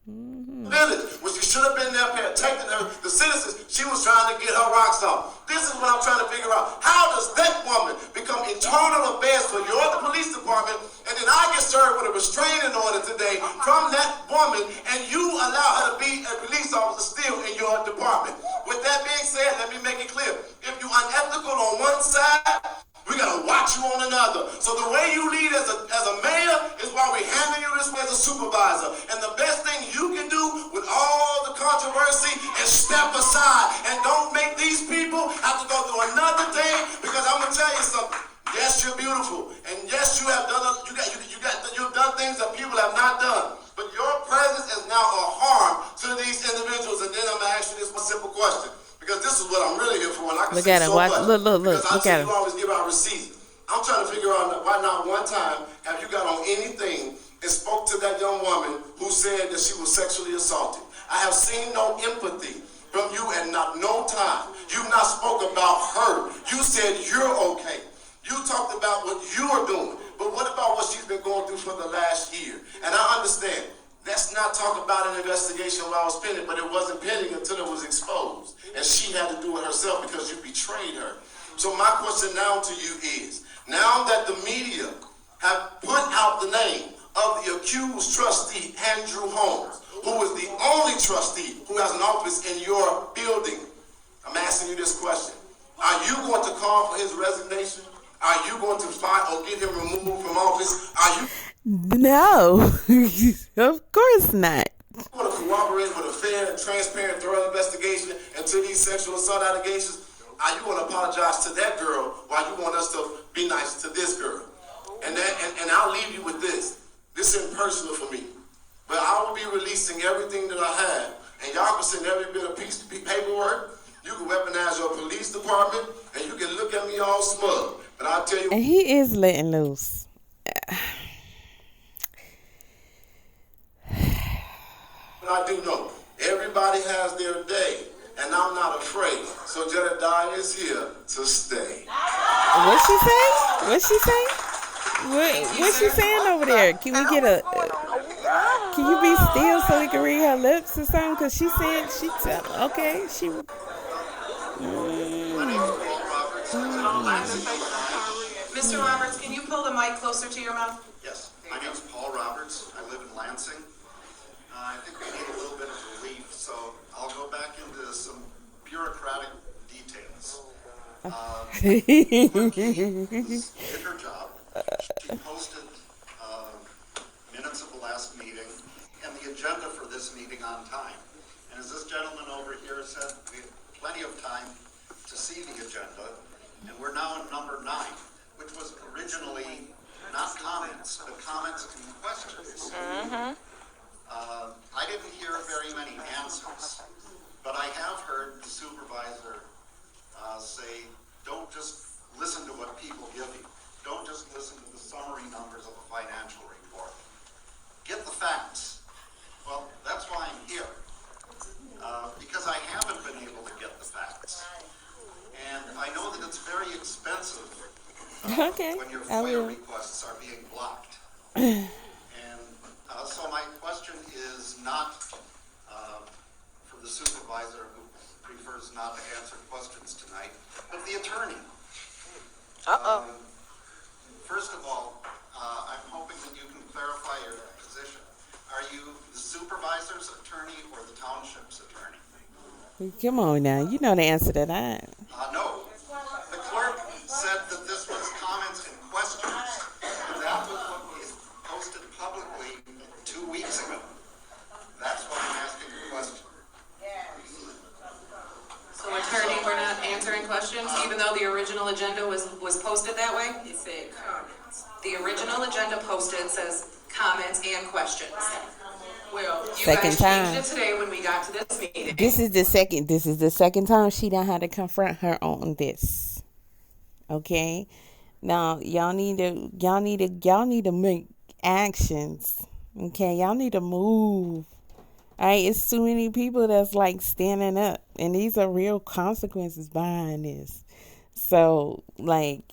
[SPEAKER 15] Village, when she should have been there protecting her, the citizens, she was trying to get her rocks off. This is what I'm trying to figure out. How does that woman become internal affairs for the police department, and then I get served with a restraining order today from that woman, and you allow her to be a police officer still in your department? With that being said, let me make it clear. If you're unethical on one side, we gotta watch you on another. So the way you lead as a mayor is why we're handing you this way as a supervisor. And the best thing you can do with all the controversy is step aside and don't make these people have to go through another day. Because I'm gonna tell you something. Yes, you're beautiful, and yes, you have done you've done things that people have not done. But your presence is now a harm to these individuals. And then I'm gonna ask you this one simple question. Because this is what I'm really here for. And I can
[SPEAKER 3] look at him. Look at him.
[SPEAKER 15] You always give out receipts. I'm trying to figure out why not one time have you got on anything and spoke to that young woman who said that she was sexually assaulted. I have seen no empathy from you at not no time. You've not spoke about her. You said you're okay. You talked about what you are doing. But what about what she's been going through for the last year? And I understand. Let's not talk about an investigation while I was pending, but it wasn't pending until it was exposed. And she had to do it herself because you betrayed her. So my question now to you is, now that the media have put out the name of the accused trustee, Andrew Holmes, who is the only trustee who has an office in your building, I'm asking you this question. Are you going to call for his resignation? Are you going to fight or get him removed from office? Are you...
[SPEAKER 3] No, of course not.
[SPEAKER 15] You want to cooperate with a fair and transparent, thorough investigation into these sexual assault allegations? Are you going to apologize to that girl while you want us to be nice to this girl? And I'll leave you with this. This isn't personal for me, but I will be releasing everything that I have, and y'all can send every bit of paperwork. You can weaponize your police department, and you can look at me all smug. But I'll tell you.
[SPEAKER 3] And he is letting loose.
[SPEAKER 15] I do know everybody has their day, and I'm not afraid. So Jedediah is here to stay.
[SPEAKER 3] What's she saying? What's she saying? What's she saying over there? Can we get a? Can you be still so we can read her lips or something? Because she said okay. She.
[SPEAKER 11] Mr. Roberts, can you pull the mic closer to your mouth?
[SPEAKER 9] Yes. My name is Paul Roberts. I live in Lansing. I think we need a little bit of relief, so I'll go back into some bureaucratic details. When she did her job, she posted minutes of the last meeting and the agenda for this meeting on time. And as this gentleman over here said, we had plenty of time to see the agenda, and we're now in number 9, which was originally not comments, but comments and questions.
[SPEAKER 6] Mm-hmm.
[SPEAKER 9] I didn't hear very many answers, but I have heard the supervisor say, don't just listen to what people give you. Don't just listen to the summary numbers of a financial report. Get the facts. Well, that's why I'm here, because I haven't been able to get the facts. And I know that it's very expensive when your FOIA requests are being blocked. So my question is not for the supervisor who prefers not to answer questions tonight, but the attorney. First of all, I'm hoping that you can clarify your position. Are you the supervisor's attorney or the township's attorney?
[SPEAKER 3] Come on now, you know the answer to that.
[SPEAKER 9] No. The clerk said that this was comments and questions, and that was what was posted publicly 2 weeks ago. That's why I'm asking the question.
[SPEAKER 11] original agenda was posted that way?
[SPEAKER 4] It said comments.
[SPEAKER 11] The original agenda posted says comments and questions. Well, you
[SPEAKER 3] Second
[SPEAKER 11] guys
[SPEAKER 3] time.
[SPEAKER 11] changed it today when we got to this meeting.
[SPEAKER 3] This is the second time she done had to confront her on this. Okay? Now y'all need to make actions. Okay? Y'all need to move. Alright, it's too many people that's like standing up, and these are real consequences behind this. So, like,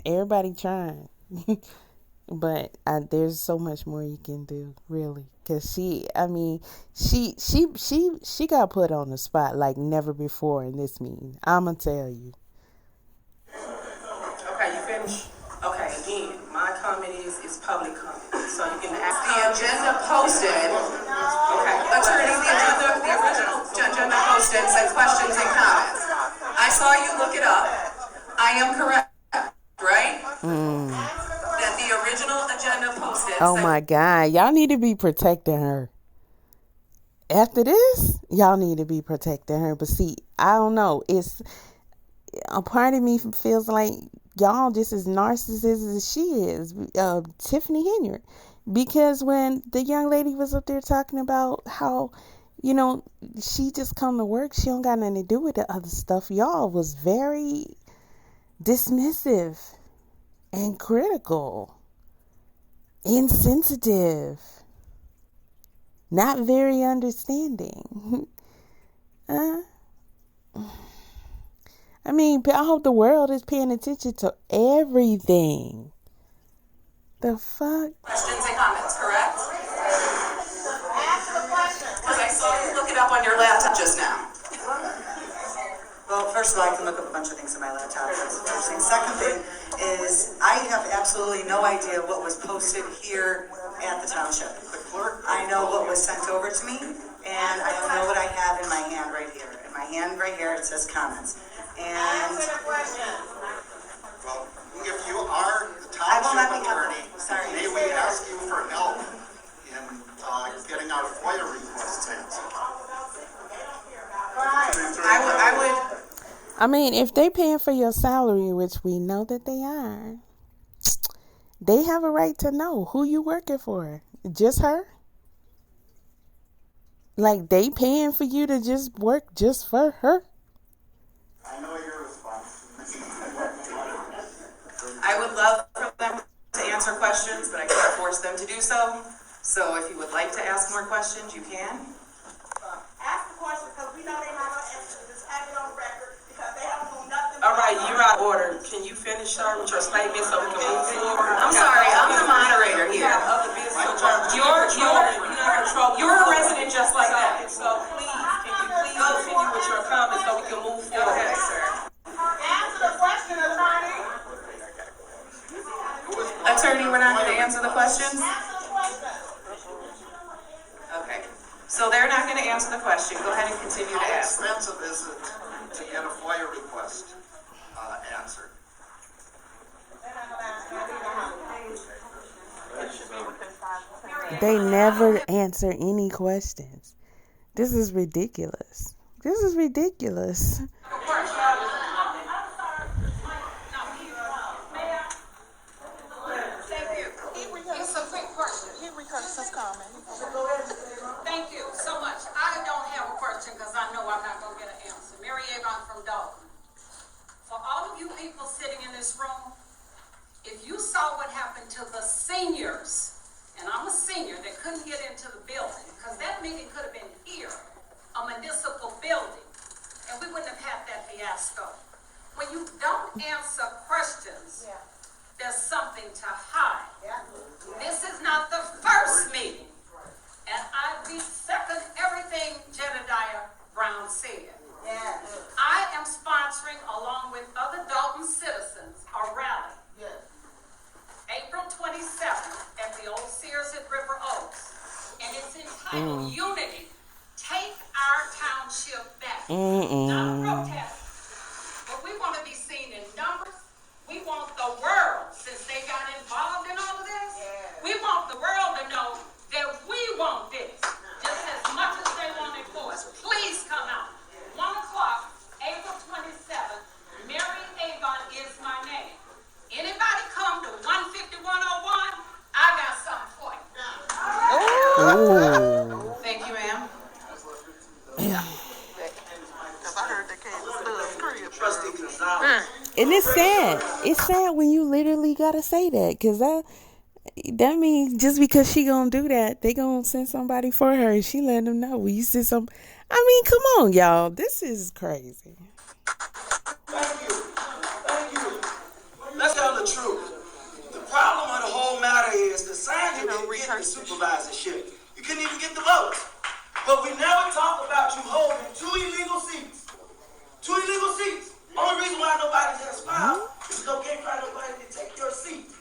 [SPEAKER 3] everybody trying, but there's so much more you can do, really, because she got put on the spot like never before in this meeting. I'ma tell you.
[SPEAKER 4] Okay, you finished? Okay, again, my comment is public comment, so you can ask.
[SPEAKER 11] The agenda posted.
[SPEAKER 4] Okay.
[SPEAKER 11] Attorney, the original agenda posted said questions and comments. I saw you look it up. I am correct, right? That the original agenda posted.
[SPEAKER 3] Oh my God, y'all need to be protecting her. After this, y'all need to be protecting her. But see, I don't know. It's a part of me feels like y'all just as narcissistic as she is, Tiffany Henyard. Because when the young lady was up there talking about how, she just come to work, she don't got nothing to do with the other stuff, y'all was very dismissive and critical, insensitive, not very understanding. I hope the world is paying attention to everything. The fuck?
[SPEAKER 11] Questions and comments, correct? Ask the question. Because I saw you look it up on your laptop just now.
[SPEAKER 2] Well, first of all, I can look up a bunch of things on my laptop. That's the first thing. Second thing is I have absolutely no idea what was posted here at the township. I know what was sent over to me, and I know what I have in my hand right here. In my hand right here, it says comments. And
[SPEAKER 9] Well, if you are the township attorney, may we ask you for help in getting our FOIA requests answered?
[SPEAKER 3] I mean, if they paying for your salary, which we know that they are, they have a right to know who you working for. Just her? Like, they paying for you to just work just for her?
[SPEAKER 9] I know your response.
[SPEAKER 11] I would love for them to answer questions, but I can't force them to do so. So if you would like to ask more questions, you can.
[SPEAKER 1] Ask the question, because we know they have no answers. Just have it on record, because they don't know nothing.
[SPEAKER 4] All right, you're out of order. Can you finish, sir, with your statement so we can move forward?
[SPEAKER 11] I'm sorry, I'm the moderator here.
[SPEAKER 4] You're a resident just like that. So please, can you please continue with your comments so we can move forward?
[SPEAKER 11] Okay, sir.
[SPEAKER 1] Answer the question, attorney.
[SPEAKER 11] Attorney, we're not going to answer the questions? Okay. So they're not going to answer the question. Go ahead and continue to
[SPEAKER 9] How
[SPEAKER 11] ask.
[SPEAKER 9] expensive is it to get a FOIA request answered?
[SPEAKER 3] They never answer any questions. This is ridiculous. This is ridiculous.
[SPEAKER 13] It's a quick question. Thank you so much. I don't have a question because I know I'm not going to get an answer. Mary Avon from Dolton. For all of you people sitting in this room, if you saw what happened to the seniors, and I'm a senior that couldn't get into the building, because that meeting could have been here, a municipal building, and we wouldn't have had that fiasco. When you don't answer questions, there's something to hide. This is not the first meeting, and I second everything Jedediah Brown said. I am sponsoring, along with other Dolton citizens, a rally. April 27th at the old Sears at River Oaks. And it's entitled Unity. Take our township back. Not a protest, but we want to be seen in numbers. We want the world, since they got involved in all of this, we want the world to know that we want this just as much as they want it for us. Please come out. 1 o'clock, April 27th, Mary Avon
[SPEAKER 3] Ooh.
[SPEAKER 1] Thank you, ma'am.
[SPEAKER 3] And it's sad. It's sad when you literally gotta say that, cause that means just because she gonna do that, they gonna send somebody for her, and she letting them know. When you send some, I mean, come on, y'all, this is crazy.
[SPEAKER 14] Thank you. Let's tell the truth. The problem of the whole matter is the Sandra didn't get the supervisorship. You couldn't even get the votes. But we never talk about you holding 2 illegal seats. 2 illegal seats. Only reason why nobody has filed is because you can't find nobody to take your seat.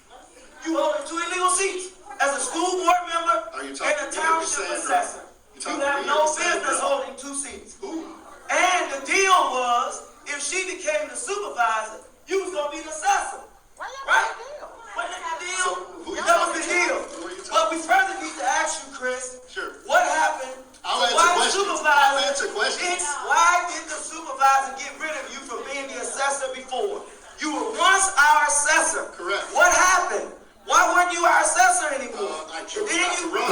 [SPEAKER 14] You holding 2 illegal seats as a school board member and a township assessor. You have no business holding 2 seats. And the deal was, if she became the supervisor, you was gonna be the assessor. Right? Wasn't that the deal? That was the deal. But we further need to ask you, Chris, what happened? Why did the supervisor get rid of you from being the assessor before? You were once our assessor. Correct. What happened? Why weren't you our assessor anymore?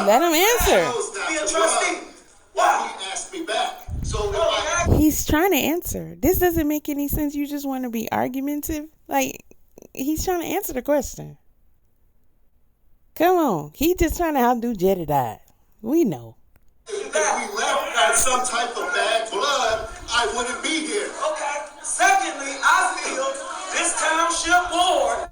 [SPEAKER 3] Let him answer.
[SPEAKER 14] Be a trustee. Why?
[SPEAKER 15] He asked me back. So
[SPEAKER 3] He's trying to answer. This doesn't make any sense. You just want to be argumentative. Like, he's trying to answer the question. Come on. He just trying to outdo Jedediah. We know.
[SPEAKER 15] If we left at some type of bad blood, I wouldn't be here.
[SPEAKER 14] Okay. Secondly, I feel this township board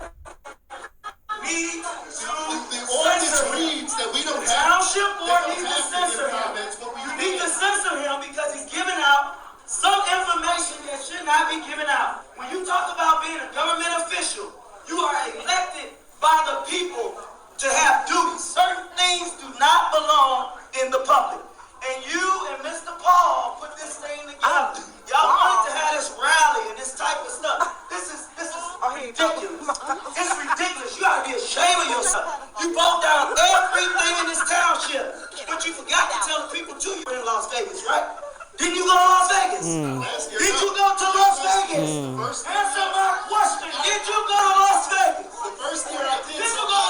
[SPEAKER 14] needs to
[SPEAKER 15] the ordinance reads that we don't have.
[SPEAKER 14] Township board needs to censor him. You need to censor him because he's giving out some information that should not be given out. When you talk about being a government official, you are elected by the people to have duties. Certain things do not belong in the public. And you and Mr. Paul put this thing together. Y'all wanted to have this rally and this type of stuff. This is ridiculous. It's ridiculous. You gotta be ashamed of yourself. You broke down everything in this township, but you forgot to tell the people too you were in Las Vegas, right? Didn't you go to Las Vegas? Did you go to Las Vegas? Answer my question. Did you go to Las Vegas?
[SPEAKER 15] The first year I did.
[SPEAKER 14] Did you go?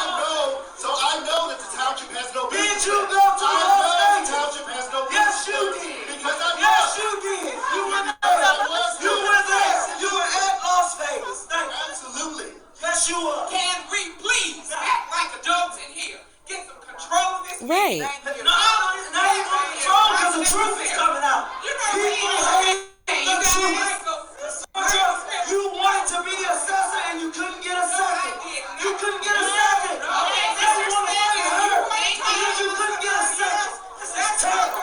[SPEAKER 15] I know that the township has no business.
[SPEAKER 14] Did you go to Las Vegas?
[SPEAKER 15] The township has no business.
[SPEAKER 14] Yes, you did.
[SPEAKER 15] Because I
[SPEAKER 14] Yes, you did. You were there. You were there. You were at Las Vegas. Thank you.
[SPEAKER 15] Absolutely.
[SPEAKER 14] Yes, you were.
[SPEAKER 4] Can we please act like adults in here? Get some control of this
[SPEAKER 3] Right.
[SPEAKER 14] Now you want control because the truth is coming out. People hate the truth. You wanted to be the assessor and you couldn't get a second. You couldn't get a second. Everyone wanted her because you couldn't get a second. This is terrible.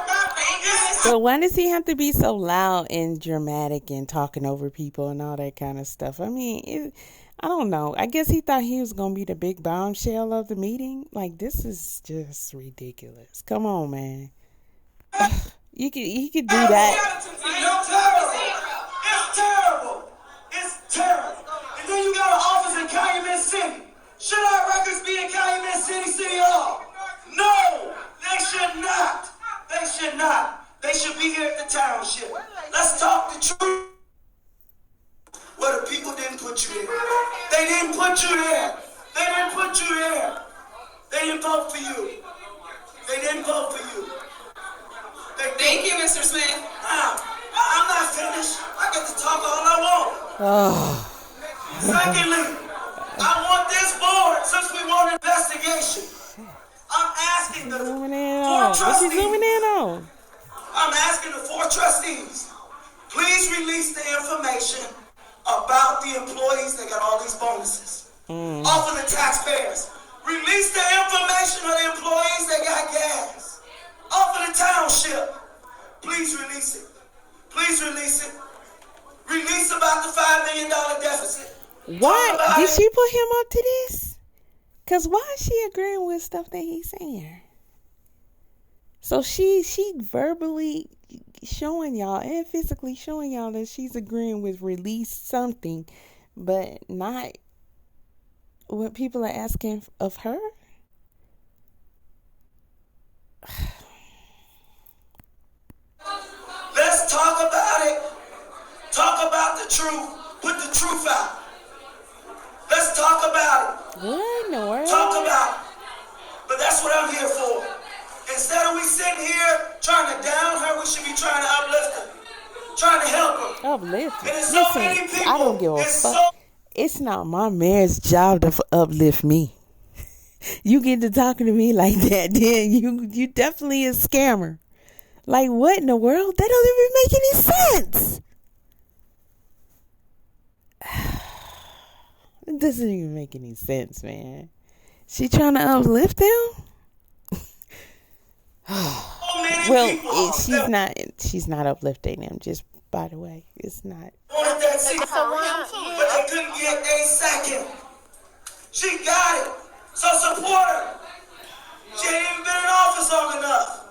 [SPEAKER 3] So why does he have to be so loud and dramatic and talking over people and all that kind of stuff? I mean, I don't know. I guess he thought he was going to be the big bombshell of the meeting. Like, this is just ridiculous. Come on, man. He could do that.
[SPEAKER 14] It's terrible. It's terrible. And then you got an office in Calumet City. Should our records be in Calumet City, City Hall? No, they should not. They should not. They should be here at the township. Let's talk the truth. Well, the people didn't put you there. They didn't put you there. They didn't put you there. They didn't vote for you. They didn't vote for you.
[SPEAKER 11] Thank you, Mr. Smith.
[SPEAKER 14] I'm not finished. I get to talk all I want. Secondly, I want this board, since we want an investigation, I'm asking the 4 trustees. I'm asking the 4 trustees, please release the information about the employees that got all these bonuses. Off of the taxpayers. Release the information of the employees that got gas. Off of the township. Please release it. Please release it. Release about the $5 million deficit.
[SPEAKER 3] Why did she put him up to this? Because why is she agreeing with stuff that he's saying? So she verbally showing y'all and physically showing y'all that she's agreeing with release something, but not what people are asking of her.
[SPEAKER 14] Let's talk about it. Talk about the truth. Put the truth out. Let's talk about it.
[SPEAKER 3] What in the world?
[SPEAKER 14] Talk about it. But that's what I'm here for. Instead sitting here trying to down her. We should be trying to uplift her, trying to help her.
[SPEAKER 3] Uplift.
[SPEAKER 14] And there's so many
[SPEAKER 3] Listen,
[SPEAKER 14] people.
[SPEAKER 3] I don't give a
[SPEAKER 14] It's
[SPEAKER 3] fuck. It's not my mayor's job to uplift me. You get to talking to me like that, then you definitely a scammer. Like, what in the world? That don't even make any sense. It doesn't even make any sense, man. She trying to uplift them? Well, she's not uplifting them, just by the way. It's not.
[SPEAKER 14] Wanted that seat for him, but they couldn't get a second. She got it. So support her. She ain't even been in office long enough.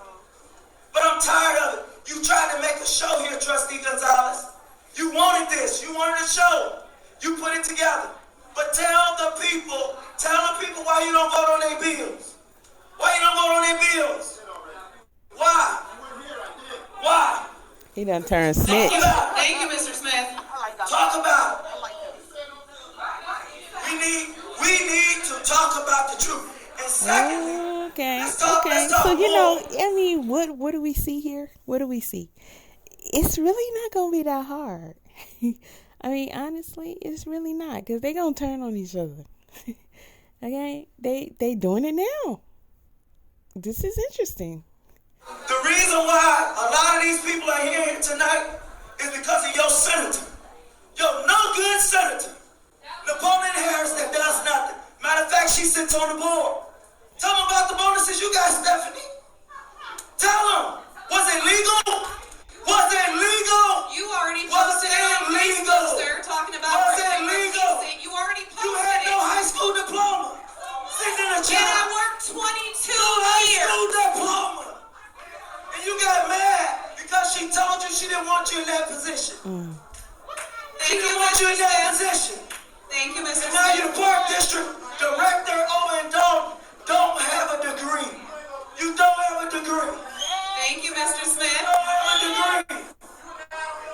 [SPEAKER 14] But I'm tired of it. You tried to make a show here, Trustee Gonzalez. You wanted this. You wanted a show. You put it together. But tell the people why you don't vote on their bills. Why you don't vote on their bills? Why? Why?
[SPEAKER 3] He done turned snitch.
[SPEAKER 11] Thank you, Mr. Smith.
[SPEAKER 14] Talk about it. We need to talk about the truth. And secondly,
[SPEAKER 3] okay.
[SPEAKER 14] let's talk
[SPEAKER 3] So I mean, what do we see here? What do we see? It's really not gonna be that hard. I mean, honestly, it's really not, because they gonna turn on each other. Okay, they doing it now. This is interesting.
[SPEAKER 14] The reason why a lot of these people are here tonight is because of your senator. Your no good senator, Napoleon Harris, that does nothing. Matter of fact, she sits on the board. Tell them about the bonuses you got, Stephanie. Tell them. Was it legal? Was it legal?
[SPEAKER 11] You already posted it on Facebook, sir, talking about
[SPEAKER 14] was it legal?
[SPEAKER 11] You already posted it.
[SPEAKER 14] You had no high school diploma. Sitting in a
[SPEAKER 11] And
[SPEAKER 14] job.
[SPEAKER 11] I worked 22
[SPEAKER 14] high
[SPEAKER 11] years.
[SPEAKER 14] school diploma. And you got mad because she told you she didn't want you in that position. She didn't want you in that position.
[SPEAKER 11] Thank you, Mr.
[SPEAKER 14] And now you're the park district director over in Dalton. Don't have a degree. You don't have a degree.
[SPEAKER 11] Thank you, Mr. Smith.
[SPEAKER 14] You don't have a degree.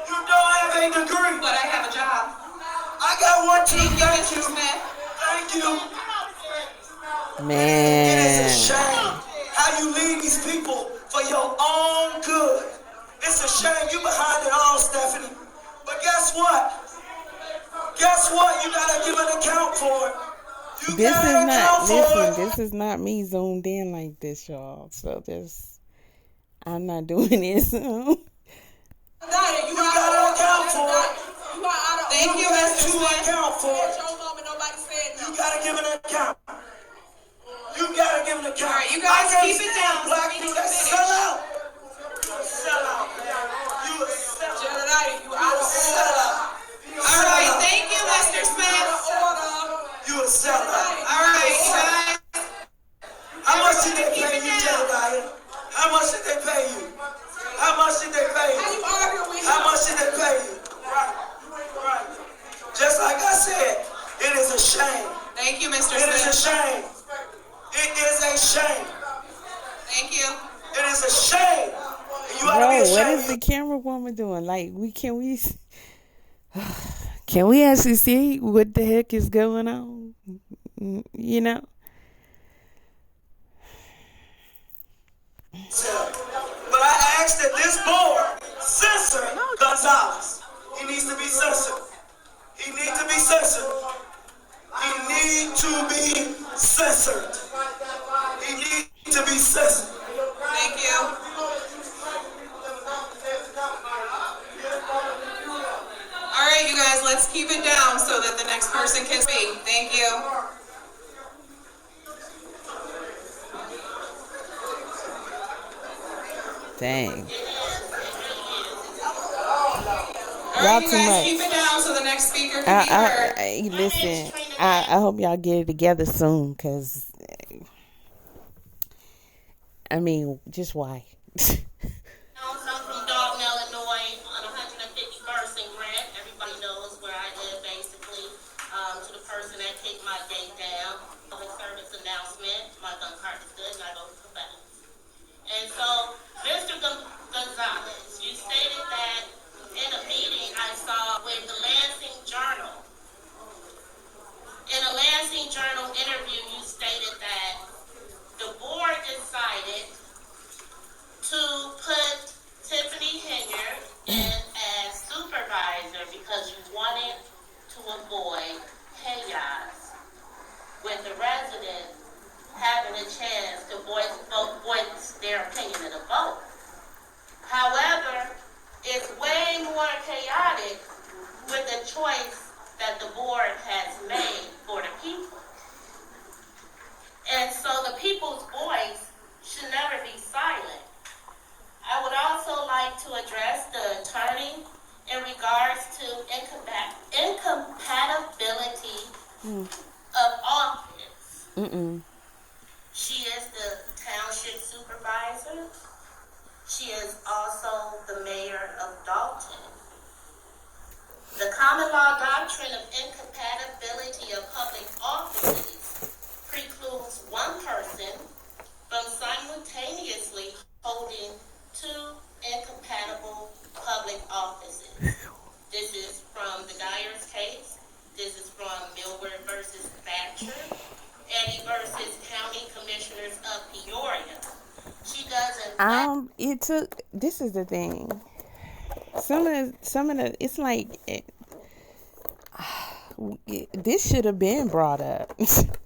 [SPEAKER 14] You don't have a degree.
[SPEAKER 11] But I have a job.
[SPEAKER 14] I got one too.
[SPEAKER 11] Thank you, Mr. Smith.
[SPEAKER 14] Thank you.
[SPEAKER 3] Man.
[SPEAKER 14] It is a shame how you lead these people for your own good. It's a shame you behind it all, Stephanie. But guess what? Guess what? You gotta give an account for it.
[SPEAKER 3] This is not me zoomed in like this, y'all. So I'm not doing this.
[SPEAKER 14] You gotta account for it.
[SPEAKER 11] Thank you, Mr. Smith.
[SPEAKER 14] Account for it. You gotta give an account. You gotta give an account.
[SPEAKER 11] All right, you guys keep it down.
[SPEAKER 14] Black people that sell out. Sell out. You a sellout. You out of order.
[SPEAKER 11] All right, thank you, Mr. Smith.
[SPEAKER 14] You a sellout.
[SPEAKER 11] All right, guys.
[SPEAKER 14] How much did they pay you, Jedediah? How much did they pay you? How much did they pay you? How much did they pay you? Right. Just like I said, it is a shame.
[SPEAKER 11] Thank you, Mr. Smith.
[SPEAKER 14] It is a shame. It is a shame.
[SPEAKER 11] Thank you.
[SPEAKER 14] It is a shame.
[SPEAKER 3] Bro, what is the camera woman doing? Like, can we actually see what the heck is going on? You know?
[SPEAKER 14] But I asked that this board censor Gonzalez. He needs to be censored. He needs to be censored. He needs to be censored. He needs to be censored.
[SPEAKER 11] Thank you. All right, you guys, let's keep it down so that the next person can speak. Thank you.
[SPEAKER 3] Dang.
[SPEAKER 11] All right, you guys, keep it down so the next speaker can be heard.
[SPEAKER 3] Listen, I hope y'all get it together soon, because, I mean, just why?
[SPEAKER 8] I'm from Dalton, Illinois, on 151st and Grant. Everybody knows where I live, basically. To the person that kicked my gate down, public service announcement, my gun card is good, and I go to the And so, Mr. Gonzalez, you stated that in a meeting I saw with the Lansing Journal. In a Lansing Journal interview, you stated that the board decided the chance to voice their opinion in a vote. However, it's way more chaotic with the choice that the board has made for the people. And so the people's voice should never be silent. I would also like to address the attorney in regards to incompatibility of office. She is the township supervisor. She is also the mayor of Dolton. The common law doctrine of incompatibility of public offices precludes one person from simultaneously holding two incompatible public offices. This is from the Dyer's case. This is from Millward versus Thatcher. Eddie versus County Commissioners of Peoria. She doesn't.
[SPEAKER 3] It took. This is the thing. Some of the. It's like this should have been brought up.
[SPEAKER 8] Supervise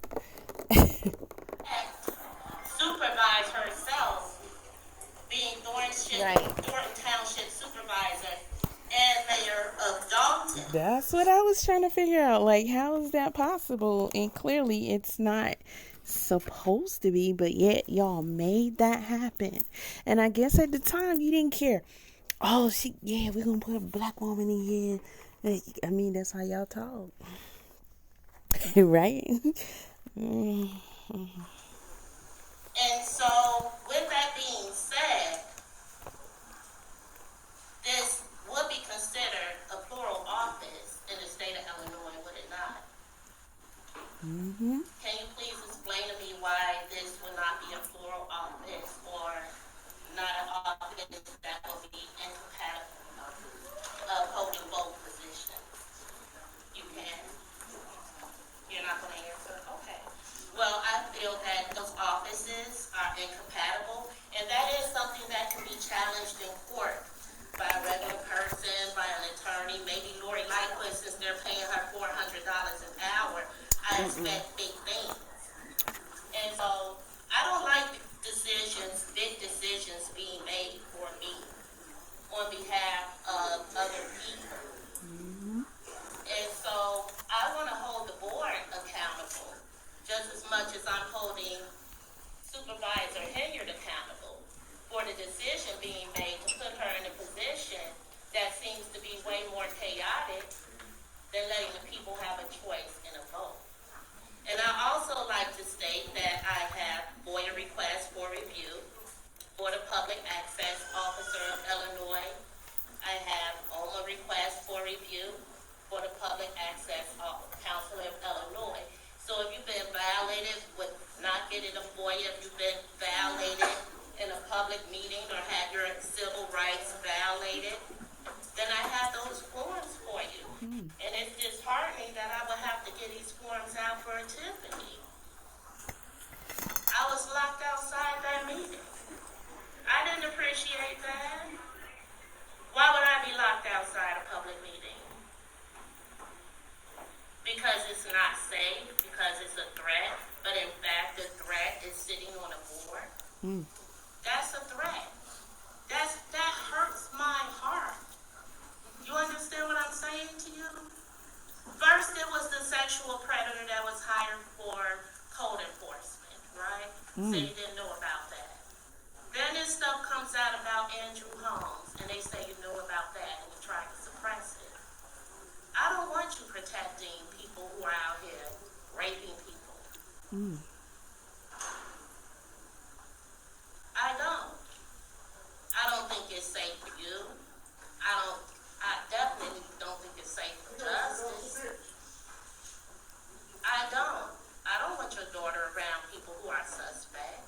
[SPEAKER 8] herself, being Thornton Township supervisor and mayor of Dolton.
[SPEAKER 3] That's what I was trying to figure out. Like, how is that possible? And clearly, it's not supposed to be, but yet y'all made that happen. And I guess at the time you didn't care. Oh, we're gonna put a black woman in here. I mean, that's how y'all talk, right?
[SPEAKER 8] And so, with that being said, this would be considered a plural office in the state of Illinois, would it not? Can you please explain to me why this would not be a plural office or not an office that will be incompatible of holding both positions? You can. You're not going to answer? Okay. Well, I feel that those offices are incompatible, and that is something that can be challenged in court by a regular person, by an attorney, maybe Lori Lightfoot, since they're paying her $400 an hour. I expect big things. And so I don't like big decisions being made for me on behalf of other people. And so I want to hold the board accountable just as much as I'm holding Supervisor Henyard accountable for the decision being made to put her in a position that seems to be way more chaotic than letting the people have a choice in a vote. And I also like to state that I have FOIA requests for review for the Public Access Officer of Illinois. I have OMA requests for review for the Public Access Counselor of Illinois. So if you've been violated with not getting a FOIA, if you've been violated in a public meeting or had your civil rights violated, then I have those forms for you. And it's disheartening that I would have to get these forms out for Tiffany. I was locked outside that meeting. I didn't appreciate that. Why would I be locked outside a public meeting? Because it's not safe, because it's a threat, but in fact the threat is sitting on a board. That's a threat. That hurts my heart. You understand what I'm saying to you? First, it was the sexual predator that was hired for code enforcement, right? So you didn't know about that. Then this stuff comes out about Andrew Holmes, and they say you know about that, and you try to suppress it. I don't want you protecting people who are out here raping people. I don't think it's safe for you. I definitely don't think it's safe for justice. I don't want your daughter around people who are suspect.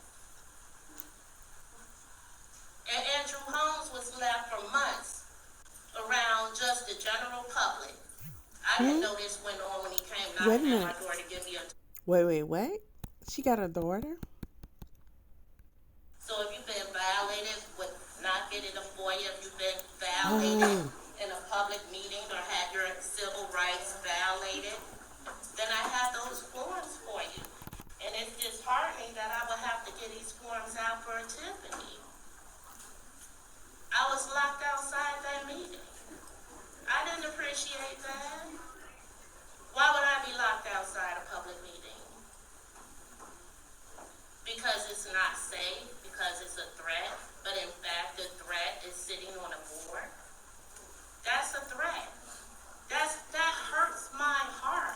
[SPEAKER 8] And Andrew Holmes was left for months around just the general public. I didn't know this went on when he came knocking at my door to give me a...
[SPEAKER 3] Wait, what? She got a daughter?
[SPEAKER 8] So if you've been violated with not getting a FOIA, if you've been violated in a public meeting or had your civil rights violated, then I have those forms for you. And it's disheartening that I would get these forms out for Tiffany. I was locked outside that meeting. I didn't appreciate that. Why would I be locked outside a public meeting? Because it's not safe, because it's a threat, but in fact the threat is sitting on a board. That's a threat. That hurts my heart.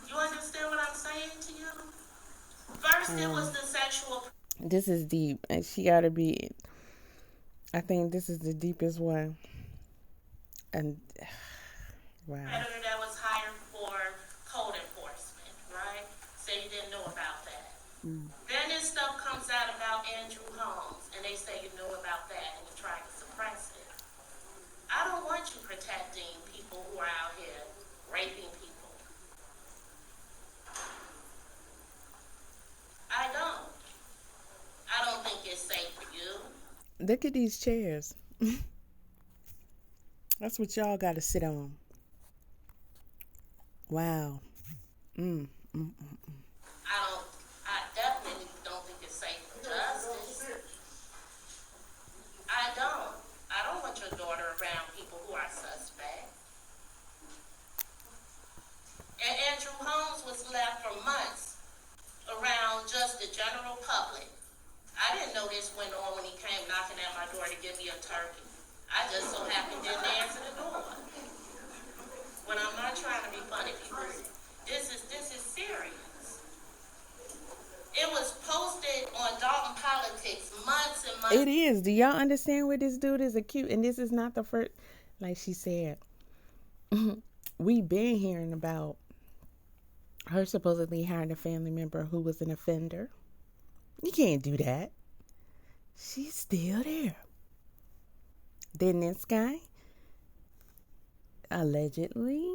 [SPEAKER 8] You understand what I'm saying to you? First it was the sexual.
[SPEAKER 3] This is deep, and she gotta be. I think this is the deepest one. And wow.
[SPEAKER 8] Predator that was hired for code enforcement, right? Say you didn't know about that. Then this stuff comes out about Andrew Holmes, and they say you know about that, and you try to suppress it. I don't want you protecting people who are out here raping people. I don't think it's safe for you.
[SPEAKER 3] Look at these chairs. That's what y'all got to sit on. Wow.
[SPEAKER 8] I definitely don't think it's safe for justice. I don't want your daughter around people who are suspect. And Andrew Holmes was left for months around just the general public. I didn't know this went on when he came knocking at my door to give me a turkey. I just so happened didn't answer the door. When I'm not trying to be funny, people, this is serious. It was posted on Dalton Politics months and months.
[SPEAKER 3] It is. Do y'all understand where this dude is acute? And this is not the first, like she said. We've been hearing about her supposedly hiring a family member who was an offender. You can't do that. She's still there. Then this guy, allegedly,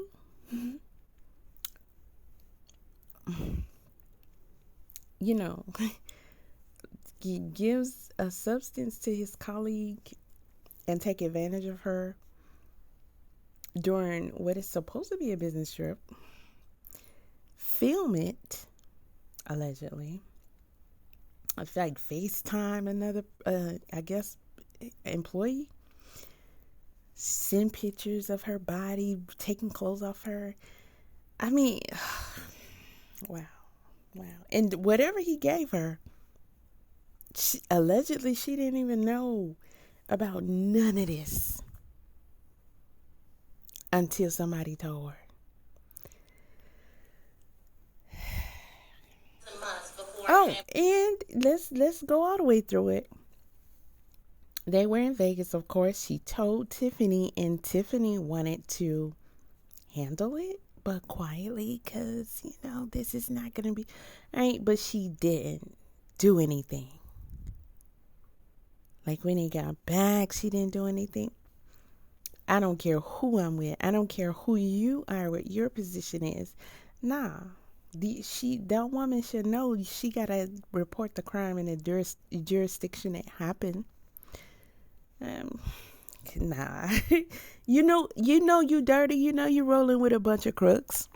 [SPEAKER 3] he gives a substance to his colleague and take advantage of her during what is supposed to be a business trip. Film it, allegedly. I feel like FaceTime another, employee. Send pictures of her body, taking clothes off her. I mean, wow. And whatever he gave her, allegedly she didn't even know about none of this until somebody told her. Oh, and let's go all the way through it. They were in Vegas, of course. She told Tiffany, and Tiffany wanted to handle it, but quietly, because, this is not going to be right. But she didn't do anything. Like when he got back, she didn't do anything. I don't care who I'm with. I don't care who you are, what your position is. Nah. That woman should know she got to report the crime in the jurisdiction it happened. Nah. you dirty. You rolling with a bunch of crooks.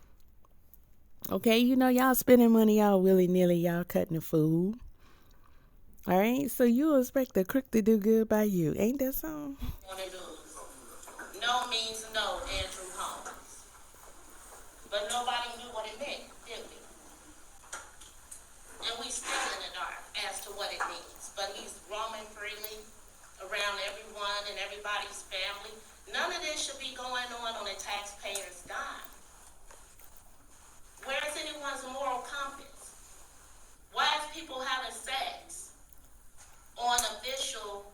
[SPEAKER 3] Okay, y'all spending money all willy-nilly. Y'all cutting the food. All right, so you expect the crook to do good by you. Ain't that something?
[SPEAKER 8] No means no, Andrew Holmes. But nobody knew what it meant, did we? And we still in the dark as to what it means. But he's roaming freely around everyone and everybody's family. None of this should be going on a taxpayer's dime. Where is anyone's moral compass? Why is people having sex on official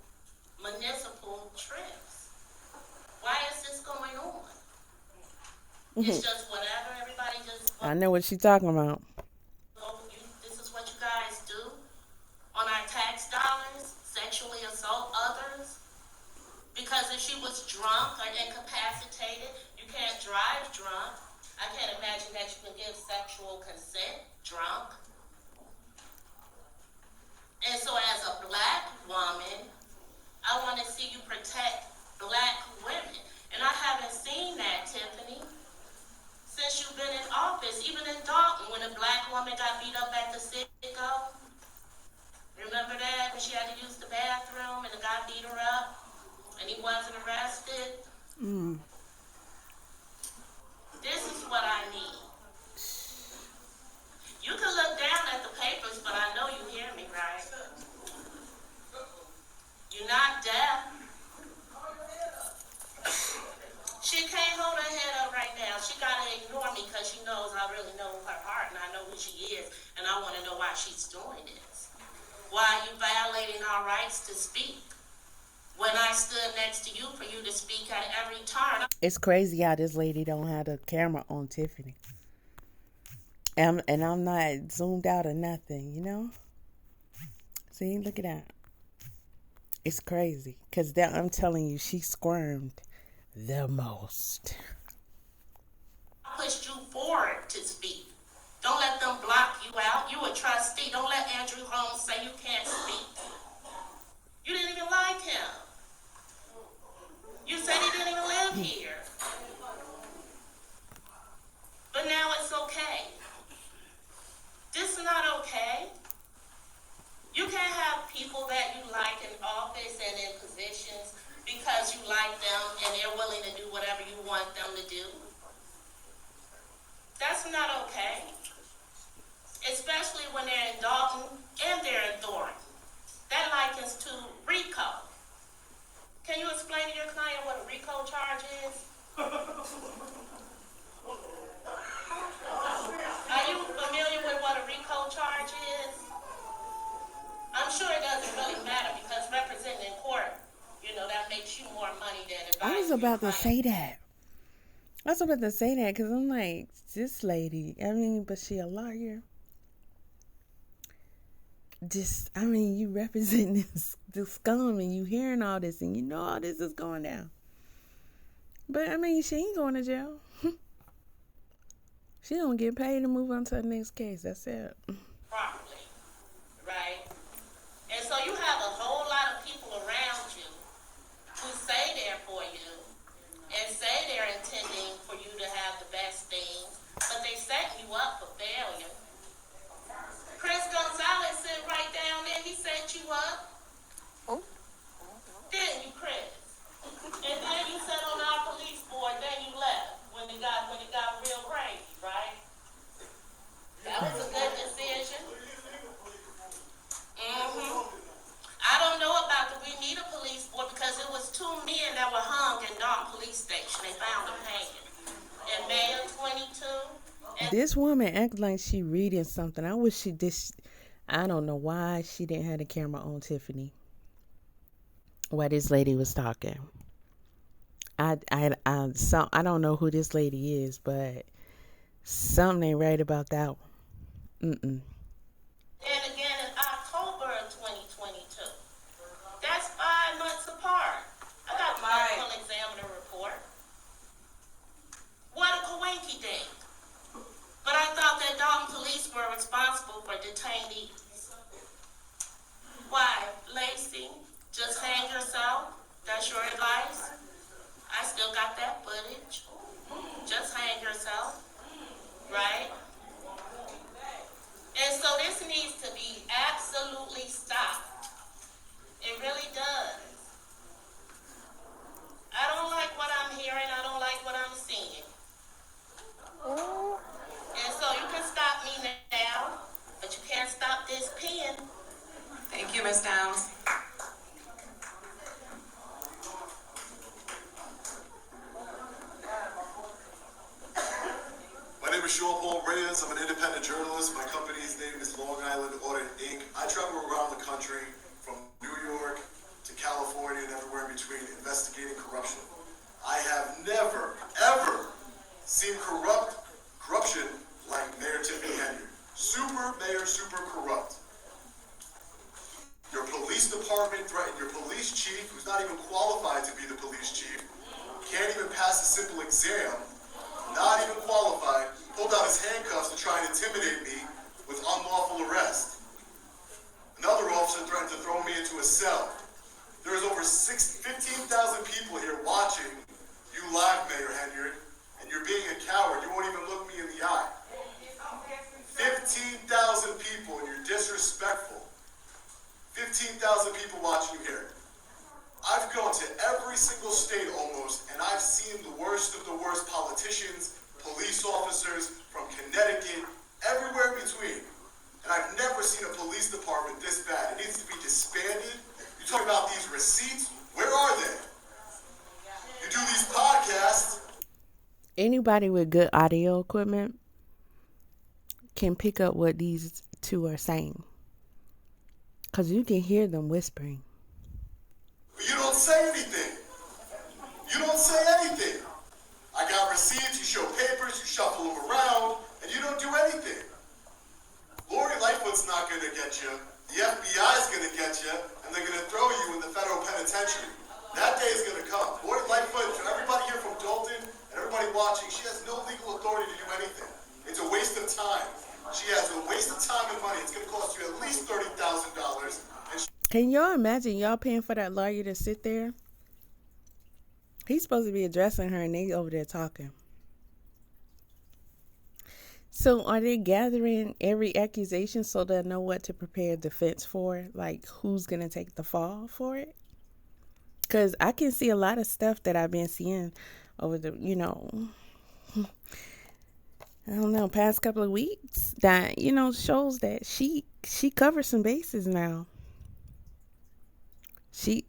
[SPEAKER 8] municipal trips? Why is this going on? It's just whatever, everybody just...
[SPEAKER 3] I know what she's talking about.
[SPEAKER 8] This is what you guys do on our tax dollars, sexually assault others. Because if she was drunk or incapacitated, you can't drive drunk. I can't imagine that you can give sexual consent drunk. And so as a black woman, I want to see you protect black women. And I haven't seen that, Tiffany, since you've been in office. Even in Dalton, when a black woman got beat up at the Citgo, she had to use the bathroom and the guy beat her up and he wasn't arrested. This is what I need. You can look down at the papers, but I know you hear me, right? You're not deaf. She can't hold her head up right now. She gotta ignore me because she knows I really know her heart and I know who she is and I want to know why she's doing this. Why are you violating our rights to speak? When I stood next to you for you to speak at every turn.
[SPEAKER 3] It's crazy how this lady don't have the camera on Tiffany. And I'm not zoomed out or nothing, you know? See, look at that. It's crazy. Because I'm telling you, she squirmed the most.
[SPEAKER 8] I pushed you forward to speak. Don't let them block you out. You a trustee. Don't let Andrew Holmes say you can't speak. You didn't even like him. You said he didn't even live here. But now it's okay. This is not okay. You can't have people that you like in office and in positions because you like them and they're willing to do whatever you want them to do. That's not okay. Especially when they're in Dalton and they're in Thornton. That likens to RICO. Can you explain to your client what a RICO charge is? Are you familiar with what a RICO charge is? I'm sure it doesn't really matter because representing in court, you know, that makes you more money than advising.
[SPEAKER 3] I was about to say that. Because I'm like, this lady, but she a lawyer. You represent the scum and you hearing all this and you know all this is going down. But, she ain't going to jail. She don't get paid to move on to the next case. That's it.
[SPEAKER 8] Properly, right? And so you have a whole lot of people around you who say they're for you and say they're intending for you to have the best things, but they set you up for failure. Chris Gonzalez sitting right down there, he set you up.
[SPEAKER 6] Oh.
[SPEAKER 8] Didn't you, Chris? And then you sat on our police board, then you left when it got real crazy, right? That was a good decision. I don't know about we need a police board because it was 2 men that were hung in Dalton Police Station. They found them hanging. In May of 22.
[SPEAKER 3] This woman act like she reading something. I wish she did. I don't know why she didn't have the camera on Tiffany while this lady was talking. I don't know who this lady is, but something ain't right about that one.
[SPEAKER 8] And again in October of 2022. That's 5 months apart. I got my medical examiner report. What a coinky dink. But I thought that Dalton police were responsible for detainees. Why, Lacey? Just hang yourself? That's your advice? I still got that footage. Just hang yourself, right? And so this needs to be absolutely stopped. It really does. I don't like what I'm hearing. I don't like what I'm seeing. And so you can stop me now, but you can't stop this pen.
[SPEAKER 11] Thank you, Ms. Downs.
[SPEAKER 12] My name is Sean Paul Reyes. I'm an independent journalist. My company's name is Long Island Audit, Inc. I travel around the country from New York to California and everywhere in between investigating corruption. I have never, ever seen corruption like Mayor Tiffany Henyard. Super mayor, super corrupt. Your police department threatened your police chief, who's not even qualified to be the police chief, can't even pass a simple exam, not even qualified, pulled out his handcuffs to try and intimidate me with unlawful arrest. Another officer threatened to throw me into a cell. There's over 15,000 people here watching you live, Mayor Henyard, and you're being a coward. You won't even look me in the eye. 15,000 people, and you're disrespectful. 15,000 15,000 people watching you here. I've gone to every single state almost, and I've seen the worst of the worst politicians, police officers from Connecticut, everywhere in between. And I've never seen a police department this bad. It needs to be disbanded. You talk about these receipts, where are they? You do these podcasts.
[SPEAKER 3] Anybody with good audio equipment can pick up what these two are saying. Because you can hear them whispering.
[SPEAKER 12] But you don't say anything. You don't say anything. I got receipts, you show papers, you shuffle them around, and you don't do anything. Lori Lightfoot's not going to get you. The FBI's going to get you, and they're going to throw you in the federal penitentiary. That day is going to come. Lori Lightfoot, to everybody here from Dolton and everybody watching, she has no legal authority to do anything. It's a waste of time. She has a waste of time and money. It's going to cost you at least $30,000.
[SPEAKER 3] Can y'all imagine y'all paying for that lawyer to sit there? He's supposed to be addressing her, and they over there talking. So are they gathering every accusation so they'll know what to prepare defense for? Like, who's going to take the fall for it? Because I can see a lot of stuff that I've been seeing over the, I don't know, past couple of weeks that, shows that she covers some bases now. She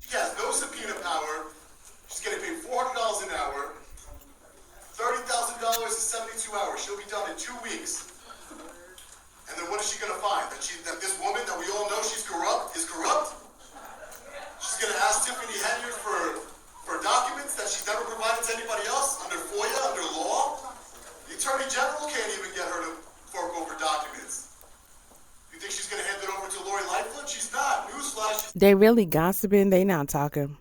[SPEAKER 12] has no subpoena power. She's getting paid $400 an hour. $30,000 is 72 hours. She'll be done in 2 weeks. And then what is she going to find? That this woman that we all know she's corrupt is corrupt? She's going to ask Tiffany Henyard for documents that she's never provided to anybody else under FOIA, under law? The Attorney General can't even get her to fork over documents. You think she's going to hand it over to Lori Lightfoot? She's not. Newsflash.
[SPEAKER 3] They really gossiping. They not talking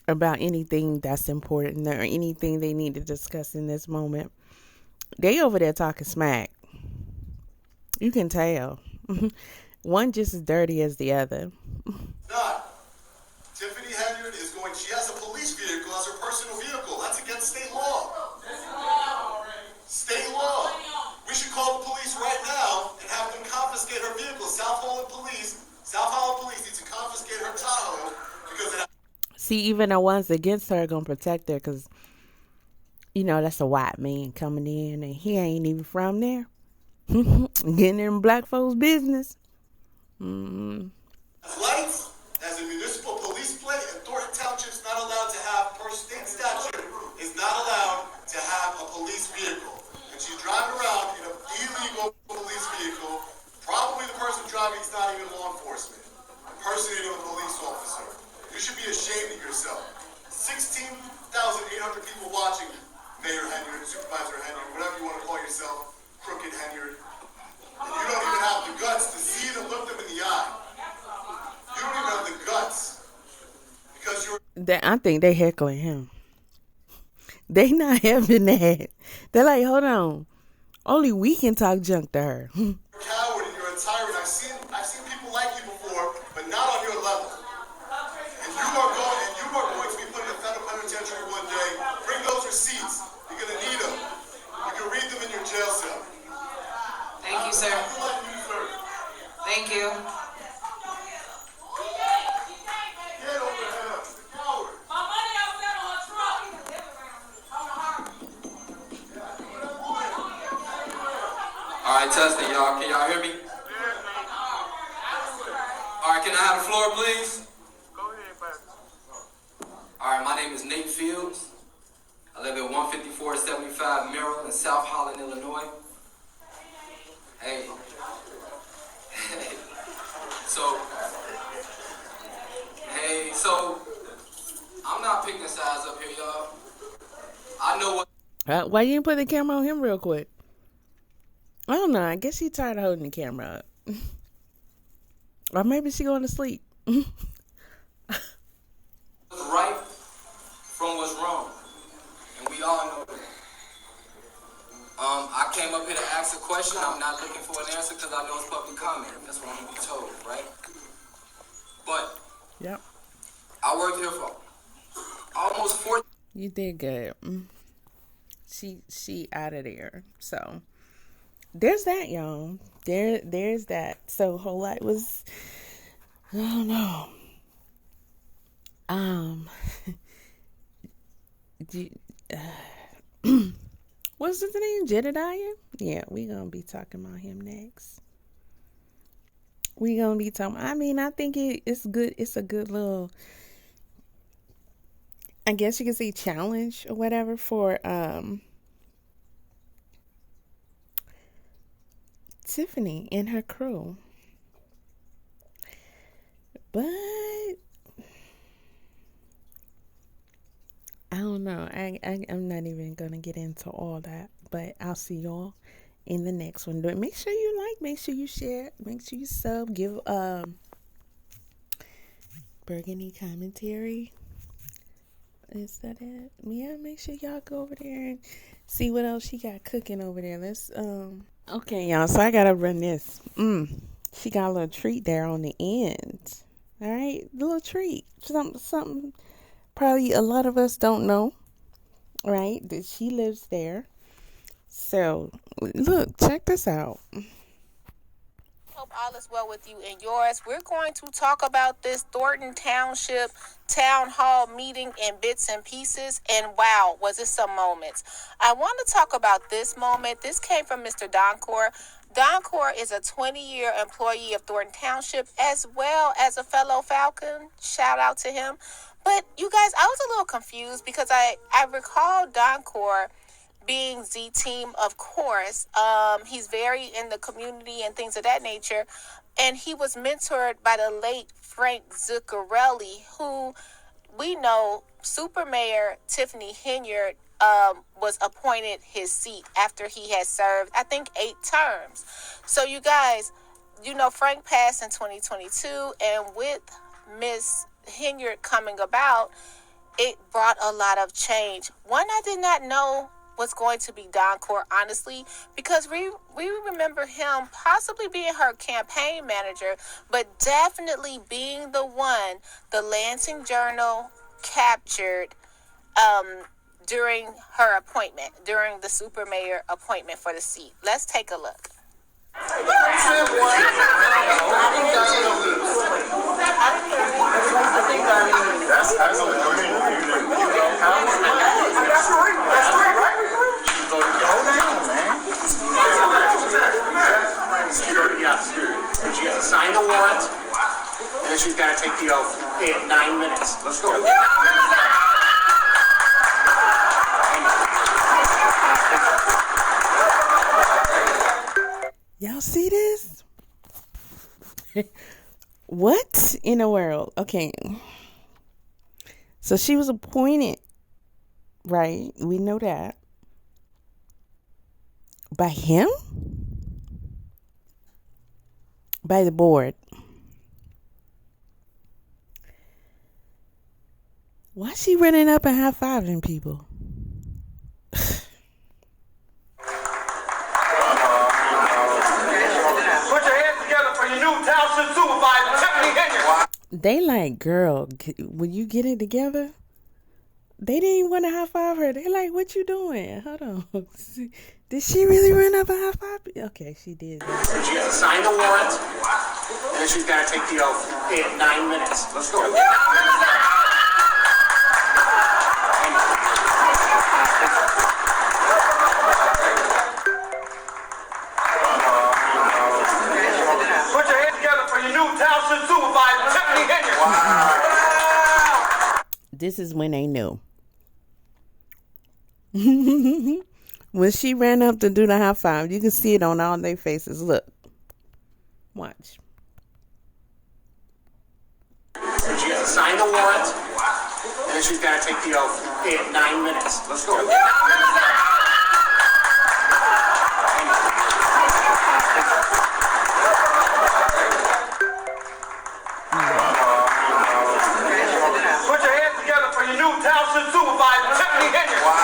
[SPEAKER 3] about anything that's important or anything they need to discuss in this moment. They over there talking smack. You can tell. One just as dirty as the other.
[SPEAKER 12] Not. Tiffany Henyard is going, she has a police vehicle as her personal vehicle. That's against state law. State law. We should call the police right now and have them confiscate her vehicle. South Holland Police needs to confiscate her Tahoe because it.
[SPEAKER 3] See, even the ones against her are going to protect her because, that's a white man coming in and he ain't even from there. Getting in black folks' business.
[SPEAKER 12] Lights, as a municipal police plate, and Thornton Township's not allowed to have, per state statute, is not allowed to have a police vehicle. And she's driving around in an illegal police vehicle. Probably the person driving is not even law enforcement. Impersonating a police officer. You should be ashamed of yourself. 16,800 people watching Mayor Henyard, Supervisor Henyard, whatever you want to call yourself, Crooked Henyard. And you don't even have the guts to see them, look them in the eye. You don't even have the guts. Because you're...
[SPEAKER 3] I think they heckling him. They not having that. They're like, hold on. Only we can talk junk to her.
[SPEAKER 12] You're a coward and you're a tyrant. I've seen people like you before, but not on your level. And you are going to be put in a federal penitentiary one day. Bring those receipts. You're going to need them. You can read them in your jail cell.
[SPEAKER 11] Thank you, sir. Thank you.
[SPEAKER 16] All right, testing, y'all. Can y'all hear me? All right, can I have the floor, please? All right, my name is Nate Fields. I live at 15475 Merrill in South Holland, Illinois. Hey. So, I'm not picking sides up here, y'all. I know what...
[SPEAKER 3] Why you didn't put the camera on him real quick? I don't know. I guess she tired of holding the camera up. Or maybe she going to sleep.
[SPEAKER 16] What's right from what's wrong. And we all know that. I came up here to ask a question. I'm not looking for an answer because I know it's public comment. That's what I'm going to be told, right? But
[SPEAKER 3] yep.
[SPEAKER 16] I worked here for almost 4.
[SPEAKER 3] You did good. She out of there. So there's that, y'all. There's that. So whole lot was, I don't know. What's his name? Jedediah? Yeah, we gonna be talking about him next. We gonna be talking. I mean, I think it's good. It's a good little, I guess you could say, challenge or whatever for Tiffany and her crew. But I don't know. I'm not even gonna get into all that. But I'll see y'all in the next one. Make sure you like, make sure you share, make sure you sub, give Burgundy commentary. Is that it? Yeah, make sure y'all go over there and see what else she got cooking over there. Let's okay, y'all, so I gotta run this. She got a little treat there on the end. All right, a little treat. Something probably a lot of us don't know, right? That she lives there. So, look, check this out.
[SPEAKER 6] Hope all is well with you and yours. We're going to talk about this Thornton Township Town Hall meeting in bits and pieces. And wow, was it some moments. I want to talk about this moment. This came from Mr. Doncor. Doncor is a 20-year employee of Thornton Township as well as a fellow Falcon. Shout out to him. But you guys, I was a little confused because I recall Doncor being Z-Team, of course. He's very in the community and things of that nature. And he was mentored by the late Frank Zuccarelli, who we know Super Mayor Tiffany Henyard was appointed his seat after he had served, I think, 8 terms. So you guys, you know, Frank passed in 2022, and with Miss Henyard coming about, it brought a lot of change. One I did not know was going to be Doncor, honestly, because we remember him possibly being her campaign manager, but definitely being the one the Lansing Journal captured during her appointment, during the super mayor appointment for the seat. Let's take a look.
[SPEAKER 17] She has to sign the warrant, and then she's got to take the oath. Okay, 9 minutes. Let's go.
[SPEAKER 3] Y'all see this? What in the world? Okay. So she was appointed, right? We know that. By him? By the board. Why is she running up and high-fiving people?
[SPEAKER 17] Put your hands together for your new township supervisor, Tiffany Henyard.
[SPEAKER 3] They like, girl, when you get it together, they didn't even want to high-five her. They like, what you doing? Hold on. Did she really run up and high-five? Okay, she did.
[SPEAKER 17] She has to sign the warrant, and then she's got to take the oath. Okay, 9 minutes. Let's go. Put your hands together for your new township supervisor, Tiffany Henyard. Wow.
[SPEAKER 3] This is when they knew. When she ran up to do the high five, you can see it on all their faces. Look. Watch.
[SPEAKER 17] She has to sign the warrant, and then she's got to take the oath. Okay, 9 minutes. Let's go. Put your hands together for your new township supervisor, Tiffany Henyard. Wow.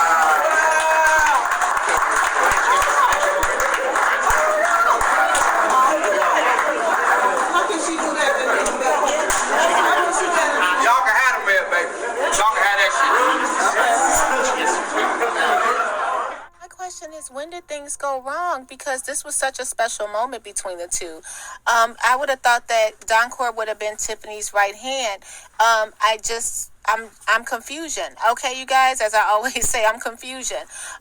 [SPEAKER 1] How can she do that?
[SPEAKER 17] Y'all can have them there, baby. Y'all can have that shit.
[SPEAKER 6] My question is, when did things go wrong? wrong because this was such a special moment between the two. I would have thought that Don Corp would have been Tiffany's right hand. I'm confusion. Okay, you guys, as I always say, I'm confusion.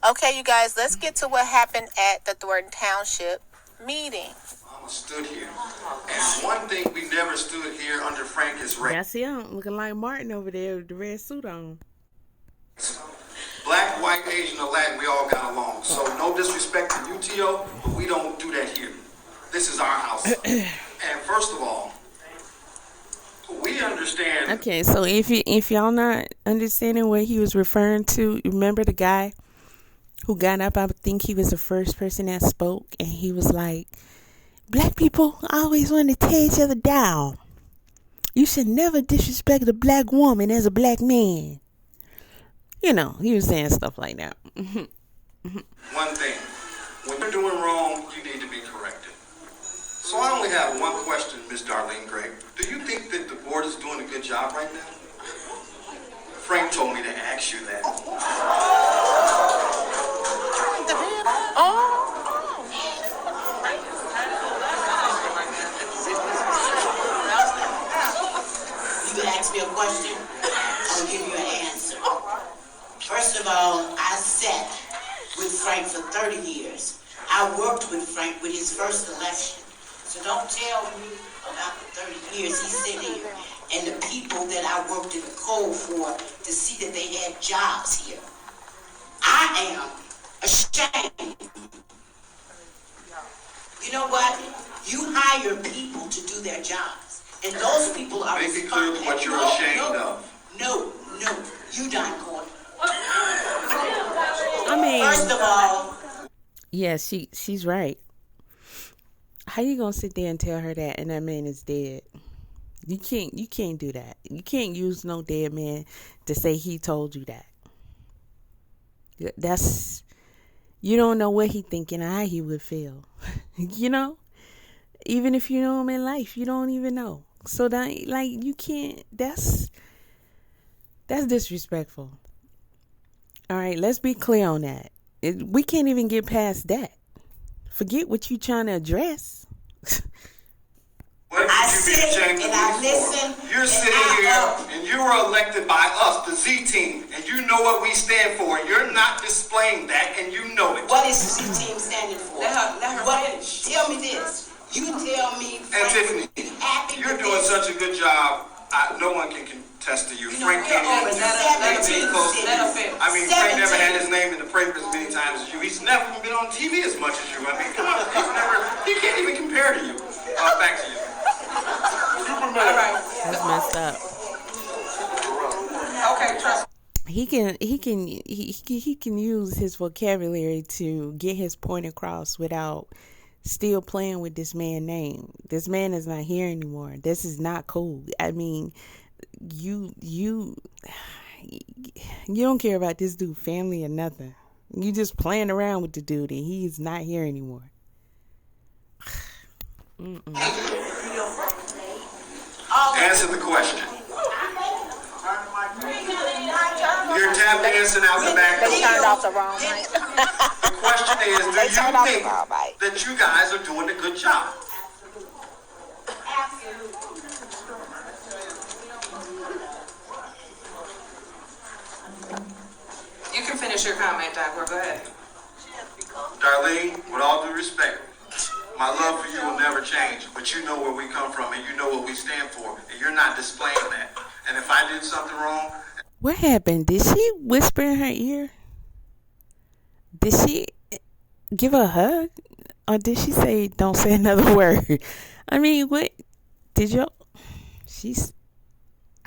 [SPEAKER 6] Okay, you guys, let's get to what happened at the Thornton Township meeting.
[SPEAKER 19] Mama stood here. And one thing we never stood here under Frank is race.
[SPEAKER 3] Yeah, see, I'm looking like Martin over there with the red suit on.
[SPEAKER 19] Black, white, Asian, or Latin, we all got along. So no disrespect to UTO, but we don't do that here. This is our house. And first of all, we understand.
[SPEAKER 3] Okay, so if y'all not understanding what he was referring to, remember the guy who got up? I think he was the first person that spoke, and he was like, "Black people always want to tear each other down. You should never disrespect a black woman as a black man." You know, he was saying stuff like that.
[SPEAKER 19] One thing, when you're doing wrong, you need to be corrected. So I only have one question, Miss Darlene Gray. Do you think that the board is doing a good job right now? Frank told me to ask you that.
[SPEAKER 10] You ask me a question, I'll give you an answer. First of all, I sat with Frank for 30 years. I worked with Frank with his first election. So don't tell me about the 30 years he sat here and the people that I worked in the cold for to see that they had jobs here. I am ashamed. You know what? You hire people to do their jobs. And those people are
[SPEAKER 19] Make it clear what you're ashamed of.
[SPEAKER 10] No, you Don Corp.
[SPEAKER 3] I mean,
[SPEAKER 10] first of all,
[SPEAKER 3] yeah, she's right. How you gonna sit there and tell her that and that man is dead? You can't do that. You can't use no dead man to say he told you that. That's, you don't know what he thinking or how he would feel. You know? Even if you know him in life, you don't even know. So that, like, you can't, that's disrespectful. All right, let's be clear on that. We can't even get past that. Forget what you trying to address.
[SPEAKER 19] What should you be ashamed of me for? You're sitting here and you were elected by us, the Z team, and you know what we stand for. You're not displaying that, and you know it.
[SPEAKER 10] What is Z team standing for? Let her finish. Tell me this. You tell me.
[SPEAKER 19] And Tiffany, you're doing such a good job. No one can contest to you. Frank can't even close. I mean, Frank never had his name in the papers as many times as you. He's never been on TV as much as you. I mean, come on, he can't even compare to you. Back to you.
[SPEAKER 11] All right.
[SPEAKER 3] That's messed up.
[SPEAKER 11] Okay, trust.
[SPEAKER 3] He can use his vocabulary to get his point across without still playing with this man's name. This man is not here anymore. This is not cool. I mean, you don't care about this dude family or nothing. You just playing around with the dude and he's not here anymore.
[SPEAKER 19] Answer the question. You're tap dancing out the back door.
[SPEAKER 6] They turned off the wrong mic.
[SPEAKER 19] The question is, do you think that you guys are doing a good job?
[SPEAKER 11] You can finish your comment, Doc. Go ahead.
[SPEAKER 19] Darlene, with all due respect, my love for you will never change, but you know where we come from and you know what we stand for, and you're not displaying that. And if I did something wrong...
[SPEAKER 3] What happened? Did she whisper in her ear? Did she give her a hug? Or did she say, don't say another word? I mean, what? Did you...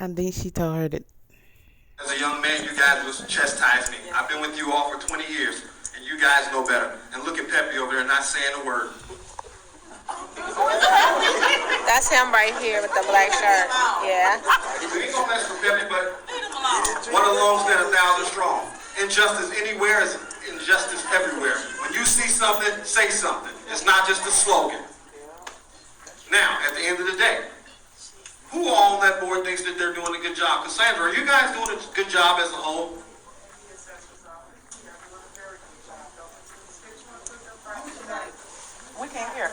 [SPEAKER 3] I think she told her that...
[SPEAKER 19] As a young man, you guys was chastising me. I've been with you all for 20 years, and you guys know better. And look at Pepe over there not saying a word.
[SPEAKER 6] That's him right here with the black shirt. Yeah.
[SPEAKER 19] We ain't gonna mess with Pepe, but one alone stand 1,000 strong. Injustice anywhere is injustice everywhere. When you see something, say something. It's not just a slogan. Now, at the end of the day, who all on that board thinks that they're doing a good job? Cassandra, are you guys doing a good job as a whole?
[SPEAKER 11] can't hear.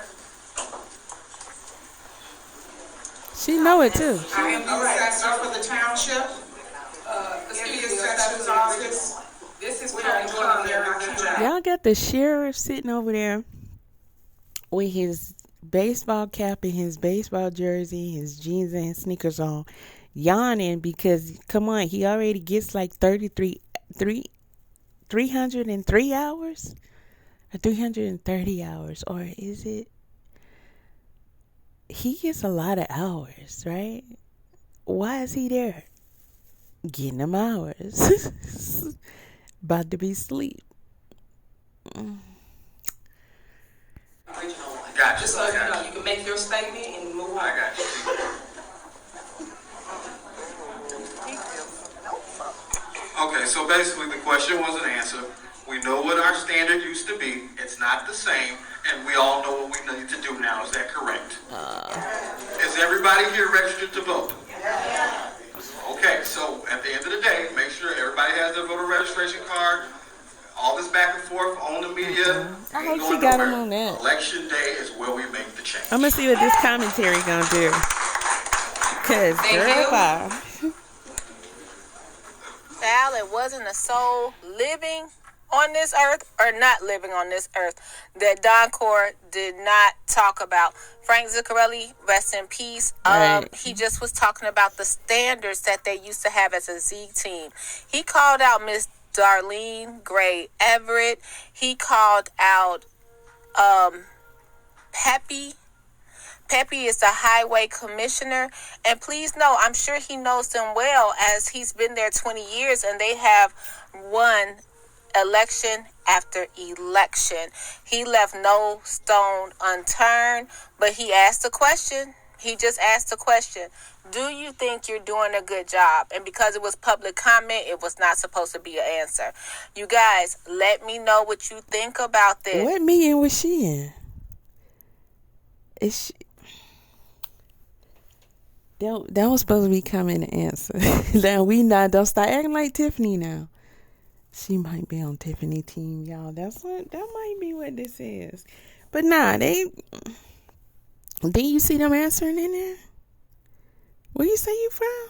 [SPEAKER 3] She know it too.
[SPEAKER 4] I am the assessor for the township. In the assessor's office. This is Patty Glover.
[SPEAKER 3] Y'all got the sheriff sitting over there with his baseball cap and his baseball jersey, his jeans and his sneakers on, yawning because, come on, he already gets like 303 hours? Or 330 hours, or is it? He gets a lot of hours, right? Why is he there? Getting them hours. About to be asleep.
[SPEAKER 4] Gotcha. Just so you know, you can make your statement and move on.
[SPEAKER 19] I got you. Okay, so basically the question wasn't answered. We know what our standard used to be. It's not the same, and we all know what we need to do now. Is that correct? Is everybody here registered to vote? Okay, so at the end of the day, make sure everybody has their voter registration card. All this back and forth on the media.
[SPEAKER 3] I hope she got him on that.
[SPEAKER 19] Election day is where we make the change.
[SPEAKER 3] I'm gonna see what this commentary gonna do. Cause girl, bye.
[SPEAKER 6] Val, it wasn't a soul living on this earth or not living on this earth that Don Core did not talk about. Frank Zuccarelli, rest in peace.
[SPEAKER 3] Right.
[SPEAKER 6] He just was talking about the standards that they used to have as a Z team. He called out Miss Darlene Gray Everett. He called out Peppy. Peppy is the highway commissioner. And please know, I'm sure he knows them well as he's been there 20 years and they have won election after election. He left no stone unturned, but he asked a question. He just asked a question. Do you think you're doing a good job? And because it was public comment, it was not supposed to be an answer. You guys, let me know what you think about this.
[SPEAKER 3] What meeting was she in? Is she... That was supposed to be coming to answer. Now don't start acting like Tiffany now. She might be on Tiffany team, y'all. That might be what this is. But nah, didn't you see them answering in there? Where you say you from?